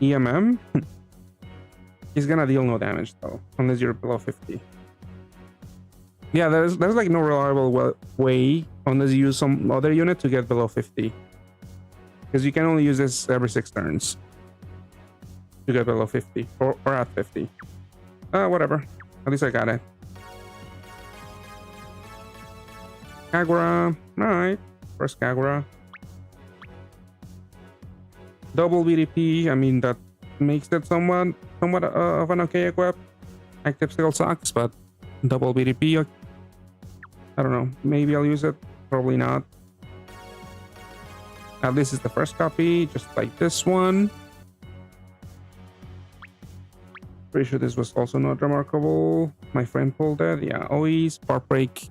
EMM. He's gonna deal no damage though, unless you're below 50. Yeah, there's like no reliable way unless you use some other unit to get below 50, because you can only use this every 6 turns to get below 50 or at 50. Whatever. At least I got it. Kagura. Alright. First Kagura. Double BDP. I mean, that makes it somewhat of an okay equip. Active still sucks, but double BDP. I don't know. Maybe I'll use it. Probably not. At least it's the first copy, just like this one. Pretty sure this was also not remarkable. My friend pulled it. Yeah, OE, Spark Break.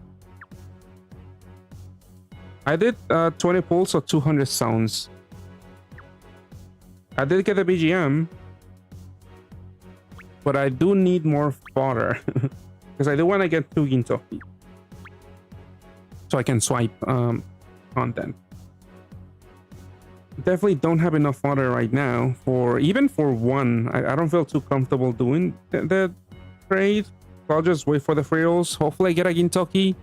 I did 20 pulls, so 200 sounds. I did get a BGM, but I do need more fodder because I do want to get 2 Gintoki so I can swipe content. Definitely don't have enough fodder right now for even for 1. I don't feel too comfortable doing the trade, so I'll just wait for the free rolls. Hopefully I get a Gintoki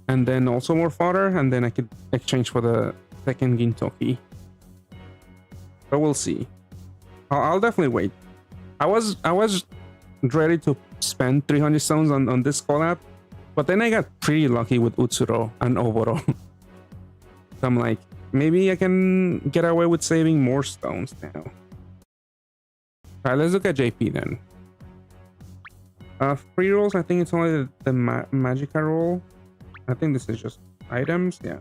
and then also more fodder, and then I could exchange for the second Gintoki. But we'll see. I'll definitely wait. I was ready to spend 300 stones on this collab, but then I got pretty lucky with Utsuro and Oboro. So I'm like, maybe I can get away with saving more stones now. Alright, let's look at JP then. Free rolls, I think it's only the Magika roll. I think this is just items, yeah.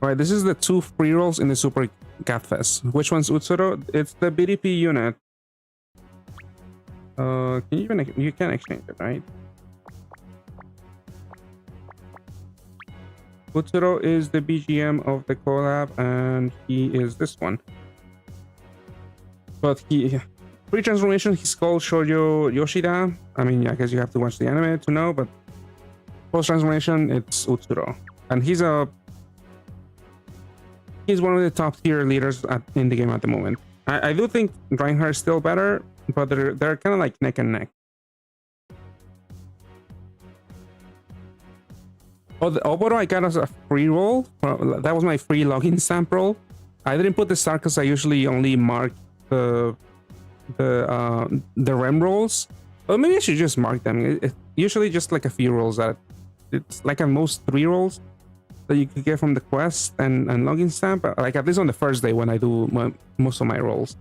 Alright, this is the 2 free rolls in the Super Gatfest. Which one's Utsuro? It's the BDP unit. You can exchange it, right? Utsuro is the BGM of the collab, and he is this one. But pre-transformation, he's called Shoujo Yoshida. I mean, yeah, I guess you have to watch the anime to know, but post-transformation, it's Utsuro. And he's one of the top tier leaders in the game at the moment. I do think Reinhardt is still better, but they're kind of like neck and neck. Oh, the Oboro I got as a free roll. That was my free login stamp roll. I didn't put the star because I usually only mark the rem rolls. Well, maybe I should just mark them. It's usually just like a few rolls that it's like at most 3 rolls that you could get from the quest and login stamp. Like at least on the first day when I do most of my rolls.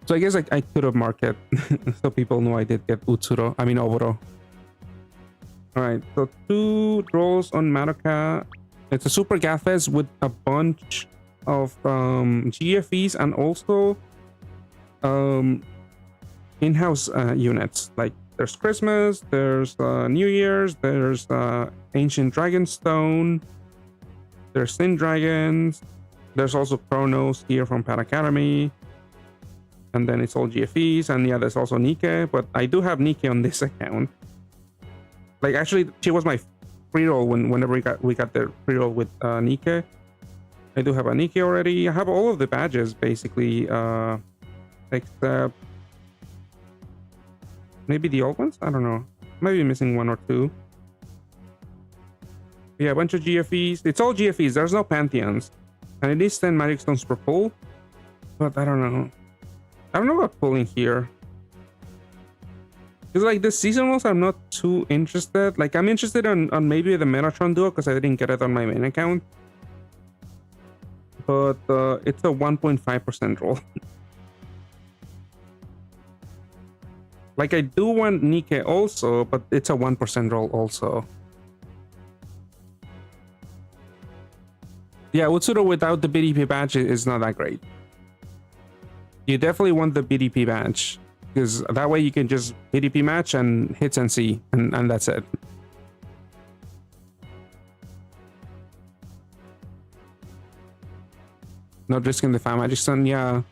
So I guess I could have marked it so people know I did get Utsuro. I mean Oboro. Alright, so 2 rolls on Madoka. It's a Super Gatfest with a bunch of GFEs and also in-house units. Like there's Christmas, there's New Year's, there's Ancient Dragonstone, there's Sin Dragons, there's also Chronos here from Pat Academy, and then it's all GFEs, and yeah, there's also Nike, but I do have Nike on this account. Like actually, she was my free roll whenever we got the free roll with Nike. I do have a Nike already. I have all of the badges basically, except maybe the old ones. I don't know. Maybe missing 1 or 2. Yeah, a bunch of GFEs. It's all GFEs. There's no Pantheons, and it is 10 Magic Stones per pull. But I don't know. I don't know about pulling here. Because like the seasonals, I'm not too interested. Like I'm interested on maybe the Metatron duo because I didn't get it on my main account. But it's a 1.5% roll. Like I do want Nike also, but it's a 1% roll also. Yeah, Utsuro without the BDP badge is not that great. You definitely want the BDP badge, because that way you can just BDP match and hits and see, and that's it. Not risking the Fire Magic Stone, yeah.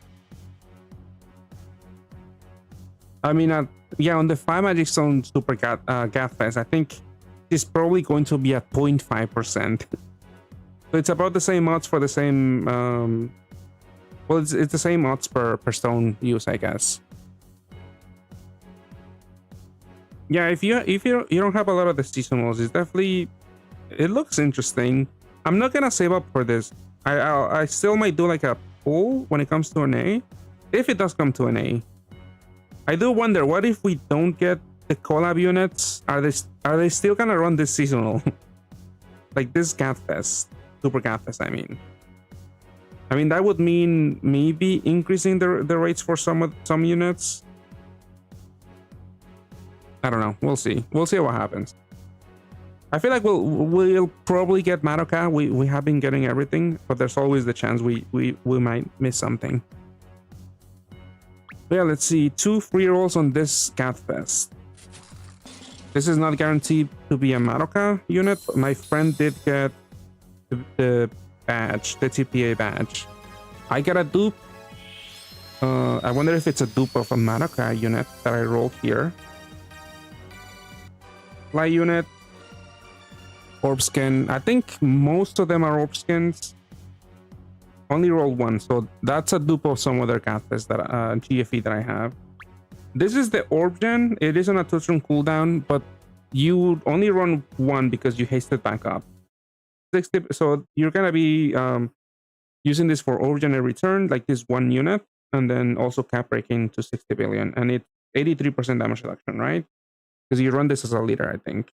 I mean, yeah, on the Fire Magic Stone Super Gatfest, I think it's probably going to be at 0.5%. So it's about the same odds for the same. Well, it's the same odds per stone use, I guess. Yeah, if you don't have a lot of the seasonals, it's definitely, it looks interesting. I'm not gonna save up for this. I still might do like a pull when it comes to an A, if it does come to an A. I do wonder, what if we don't get the collab units? Are they still gonna run this seasonal? Like this Gatfest, Super Gatfest, I mean. That would mean maybe increasing the rates for some units. I don't know. We'll see. We'll see what happens. I feel like we'll probably get Madoka. We have been getting everything, but there's always the chance we might miss something. But yeah, let's see. 2 free rolls on this Gatfest. This is not guaranteed to be a Madoka unit, but my friend did get the badge, the TPA badge. I got a dupe. I wonder if it's a dupe of a Madoka unit that I rolled here. Fly unit. Orb skin. I think most of them are orb skins. Only rolled one, so that's a dupe of some other Gatfest that GFE that I have. This is the orb gen. It is on a 2-turn cooldown, but you only run one because you hasted back up. 60. So you're gonna be using this for orb gen every turn, like this one unit, and then also cap breaking to 60 billion, and it's 83% damage reduction, right? Because you run this as a leader, I think.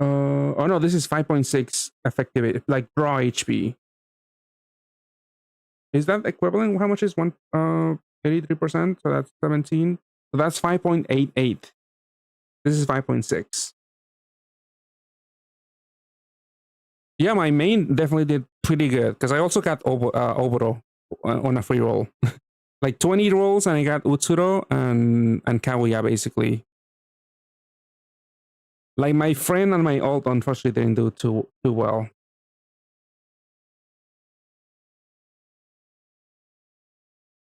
Oh no, this is 5.6 effective, like draw HP. Is that equivalent? How much is 83%? So that's 17. So that's 5.88. This is 5.6. Yeah, my main definitely did pretty good because I also got Oboro on a free roll. Like 20 rolls, and I got Utsuro and Kaguya basically. Like my friend and my ult unfortunately didn't do too well.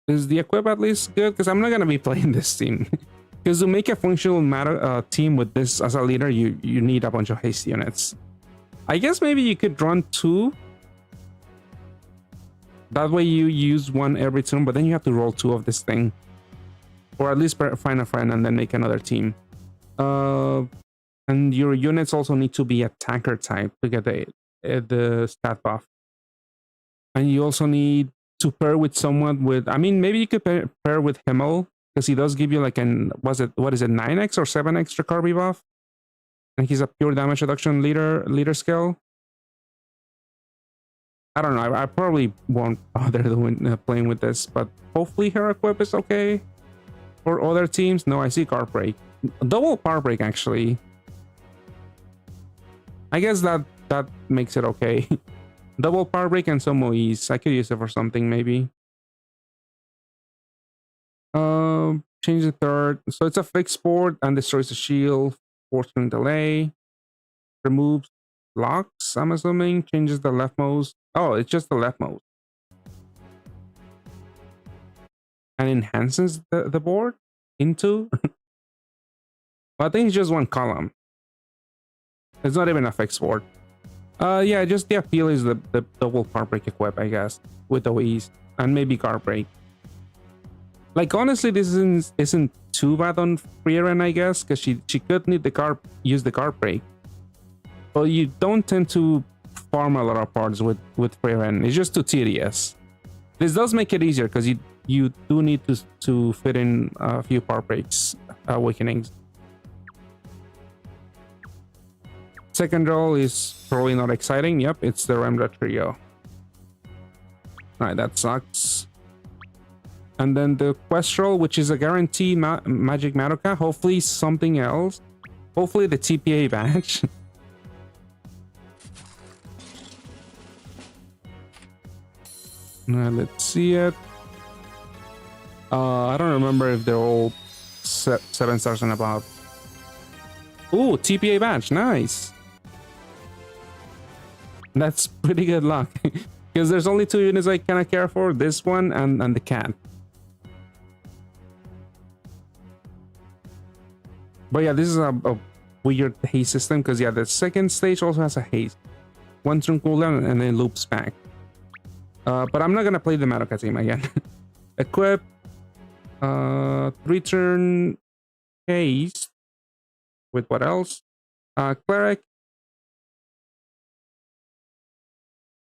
Is the equip at least good? Because I'm not gonna be playing this team. Because to make a functional team with this as a leader, you need a bunch of haste units. I guess maybe you could run 2. That way you use 1 every turn, but then you have to roll 2 of this thing. Or at least find a friend and then make another team. And your units also need to be attacker type to get the stat buff. And you also need to pair with someone with, maybe you could pair with Himmel, because he does give you like what is it, 9x or 7x recovery buff? And he's a pure damage reduction leader skill. I don't know, I probably won't bother playing with this, but hopefully her equip is okay. For other teams, no, I see guard break. Double power break, actually. I guess that makes it okay. Double power break and some Moise. I could use it for something, maybe. Change the third. So it's a fixed board and destroys the shield. 4-turn delay. Removes blocks, I'm assuming. Changes the leftmost. Oh, it's just the leftmost. And enhances the board into. Well, I think it's just one column. It's not even a fixed board. Yeah, just the appeal is the double power break equip, I guess, with OEs and maybe guard break. Like honestly, this isn't too bad on Freeren, I guess, because she could need use the guard break, but you don't tend to farm a lot of parts with Freeren. It's just too tedious. This does make it easier because you do need to fit in a few power breaks, awakenings. Second roll is probably not exciting. Yep, it's the Remra trio. Alright, that sucks. And then the quest roll, which is a guarantee magic Madoka. Hopefully something else. Hopefully the TPA badge. Let's see it. I don't remember if they're all 7 stars and above. Ooh, TPA badge, nice. That's pretty good luck. Because Because there's only 2 units I kind of care for, this one and the cat. But yeah, this is a weird haste system because yeah, the second stage also has a haste. 1 turn cooldown and then loops back. But I'm not gonna play the Madoka team again. Equip 3 turn haste with what else? Cleric,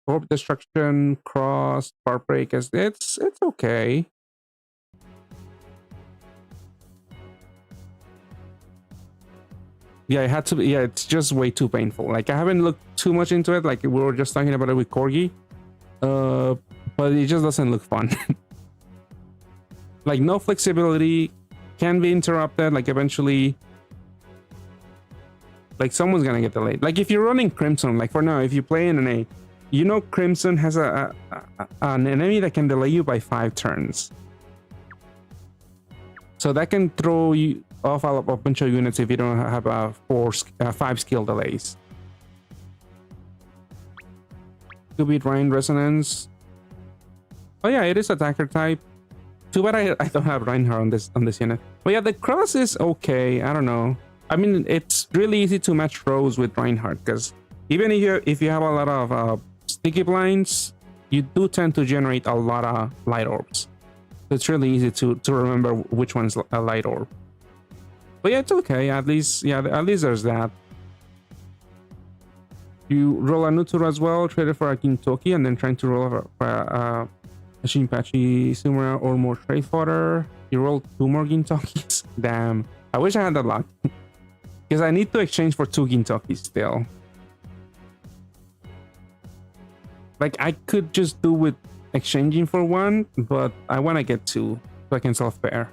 Orb Destruction, Cross, Bar Break. It's okay. Yeah, it had to be. Yeah, it's just way too painful. Like I haven't looked too much into it. Like we were just talking about it with Corgi. But it just doesn't look fun. Like no flexibility, can be interrupted. Like eventually, like someone's gonna get delayed. Like if you're running Crimson, like for now, if you play in an A, you know Crimson has an enemy that can delay you by 5 turns. So that can throw you off a bunch of units if you don't have 5 skill delays. To beat Rhine Resonance. Oh yeah, it is attacker type. Too bad I don't have Reinhardt on this unit. But yeah, the cross is okay. I don't know. I mean, it's really easy to match rows with Reinhardt because even if you have a lot of sticky blinds, you do tend to generate a lot of light orbs. So it's really easy to remember which one's a light orb. But yeah, it's okay. At least there's that. You roll a Utsuro as well, trade it for a Gintoki, and then trying to roll for a Shinpachi, Sumura, or more trade fodder. You roll 2 more Gintokis. Damn. I wish I had that luck. Because I need to exchange for 2 Gintokis still. Like, I could just do with exchanging for 1, but I want to get 2 so I can self-pair.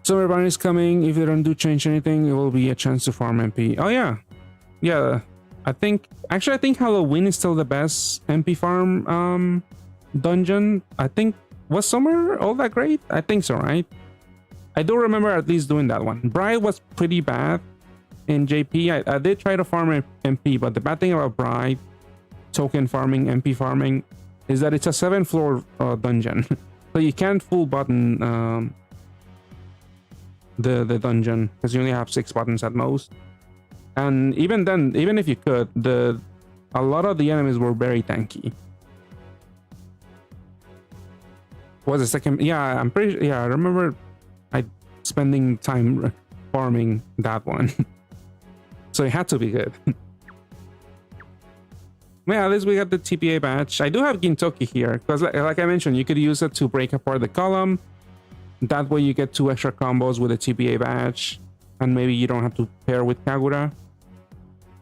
Summer Ban is coming. If they don't change anything, it will be a chance to farm MP. Oh yeah. Yeah. I think Halloween is still the best MP farm dungeon. I think, was Summer all that great? I think so, right? I do remember at least doing that one. Bride was pretty bad in JP. I did try to farm MP, but the bad thing about Bride, token farming, MP farming, is that it's a 7-floor dungeon. So you can't full button the dungeon because you only have 6 buttons at most. And even then, even if you could, a lot of the enemies were very tanky. Was the second? Yeah, I'm pretty sure. Yeah, I remember spending time farming that one. So it had to be good. Yeah, at least we got the TPA badge. I do have Gintoki here because, like I mentioned, you could use it to break apart the column. That way you get 2 extra combos with a TPA badge, and maybe you don't have to pair with Kagura.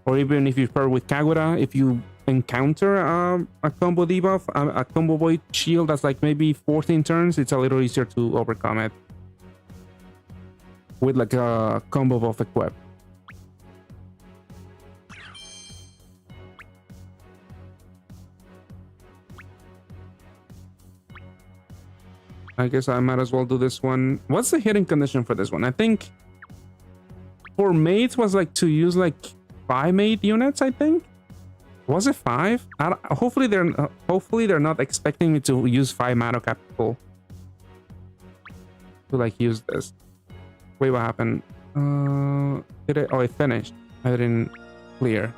Or even if you pair with Kagura, if you encounter a combo debuff, a combo void shield that's like maybe 14 turns, it's a little easier to overcome it with like a combo buff equip. I guess I might as well do this one. What's the hitting condition for this one? I think for mates was like to use like 5 mate units, I think. Was it 5? Hopefully they're not expecting me to use 5 Madoka people to like use this. Wait, what happened? Did it? Oh, it finished. I didn't clear.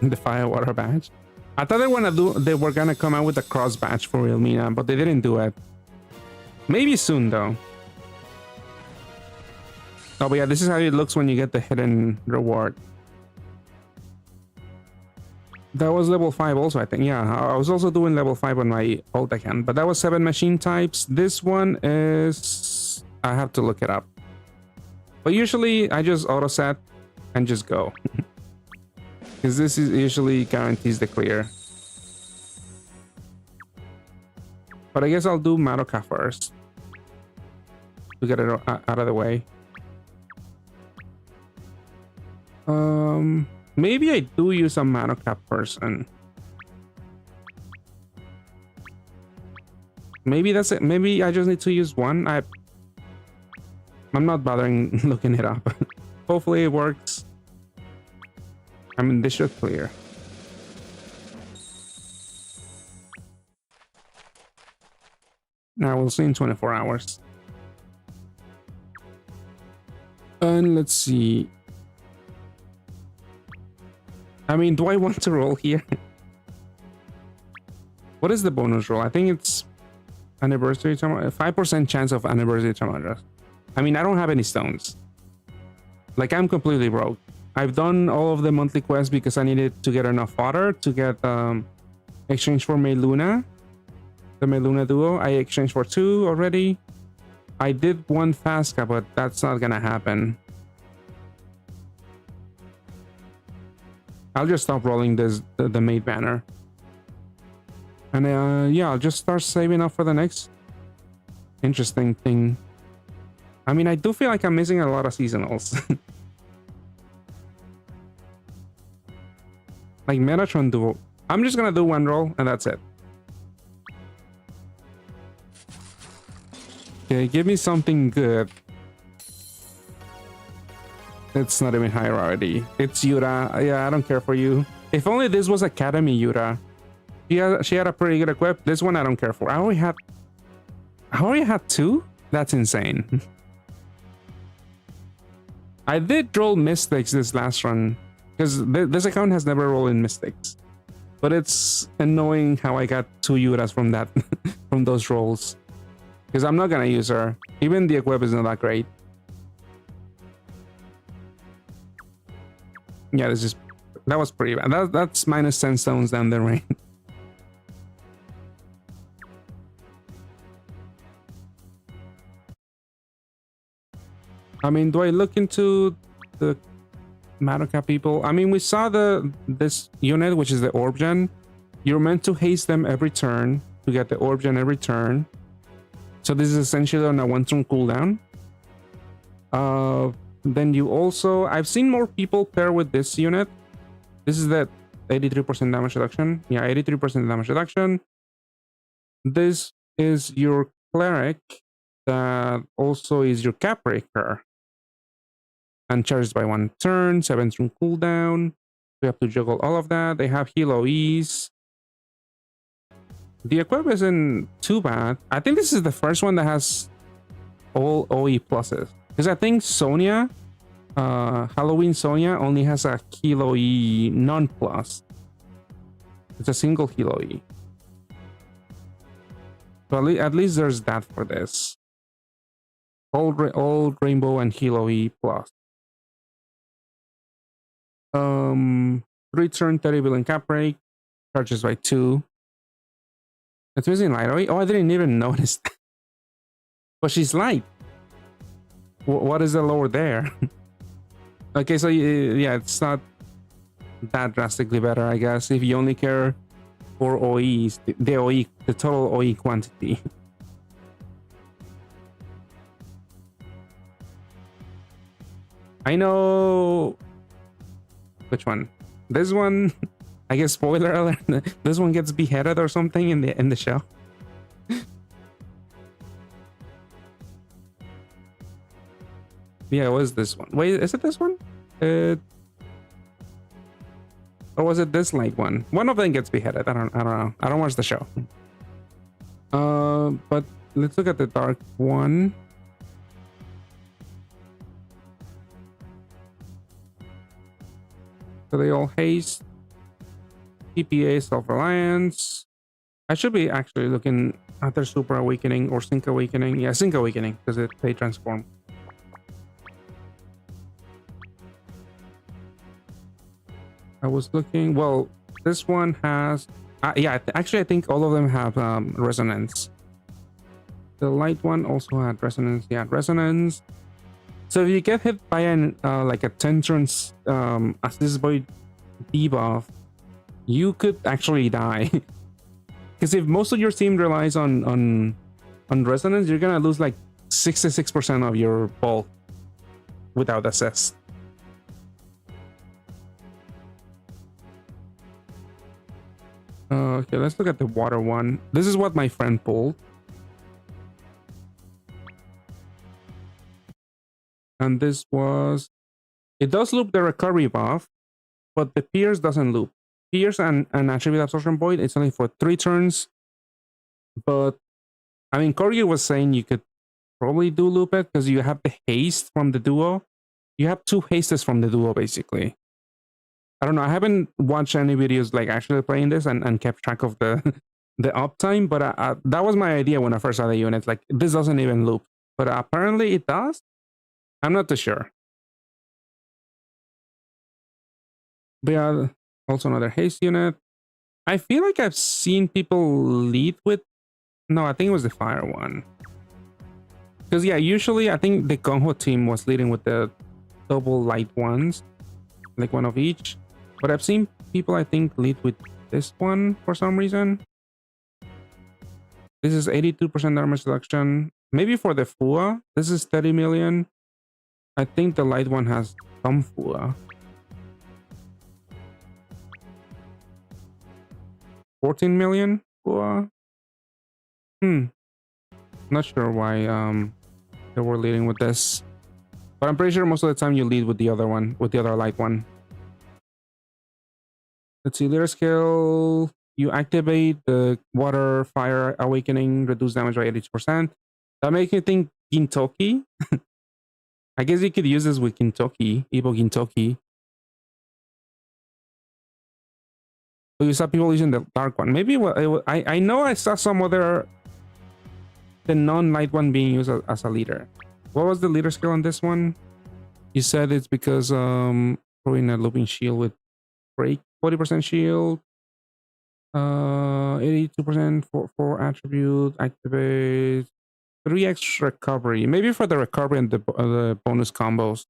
The fire water badge. I thought they were gonna come out with a cross badge for Wilmina, but they didn't do it. Maybe soon though. Oh, but yeah, this is how it looks when you get the hidden reward. That was level 5 also, I think. Yeah, I was also doing level 5 on my old account, but that was 7 machine types. This one is... I have to look it up. But usually I just auto set and just go. Because this is usually guarantees the clear. But I guess I'll do Madoka first to get it out of the way. Maybe I do use a Madoka person. Maybe that's it. Maybe I just need to use one. I'm not bothering looking it up. Hopefully it works. I mean, this should clear. Now we'll see in 24 hours. And let's see. I mean, do I want to roll here? What is the bonus roll? I think it's anniversary tomorrow. 5% chance of anniversary tomorrow. I mean, I don't have any stones. Like, I'm completely broke. I've done all of the monthly quests because I needed to get enough fodder to get exchange for Meluna. The Meluna duo. I exchanged for 2 already. I did 1 Fasca, but that's not gonna happen. I'll just stop rolling the maid banner. And yeah, I'll just start saving up for the next interesting thing. I mean, I do feel like I'm missing a lot of seasonals. Like Metatron duo. I'm just gonna do 1 roll and that's it. Okay, give me something good. It's not even high rarity. It's Yura. Yeah, I don't care for you. If only this was Academy Yura. She had a pretty good equip. This one I don't care for. I already had 2? That's insane. I did roll Mystics this last run. Because this account has never rolled in Mystics. But it's annoying how I got 2 Yuras from that from those rolls. Because I'm not gonna use her. Even the equip is not that great. Yeah, that was pretty bad. That's minus 10 stones down the range. I mean, do I look into the Madoka people? I mean, we saw this unit, which is the Orb Gen. You're meant to haste them every turn to get the Orb Gen every turn. So this is essentially on a 1-turn cooldown. Then you also... I've seen more people pair with this unit. This is the 83% damage reduction. Yeah, 83% damage reduction. This is your Cleric. That also is your Cap Breaker. And charged by 1 turn, 7-turn cooldown. We have to juggle all of that. They have heal OEs. The equip isn't too bad. I think this is the first one that has all OE pluses. Because I think Sonia, Halloween Sonia only has a heal OE non-plus. It's a single heal OE. So at least there's that for this. All Rainbow and heal OE plus. 3-turn 30 billion cap break, charges by 2. It's missing light OE. Oh, I didn't even notice that. But she's light. What is the lower there? Okay, so yeah, it's not that drastically better, I guess, if you only care for OEs, the total OE quantity. I know which one. This one, I guess spoiler alert, this one gets beheaded or something in the show. Yeah, it was this one. Wait, is it this one? Or was it this light one? One of them gets beheaded. I don't know. I don't watch the show. But let's look at the dark one. So they all haste. TPA, self-reliance. I should be actually looking at their super awakening or sync awakening. Yeah, sync awakening, because they transform. I was looking. Well, this one has. Yeah, actually, I think all of them have resonance. The light one also had resonance. Yeah, resonance. So if you get hit by an like a 10-turn assist void debuff, you could actually die. Because if most of your team relies on resonance, you're gonna lose like 66% of your bulk without assist. Okay, let's look at the water one. This is what my friend pulled. And this was... It does loop the recovery buff, but the Pierce doesn't loop. Pierce and Attribute Absorption Void, it's only for 3 turns. But, I mean, Corgi was saying you could probably do loop it because you have the haste from the duo. You have 2 hastes from the duo, basically. I don't know. I haven't watched any videos like actually playing this and kept track of the the uptime, but that was my idea when I first saw the unit. Like, this doesn't even loop, but apparently it does. I'm not too sure. But yeah, also another haste unit. I feel like I've seen people lead with... No, I think it was the fire one. Because yeah, usually I think the Gung-Ho team was leading with the double light ones, like one of each. But I've seen people, I think, lead with this one for some reason. This is 82% damage reduction. Maybe for the Fua, this is 30 million. I think the light one has some Fua. 14 million Fua. Not sure why they were leading with this. But I'm pretty sure most of the time you lead with the other one, with the other light one. Let's see, leader skill. You activate the water fire awakening, reduce damage by 82%. That makes me think Gintoki. I guess you could use this with Gintoki, Evo Gintoki. But you saw people using the dark one. Maybe I know I saw some other, the non-light one being used as a leader. What was the leader skill on this one? You said it's because throwing a looping shield with break, 40% shield, 82% for attribute, activate, 3x recovery. Maybe for the recovery and the bonus combos.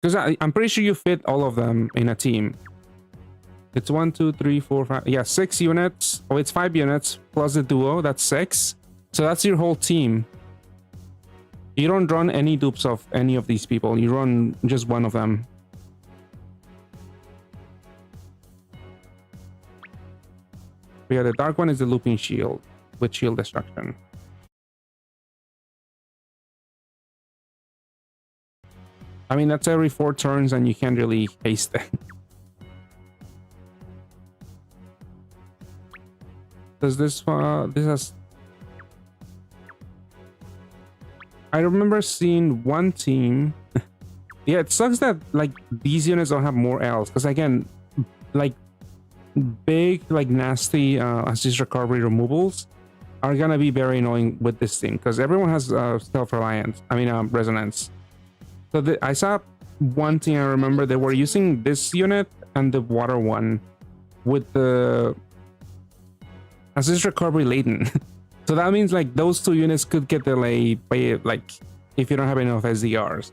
Because I'm pretty sure you fit all of them in a team. It's 1, 2, 3, 4, 5. Yeah, 6 units. Oh, it's 5 units plus the duo. That's 6. So that's your whole team. You don't run any dupes of any of these people. You run just one of them. But yeah, the dark one is the looping shield with shield destruction. I mean, that's every 4 turns and you can't really haste it. Does this has... I remember seeing one team. Yeah, it sucks that like these units don't have more L's, because again, like big, like nasty assist recovery removals are gonna be very annoying with this team, because everyone has self-reliance. I mean, resonance. So I saw one team, I remember they were using this unit and the water one with the assist recovery laden. So that means like those 2 units could get delayed by like if you don't have enough SDRs.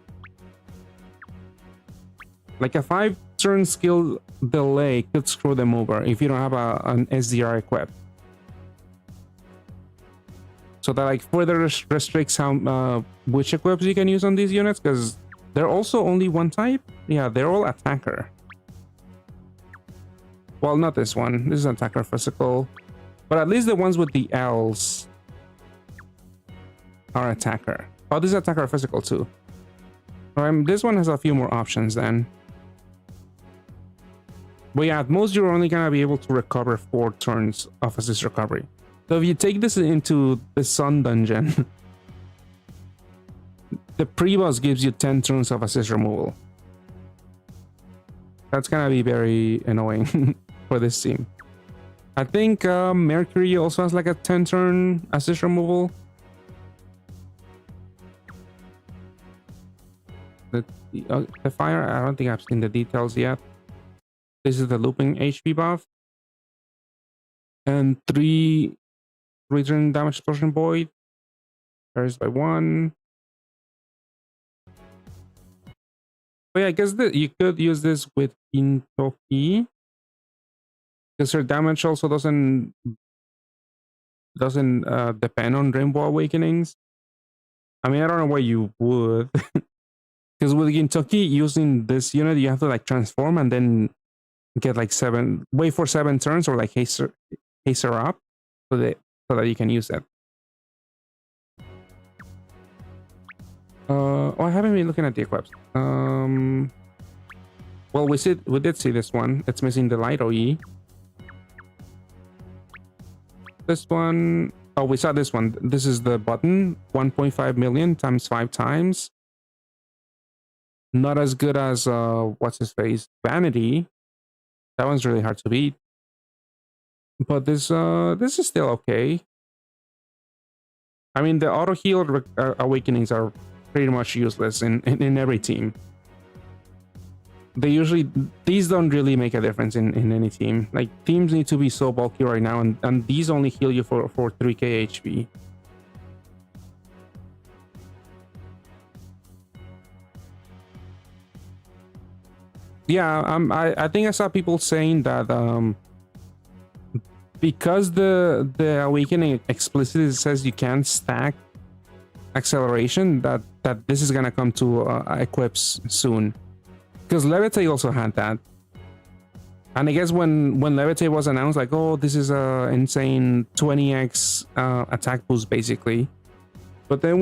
Like a 5-turn skill delay could screw them over if you don't have an SDR equipped. So that like further restricts how which equips you can use on these units, because they're also only one type. Yeah, they're all attacker. Well, not this one. This is attacker physical. But at least the ones with the L's are attacker. Oh, this is attacker physical too. This one has a few more options then. But yeah, at most you're only gonna be able to recover 4 turns of assist recovery. So if you take this into the Sun dungeon, the pre-boss gives you 10 turns of assist removal. That's gonna be very annoying for this team. I think Mercury also has like a 10-turn assist removal. The fire, I don't think I've seen the details yet. This is the looping HP buff. And 3 return damage distortion void. Varies by 1. But yeah, I guess that you could use this with Gintoki, because her damage also doesn't depend on Rainbow Awakenings. I mean, I don't know why you would. Because with Gintoki, using this unit, you have to like transform and then get like wait for 7 turns or like haste her up so that you can use it. Oh, I haven't been looking at the equips. Well, we did see this one. It's missing the light OE. This one, oh, we saw this one. This is the button, 1.5 million times 5 times. Not as good as what's his face, Vanity. That one's really hard to beat. But this is still okay. I mean, the auto heal awakenings are pretty much useless in every team. These don't really make a difference in any team. Like, teams need to be so bulky right now, and these only heal you for 3k HP. Yeah, I think I saw people saying that because the awakening explicitly says you can't stack acceleration, that this is gonna come to equips soon. Because Levitate also had that. And I guess when Levitate was announced, like, oh, this is a insane 20x attack boost, basically. But then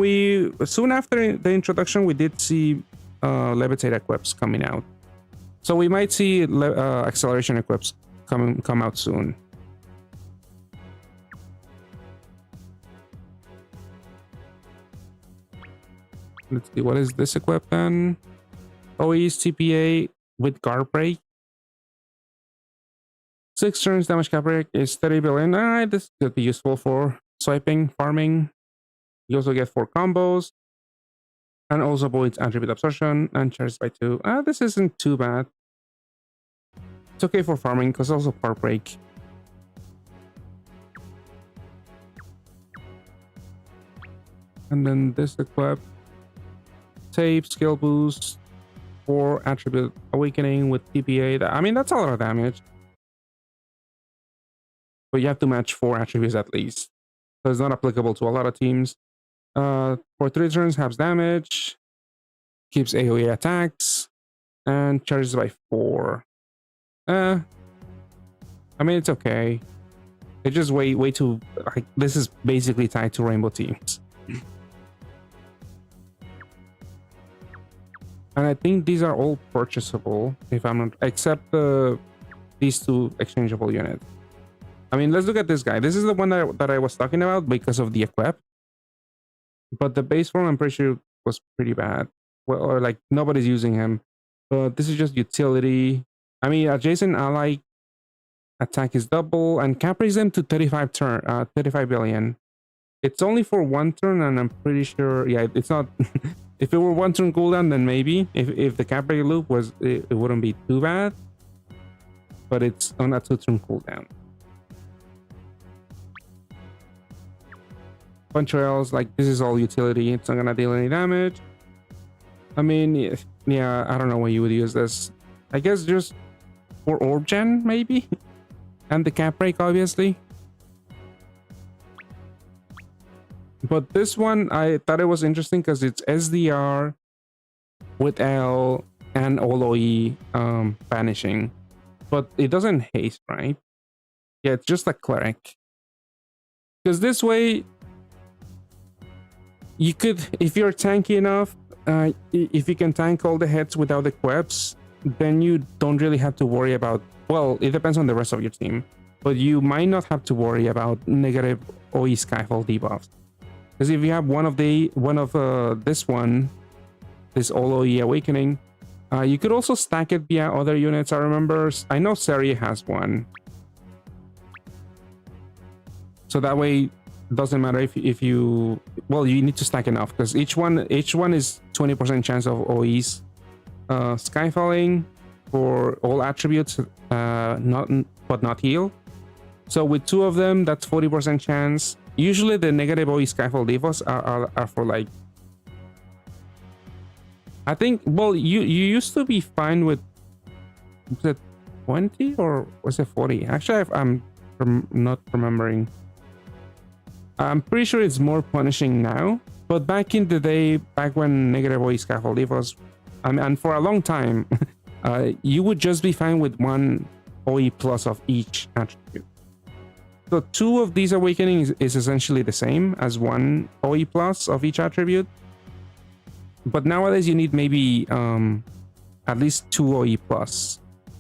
soon after the introduction, we did see Levitate equips coming out. So we might see acceleration equips come out soon. Let's see, what is this equip then? OE's TPA with guard break. 6 turns damage cap break is 30 billion. Alright, this could be useful for swiping, farming. You also get 4 combos. And also avoids attribute absorption and charges by 2. This isn't too bad. It's okay for farming because also part break. And then this equip. Tape, skill boost, 4 attribute awakening with TPA. I mean, that's a lot of damage. But you have to match 4 attributes at least. So it's not applicable to a lot of teams. For 3 turns, halves damage. Keeps AoE attacks. And charges by 4. I mean, it's okay. It's just way too... Like, this is basically tied to rainbow teams. And I think these are all purchasable, if I'm not... Except these 2 exchangeable units. I mean, let's look at this guy. This is the one that I was talking about because of the equip. But the base form, I'm pretty sure, was pretty bad. Well, or like, nobody's using him. But this is just utility. I mean, adjacent ally attack is double, and cap raise them to 35 billion. It's only for 1 turn, and I'm pretty sure... Yeah, it's not... If it were 1 turn cooldown, then maybe. If the cap break loop was... It wouldn't be too bad. But it's on a 2 turn cooldown. Punch rails, like, this is all utility. It's not gonna deal any damage. I mean, yeah, I don't know why you would use this. I guess just for orb gen, maybe? And the cap break, obviously. But this one, I thought it was interesting because it's SDR with L and all OE banishing. But it doesn't haste, right? Yeah, it's just a cleric. Because this way, you could, if you're tanky enough, if you can tank all the hits without the equips, then you don't really have to worry about... Well, it depends on the rest of your team. But you might not have to worry about negative OE Skyfall debuffs. Because if you have this all OE Awakening, you could also stack it via other units. I know Seri has one. So that way, it doesn't matter if you... Well, you need to stack enough, because each one is 20% chance of OEs Skyfalling for all attributes, but not heal. So with 2 of them, that's 40% chance. Usually the negative OE Skyfall debuffs are for like... I think, well, you used to be fine with... Was it 20 or was it 40? Actually, I'm not remembering. I'm pretty sure it's more punishing now. But back in the day, back when negative OE Skyfall debuffs... and for a long time, you would just be fine with 1 OE plus of each attribute. So 2 of these awakenings is essentially the same as 1 OE plus of each attribute. but nowadays you need maybe at least 2 OE plus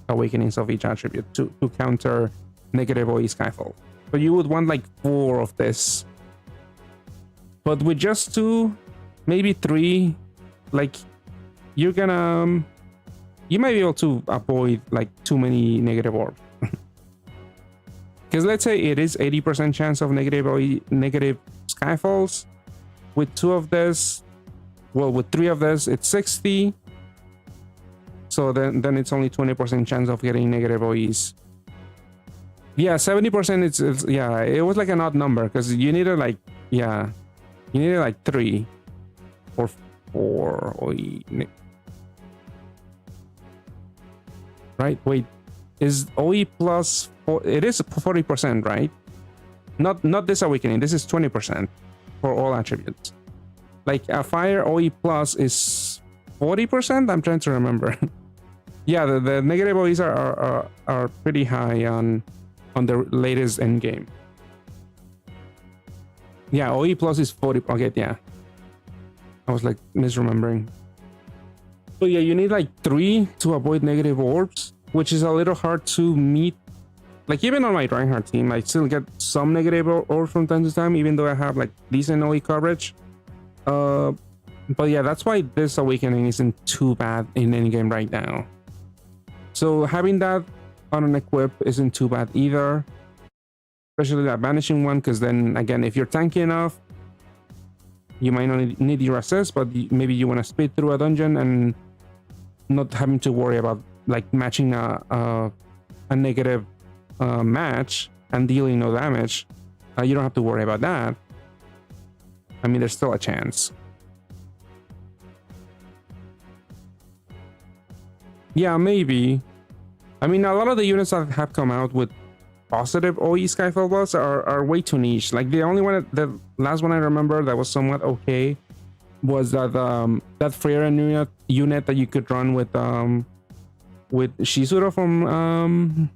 awakenings of each attribute to counter negative OE Skyfall. So you would want like 4 of this. But with just 2, maybe 3, like you're gonna you might be able to avoid like too many negative orbs. Because let's say it is 80% chance of negative Skyfalls. With 2 of this, well, with 3 of this, it's 60. So then it's only 20% chance of getting negative OEs. Yeah, 70%. It's yeah. It was like an odd number because you needed like you needed like 3 or 4 OE. Right? Wait, is OE plus 4? It is 40%, right? Not this awakening. This is 20% for all attributes. Like a fire OE plus is 40%. I'm trying to remember. Yeah, the negative OEs are pretty high on the latest end game. Yeah, OE plus is 40. Okay, yeah. I was like misremembering. So yeah, you need like 3 to avoid negative orbs, which is a little hard to meet. Like even on my Reinhardt team, I still get some negative orbs from time to time, even though I have like decent OE coverage. But yeah, that's why this awakening isn't too bad in any game right now. So having that on an equip isn't too bad either, especially that vanishing one, because then again, if you're tanky enough, you might not need your assist, but maybe you want to speed through a dungeon and not having to worry about like matching a negative match and dealing no damage. You don't have to worry about that. I mean, there's still a chance. Yeah, maybe. I mean, a lot of the units that have come out with positive OE Skyfall buffs are way too niche. Like the only one, the last one I remember that was somewhat okay was that that Freya unit that you could run with Shizuru from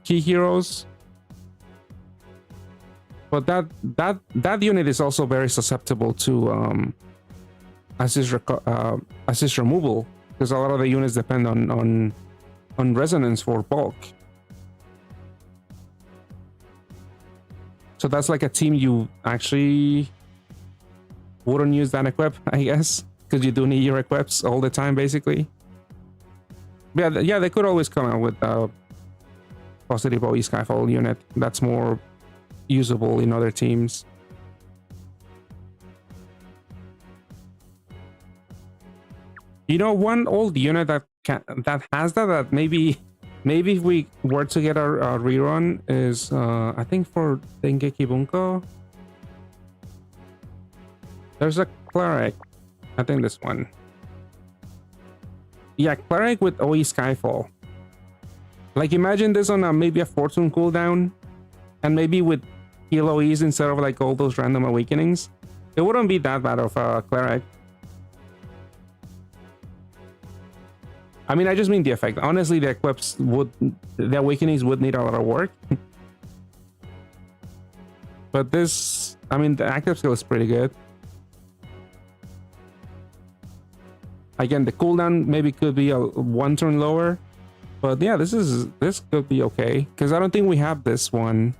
Key Heroes. But that unit is also very susceptible to assist removal, because a lot of the units depend on resonance for bulk. So that's like a team you actually wouldn't use that equip, I guess, because you do need your equips all the time, basically. But yeah, they could always come out with a positive OE Skyfall unit that's more usable in other teams. You know, one old unit that has that maybe if we were to get our rerun is I think for Dengeki Bunko there's a cleric. I think this one. Yeah, cleric with OE Skyfall. Like imagine this on maybe a fortune cooldown, and maybe with heal OEs instead of like all those random awakenings. It wouldn't be that bad of a cleric. I mean, I just mean the effect. Honestly, the awakenings would need a lot of work. But this, I mean, the active skill is pretty good. Again, the cooldown maybe could be a 1 turn lower, but yeah, this could be okay, because I don't think we have this one.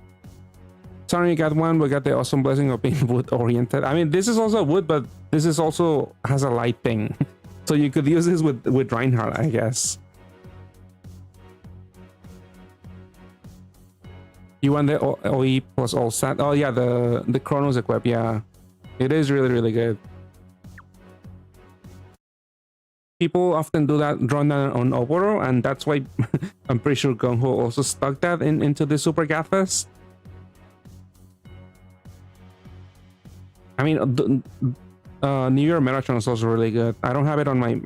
Sorry, you got one. We got the awesome blessing of being wood oriented. I mean, this is also wood, but this is also has a light thing. So you could use this with Reinhardt, I guess. You want the OE plus all stat? Oh yeah, the Chronos equip. Yeah, it is really good. People often do that, run that on Utsuro, and that's why I'm pretty sure Gung-Ho also stuck that into the Super Gathas. I mean, New Year Metatron is also really good. I don't have it on my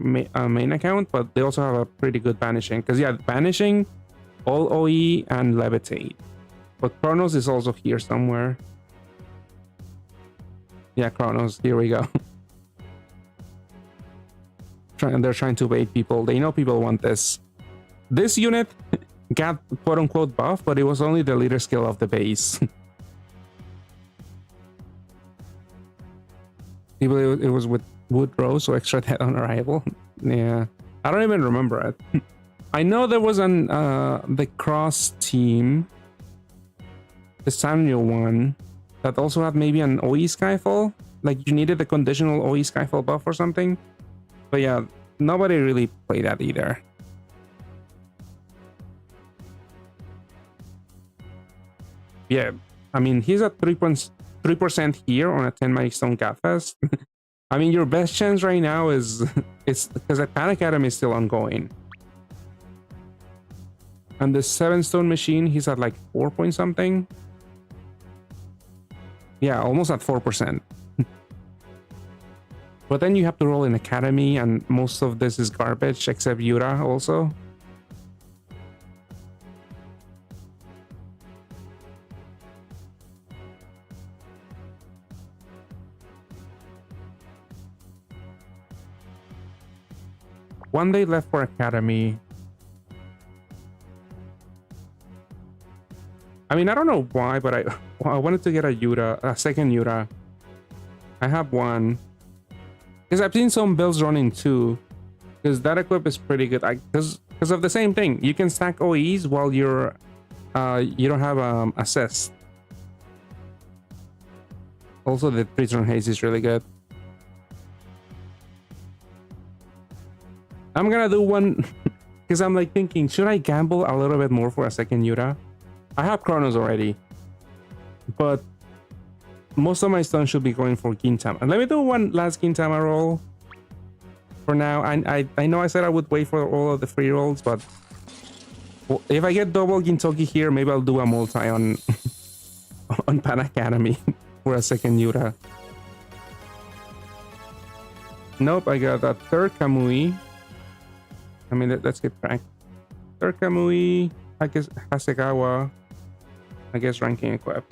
main account, but they also have a pretty good banishing. Because yeah, banishing, all OE, and levitate. But Chronos is also here somewhere. Yeah, Chronos. Here we go. They're trying to bait people. They know people want this. This unit got quote-unquote buff, but it was only the leader skill of the base. It was with Woodrow, so extra dead on arrival. Yeah, I don't even remember it. I know there was the cross team, the Samuel one, that also had maybe an OE Skyfall. Like you needed the conditional OE Skyfall buff or something. But yeah, nobody really played that either. Yeah, I mean, he's at 3% here on a 10 milestone Catfest. I mean, your best chance right now is because the Pan Academy is still ongoing. And the 7-stone machine, he's at like 4 point something. Yeah, almost at 4%. But then you have to roll in Academy, and most of this is garbage except Yura also. One day left for Academy. I mean, I don't know why, but I wanted to get a second Yura. I have one. Because I've seen some builds running two. Because that equip is pretty good. Because of the same thing. You can stack OEs while you don't have assist. Also, the Prison Haze is really good. I'm gonna do one because I'm like thinking, should I gamble a little bit more for a second Yura? I have Chronos already, but most of my stones should be going for Gintama. And let me do one last Gintama roll for now. I know I said I would wait for all of the free rolls, but if I get double Gintoki here, maybe I'll do a multi on on Pan Academy for a second Yura. Nope, I got a third Kamui. I mean, let's get back. Third Kamui, I guess Hasegawa, I guess ranking equip.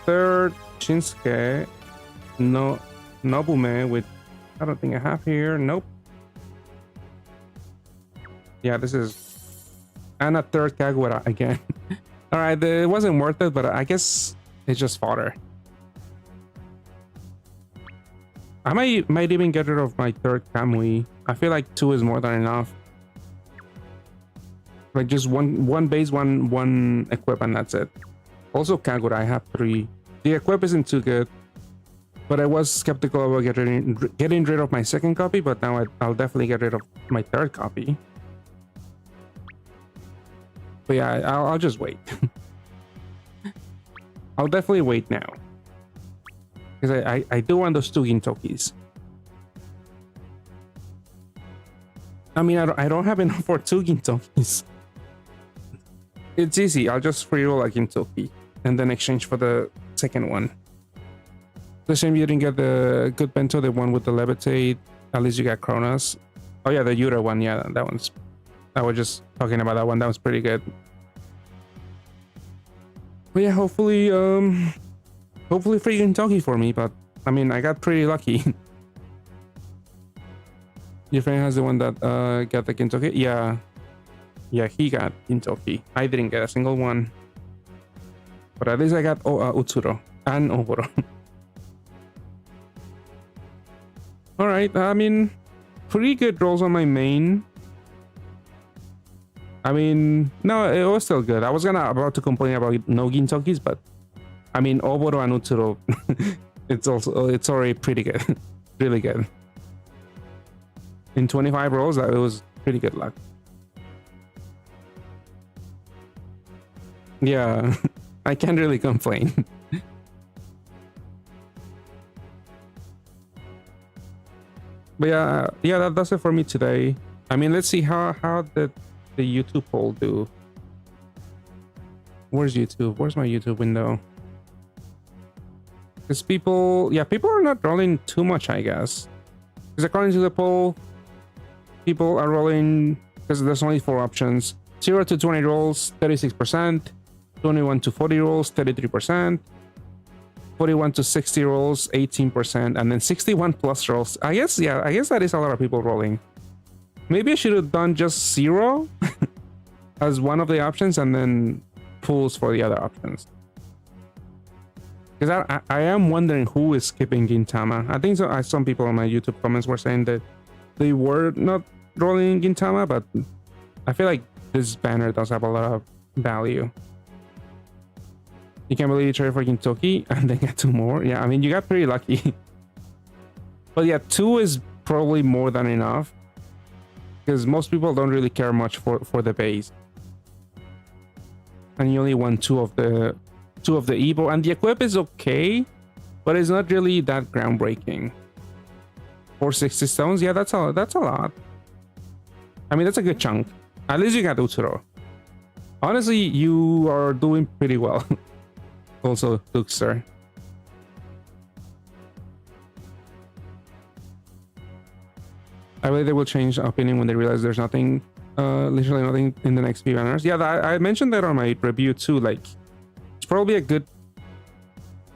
Third Shinsuke, no Nobume with, I don't think I have here. Nope. Yeah, this is, and a third Kagura again. All right, it wasn't worth it, but I guess it's just fodder. I might even get rid of my third Kamui. I feel like 2 is more than enough. Like just one base, one equip, and that's it. Also Kagura, I have 3. The equip isn't too good, but I was skeptical about getting rid of my second copy, but now I'll definitely get rid of my third copy. But yeah, I'll just wait. I'll definitely wait now. Because I do want those 2 Gintokis. I mean, I don't have enough for 2 Gintokis. It's easy. I'll just free roll a Gintoki and then exchange for the second one. The shame you didn't get the good bento, the one with the levitate. At least you got Kronos. Oh yeah, the Yura one. Yeah, that one's. I was just talking about that one. That was pretty good. But yeah, hopefully free Gintoki for me, but I mean, I got pretty lucky. Your friend has the one that got the Gintoki? Yeah, he got Gintoki. I didn't get a single one, but at least I got Utsuro and Oboro. All right, I mean, pretty good rolls on my main. I mean, no, it was still good. I was about to complain about no Gintokis, but I mean, Oboro and Utsuro, it's already pretty good. Really good. In 25 rolls, it was pretty good luck. Yeah, I can't really complain. But yeah, that's it for me today. I mean, let's see how did the YouTube poll do. Where's YouTube? Where's my YouTube window? Because people are not rolling too much, I guess. Because according to the poll, people are rolling, because there's only 4 options. 0 to 20 rolls, 36%. 21 to 40 rolls, 33%. 41 to 60 rolls, 18%. And then 61 plus rolls. I guess that is a lot of people rolling. Maybe I should have done just 0 as one of the options and then pulls for the other options. Because I am wondering who is skipping Gintama. I think so. Some people on my YouTube comments were saying that they were not rolling Gintama, but I feel like this banner does have a lot of value. You can't believe you traded for Gintoki and then get 2 more. Yeah, I mean, you got pretty lucky. But yeah, 2 is probably more than enough. Because most people don't really care much for the base. And you only won 2 of the Evo. And the equip is okay, but it's not really that groundbreaking. 460 stones? Yeah, that's a lot. I mean, that's a good chunk. At least you got Utsuro. Honestly, you are doing pretty well. Also, Duxer. I believe they will change opinion when they realize there's nothing, literally nothing in the next few banners. Yeah, I mentioned that on my review too. Like, it's probably a good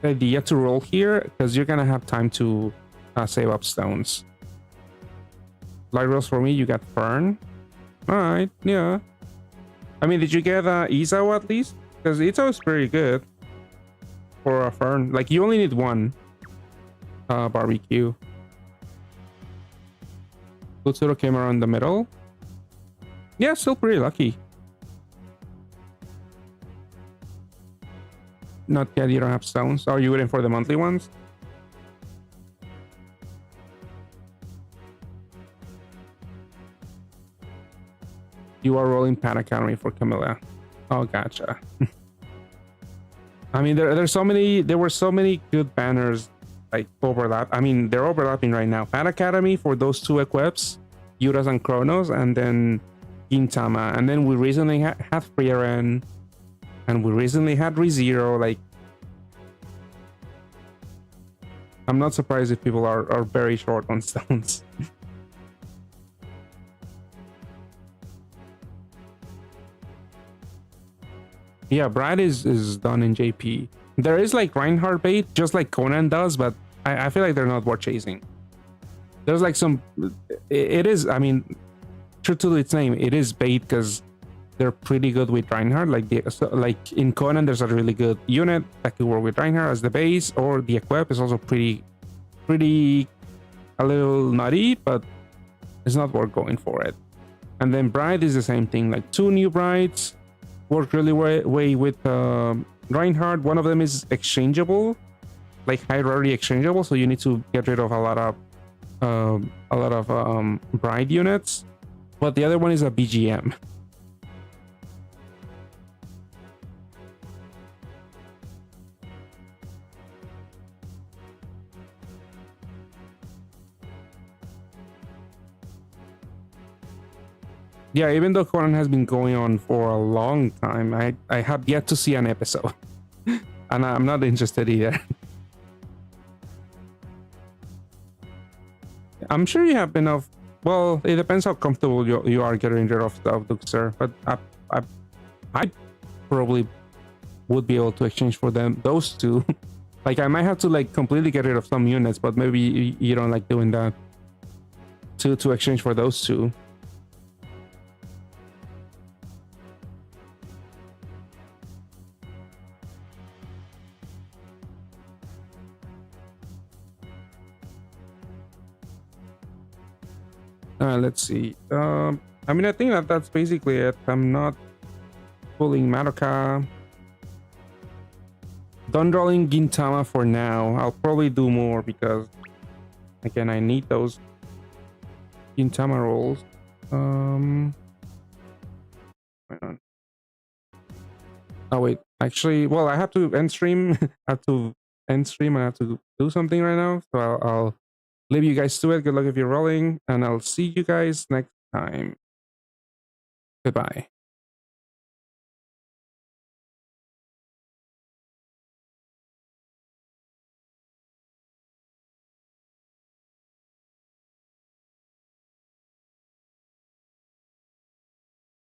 idea to roll here because you're gonna have time to save up stones. Light rolls for me. You got Fern. All right, yeah. I mean, did you get Izao at least? Because Izao is pretty good for a Fern. Like, you only need 1 barbecue. Utsuro came around the middle. Yeah, still pretty lucky. Not yet, you don't have stones. Are you waiting for the monthly ones? You are rolling Pan Academy for Camilla. Oh, gotcha. I mean, there were so many good banners like overlap. I mean, they're overlapping right now. Pan Academy for those 2 equips, Yuras and Chronos, and then Gintama. And then we recently had Frieren, and we recently had ReZero. Like, I'm not surprised if people are very short on stones. Yeah, Brad is done in JP. There is like Reinhardt bait, just like Conan does, but I feel like they're not worth chasing. There's like some... It is, I mean, true to its name, it is bait because they're pretty good with Reinhardt. Like in Conan, there's a really good unit that could work with Reinhardt as the base, or the equip is also pretty a little nutty, but it's not worth going for it. And then Bride is the same thing, like 2 new Brides work really way with Reinhardt. One of them is exchangeable, like high rarity exchangeable, so you need to get rid of a lot of Bride units. But the other one is a BGM. Yeah, even though Conan has been going on for a long time, I have yet to see an episode. And I'm not interested either. I'm sure you have enough. Well, it depends how comfortable you are getting rid of Duxer, but I probably would be able to exchange for those 2. Like, I might have to like completely get rid of some units, but maybe you don't like doing that to exchange for those 2. Let's see. I mean, I think that's basically it. I'm not pulling Madoka. Done drawing Gintama for now. I'll probably do more because, again, I need those Gintama rolls. Wait on. Oh wait, actually, well, I have to end stream. I have to end stream. I have to do something right now, so I'll leave you guys to it. Good luck if you're rolling, and I'll see you guys next time. Goodbye.